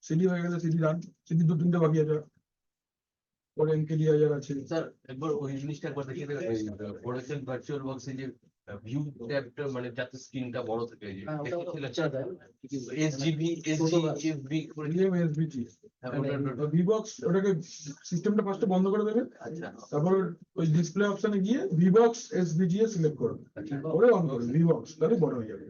সিডি হয়ে গেছে, সিডি ডান, সিডি 2-3টে বাকি আছে। পরে এনকেডি হাজার আছে। স্যার একবার ওই জিনিসটা একবার দেখিয়ে দেবেন, ওরাকেল ভার্চুয়াল বক্সে যে ভিউ ট্যাবটা মানে যাতে স্ক্রিনটা বড় থাকে, এই যে এসজিবি এসজিবি করে এসবিটি ভিবক্স, ওটাকে সিস্টেমটা ফার্স্টে বন্ধ করে দেবে। আচ্ছা তারপর ওই ডিসপ্লে অপশনে গিয়ে ভিবক্স এসবিজি এ সিলেক্ট করবে, ওরে অন করবে ভিবক্স, তাহলে বড় হয়ে যাবে।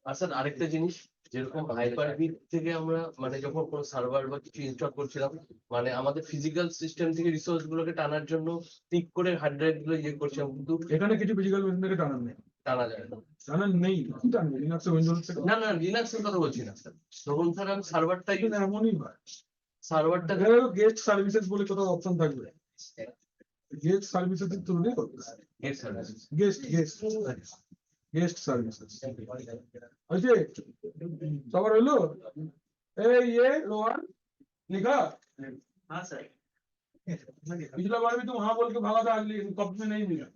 আর স্যার আরেকটা জিনিস, যেরকম হাইপারবিট থেকে আমরা মানে যখন কোনো সার্ভার বা কিছু ইনস্টল করছিলাম, মানে আমাদের ফিজিক্যাল সিস্টেম থেকে রিসোর্স গুলোকে টানার জন্য টিক করে হার্ড ড্রাইভ গুলো ইয়ে করছিলাম, কিন্তু এখানে কিছু ফিজিক্যাল মেশিন থেকে টানার নেই, টানা যায় না। টানার নেই, কি টানবে লিনাক্স উইন্ডোজ থেকে? না না লিনাক্স এর কথা বলছি না স্যার, তখন স্যার আমি সার্ভারটা এমনই হয়, সার্ভারটা গেস্ট সার্ভিসেস বলে কোথাও অপশন থাকবে, গেস্ট সার্ভিসেস এর থ্রু দিয়ে করতে হবে। গেস্ট গেস্ট সার্ভিসেস আছে। সবার হলো ये रोहन लिखा? हाँ सर। पिछला बार भी तुम हाँ बोल के भागा था, अगली कप में नहीं मिला,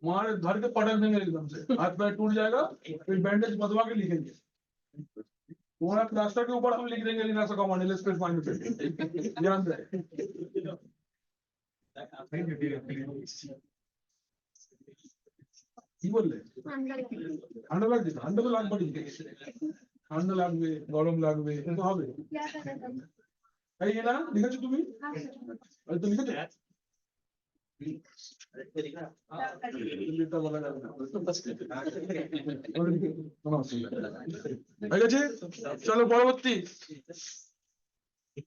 वहां धर के पटक देंगे एकदम से, हाथ पैर टूट जाएगा, फिर बैंडेज बदवा के लिखेंगे, तुम्हारा प्लास्टर के ऊपर हम लिख देंगे लिनाक्स का कमांड स्पेस माइनस, ध्यान रहे। কি বললে? ঠান্ডা লাগছে? ঠান্ডা তো লাগবে, ঠান্ডা লাগবে, গরম লাগবে, কিন্তু হবে। এই না লিখেছো তুমি? তো লিখেছো? ঠিক আছে, চলো পরবর্তী।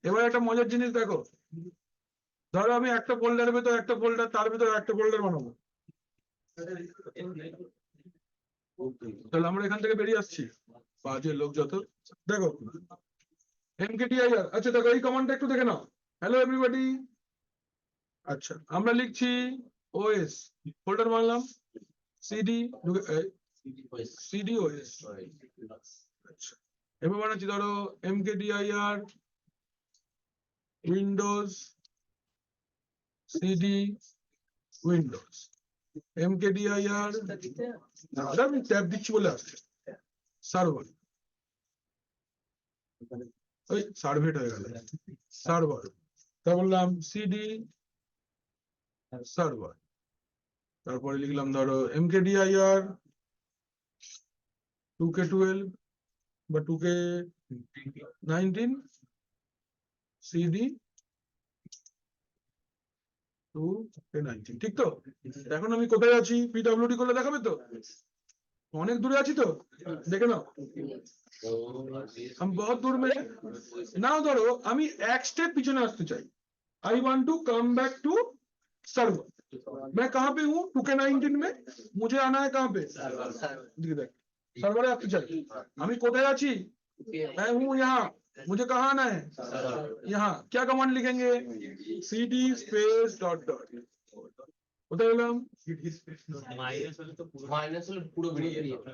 এবার একটা মজার জিনিস দেখো, ধরো আমি একটা ফোল্ডারের ভেতর একটা ফোল্ডার, তার ভেতর একটা ফোল্ডার বানাবো, তাহলে আমরা এখান থেকে বেরিয়ে আসছি, বাজে লোক যত। দেখো mkdir, আচ্ছা দেখো এই কমান্ডটা একটু দেখে নাও। হ্যালো এভরিবডি, আচ্ছা আমরা লিখছি ওএস, ফোল্ডার বানালাম সিডি সিডি ওএস, আচ্ছা এবার বানাচ্ছি ধরো mkdir Windows CD Windows, mkdir আমি ট্যাব দিচ্ছি বলে আসছে সার্ভার, ওই সার্ভেট হয়ে গেল সার্ভার, তা বললাম সিডি সার্ভার, তারপরে লিখলাম ধরো mkdir 2k12 বা 2k19 সিডি 2k19, ঠিক তো? এখন আমি কোথায় আছি? পিডব্লিউডি করলে দেখাবে তো? অনেক দূরে আছি তো, দেখে নাও। আমি বহুত দূর মে নাও, ধরো আমি এক স্টেপ পিছনে আসতে চাই, I want to come back to server, मैं कहाँ पे हूँ 2K19 में, मुझे आना है कहाँ पे, देख सर्वर आपकी चाहिए, আমি কোথায় আছি, मैं हूँ यहाँ, मुझे कहाँ आना है, यहाँ, क्या कमांड लिखेंगे, cd स्पेस डॉट डॉट, কোথায় গেলাম, মাইনাস হলে পুরো বেরিয়ে যাবে।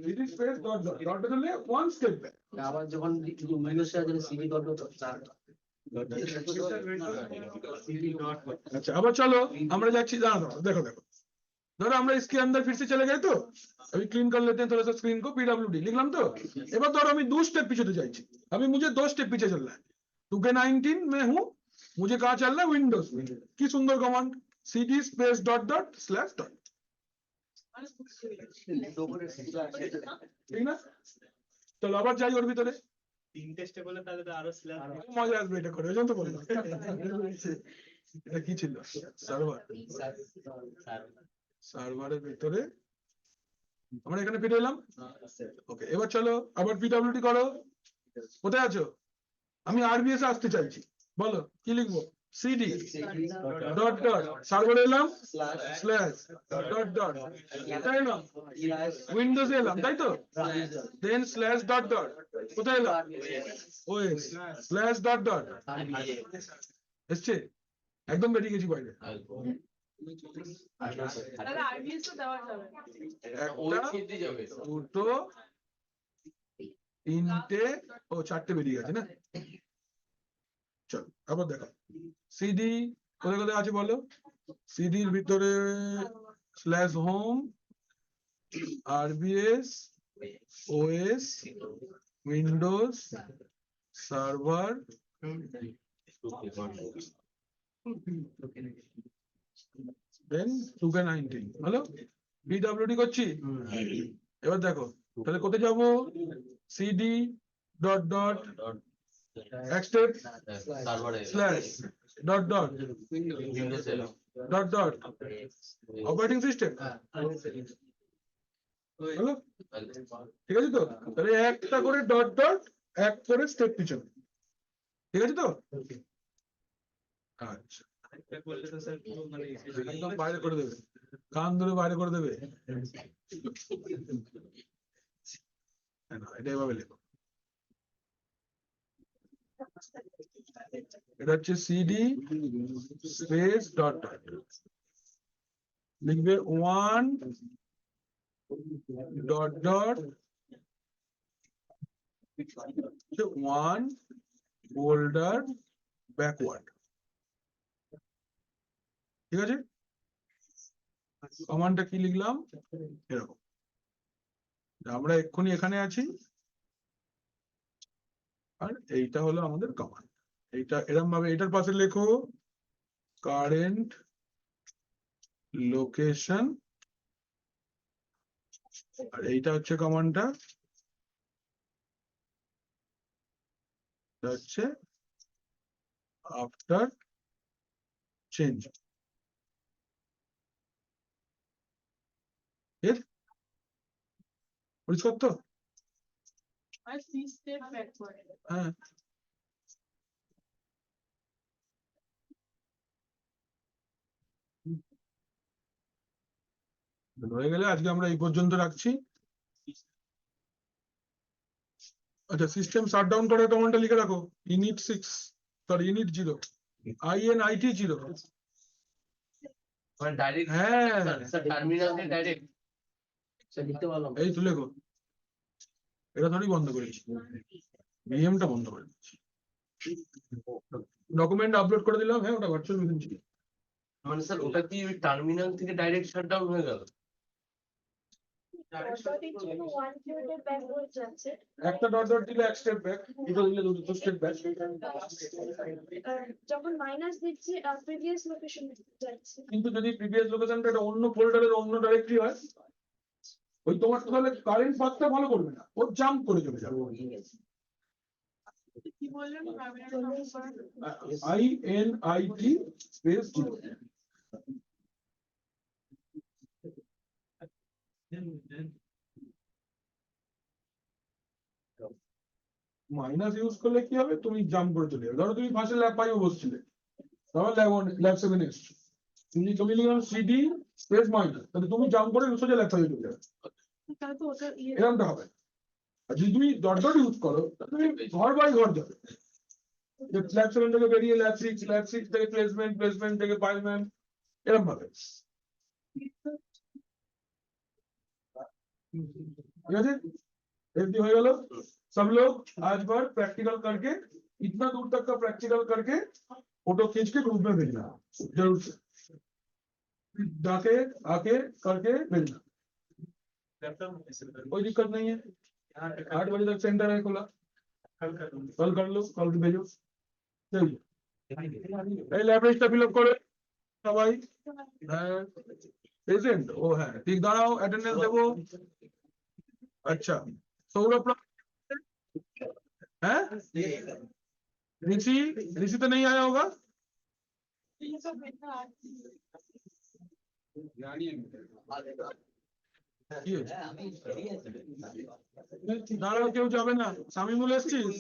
cd space dot dot, dot হলে ওয়ান স্টেপ ব্যাক, আবার যখন উইন্ডোজে আছে সিডি ডট अच्छा अब चलो আমরা যাচ্ছি, দাঁড়াও দেখো দেখো, ধরো আমরা इसके अंदर फिर से चले गए तो अभी क्लीन कर लेते हैं थोड़ा सा स्क्रीन को, पीडब्ल्यूडी लिखलाम तो, এবার ধরো আমি 2 स्टेप पीछे तो যাচ্ছি, अभी मुझे 2 स्टेप पीछे चलना है, 2K19 में हूँ, मुझे कहाँ चलना है, विंडोज में, की सुंदर command cd space dot dot slash dot, ঠিক না, চলো আবার যাই ওর ভিতরে, 3টে স্টেপ হলে তাহলে তো আরো স্ল্যাশ মজা আসবে এটা করে, ওই জন্য তো বললাম এটা কি ছিল, সার্ভার, সার্ভারের ভিতরে আমরা এখানে ফিরে এলাম, ওকে এবার চলো আবার পিডব্লিউডি করো, কোথায় আছো, আমি আরবিএস আসতে চাইছি, বলো কি লিখবো, সিডি ডট ডট, সার্ভারে এলাম স্ল্যাশ ডট ডট, তাই না, উইন্ডোজে এলাম তাই তো, দেন স্ল্যাশ ডট ডট, কোথায় এলাম, ওএস স্ল্যাশ ডট ডট, এসছে, একদম বেরিয়ে গেছি বাইরে, তাহলে আরবিএস তো দেওয়া যাবে। ওই একটা ছেড়ে যাবে। দুটো তিনটে ও চারটে বেরিয়ে গেছে না, চলো আবার দেখো, সিডি কোথায় কোথায় আছে বলো, সিডির ভিতরে slash home, RBS, OS, windows, server, then 2K19, হলো পিডব্লিউডি করছি, এবার দেখো তাহলে কোথায় যাবো, সিডি ডট ডট এক স্টেপ সার্ভারে স্ল্যাশ ডট ডট উইন্ডোজ এলো। ডট ডট অপারেটিং সিস্টেম, হলো ঠিক আছে তো, তাহলে একটা করে ডট ডট এক করে স্টেপ পিছনে, ঠিক আছে তো, আচ্ছা করলে তো স্যার পুরো মানে একদম বাইরে করে দেবে, কান ধরে বাইরে করে দেবে, না এটা এভাবে লেখো, এটা হচ্ছে সিডি স্পেস ডট ডট, লিখবে 1 ডট ডট 1 ফোল্ডার ব্যাকওয়ার্ড, ঠিক আছে, কমান্ডটা কি লিখলাম এরকম, আমরা এক্ষুনি এখানে আছি, আর এইটা হলো আমাদের কমান্ড, এইটা এরকম ভাবে এটার পাশে লেখো কারেন্ট লোকেশন, আর এইটা হচ্ছে কমান্ডটা, হচ্ছে আফটার চেঞ্জ, পরিষ্কার তো, আর সি স্টেপ ব্যাকওয়ার্ড। হ্যাঁ হয়ে গেলে আজকে আমরা এই পর্যন্ত রাখছি, আচ্ছা সিস্টেম শাটডাউন করার কমান্ডটা লিখে রাখো, ইনিট 6 সরি ইনিট 0 INIT 0, মানে ডাইরেক্ট হ্যাঁ স্যার টার্মিনাল থেকে ডাইরেক্ট স্যার লিখতে পারলাম, এই তো লেখো, এটা থোড়ি বন্ধ করেছি, ভিএমটা বন্ধ করে দিচ্ছি, ডকুমেন্ট আপলোড করে দিলাম, হ্যাঁ ওটা ভার্চুয়াল মেশিন ছিল, মানে স্যার ওটা কি ওই টার্মিনাল থেকে ডাইরেক্ট শাটডাউন হয়ে গেল? একটা ডট ডট দিলে এক স্টেপ ব্যাক, দুটো দিলে দুটো স্টেপ ব্যাক, যখন মাইনাস দিচ্ছি প্রিভিয়াস লোকেশন যাচ্ছে, কিন্তু যদি প্রিভিয়াস লোকেশনটা একটা অন্য ফোল্ডারের অন্য ডাইরেক্টরি হয়, ওই তোমার তাহলে কারেন্ট পাথটা ভালো করবে না, ও জাম্প করে চলে যাবে, কি বললেন INIT স্পেস 0, মাইনাস ইউজ করলে কি হবে, তুমি জাম্প করে চলে যাবে, ধরো তুমি ফার্স্টে ল্যাব 5 বসছিলে, তারপর ল্যাব 7 এসছো, তুমি লিখলাম সিডি স্পেস মাইনাস, তাহলে তুমি জাম্প করে সোজা লেখা হয়ে যাবে, তাহলে তো ওটা ইয়ে এরকমটা হবে। আর যদি তুমি ডট ডট ইউজ করো তাহলে তুমি ঘর বাই ঘর যাবে, যে ল্যাব 7 থেকে বেরিয়ে ল্যাব 6 থেকে প্লেসমেন্ট থেকে পাইলম্যান, এরকম ভাবে। ठीक है, रेडी हो गया। सब लोग आज बार प्रैक्टिकल करके, इतना दूर तक का प्रैक्टिकल करके फोटो खींच के ग्रुप में भेजना जरूर से, जाके आके करके भेजना, कोई दिक्कत नहीं है। 8 बजे तक सेंटर है खुला, कल कर लो, कल भेजो। चलिए लाइब्रेरी फिलअप करो सबाई, प्रेजेंट वो है, ठीक दाঁড়াও अटेंडेंस देवो। अच्छा सौरभ है, ऋषि तो नहीं आया होगा, ये सब बेटा দাঁড়াও কেউ যাবে না, শামিমুল এসছিস,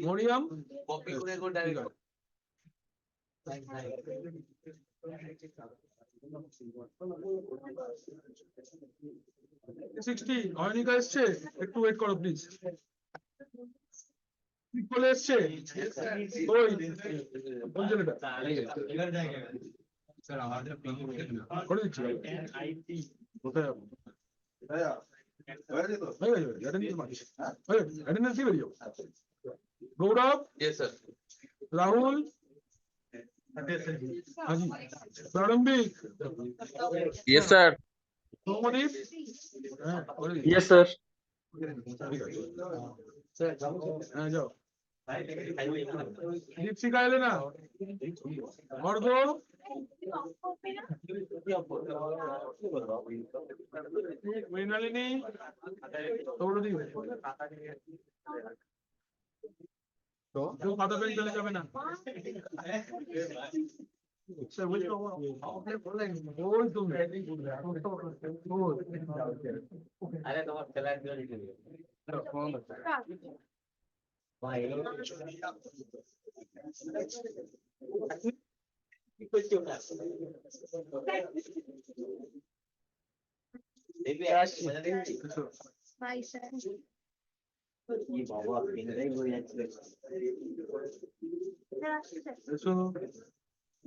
মরিয়াম কপি করে একবার ডাইরেক্ট 60 অয়নিকা এসছে, একটু ওয়েট করো প্লিজ। চলে এসছে ওই কোন ছেলেটা স্যার আমাদের করে দিচ্ছি, কোথায় যাবো? হয়ে গেছে, attendance দিয়ে বেরিয়ে যাও। গৌরব, ইয়েস স্যার রাহুল, হাজি, প্রারম্ভিক, ইয়েস স্যার। সৌমদীপ, হ্যাঁ করে দিচ্ছি। Yes sir. হ্যাঁ যাও। দীপশিকা এলে না, অর্ঘ, মৃণালিনী, সৌরদীপ, কেউ খাতা পেন চলে যাবে না। ওই তুমি আরে তোমার খেলার জন্য Bye, sir. বাবা এটাই বই যাচ্ছে এসো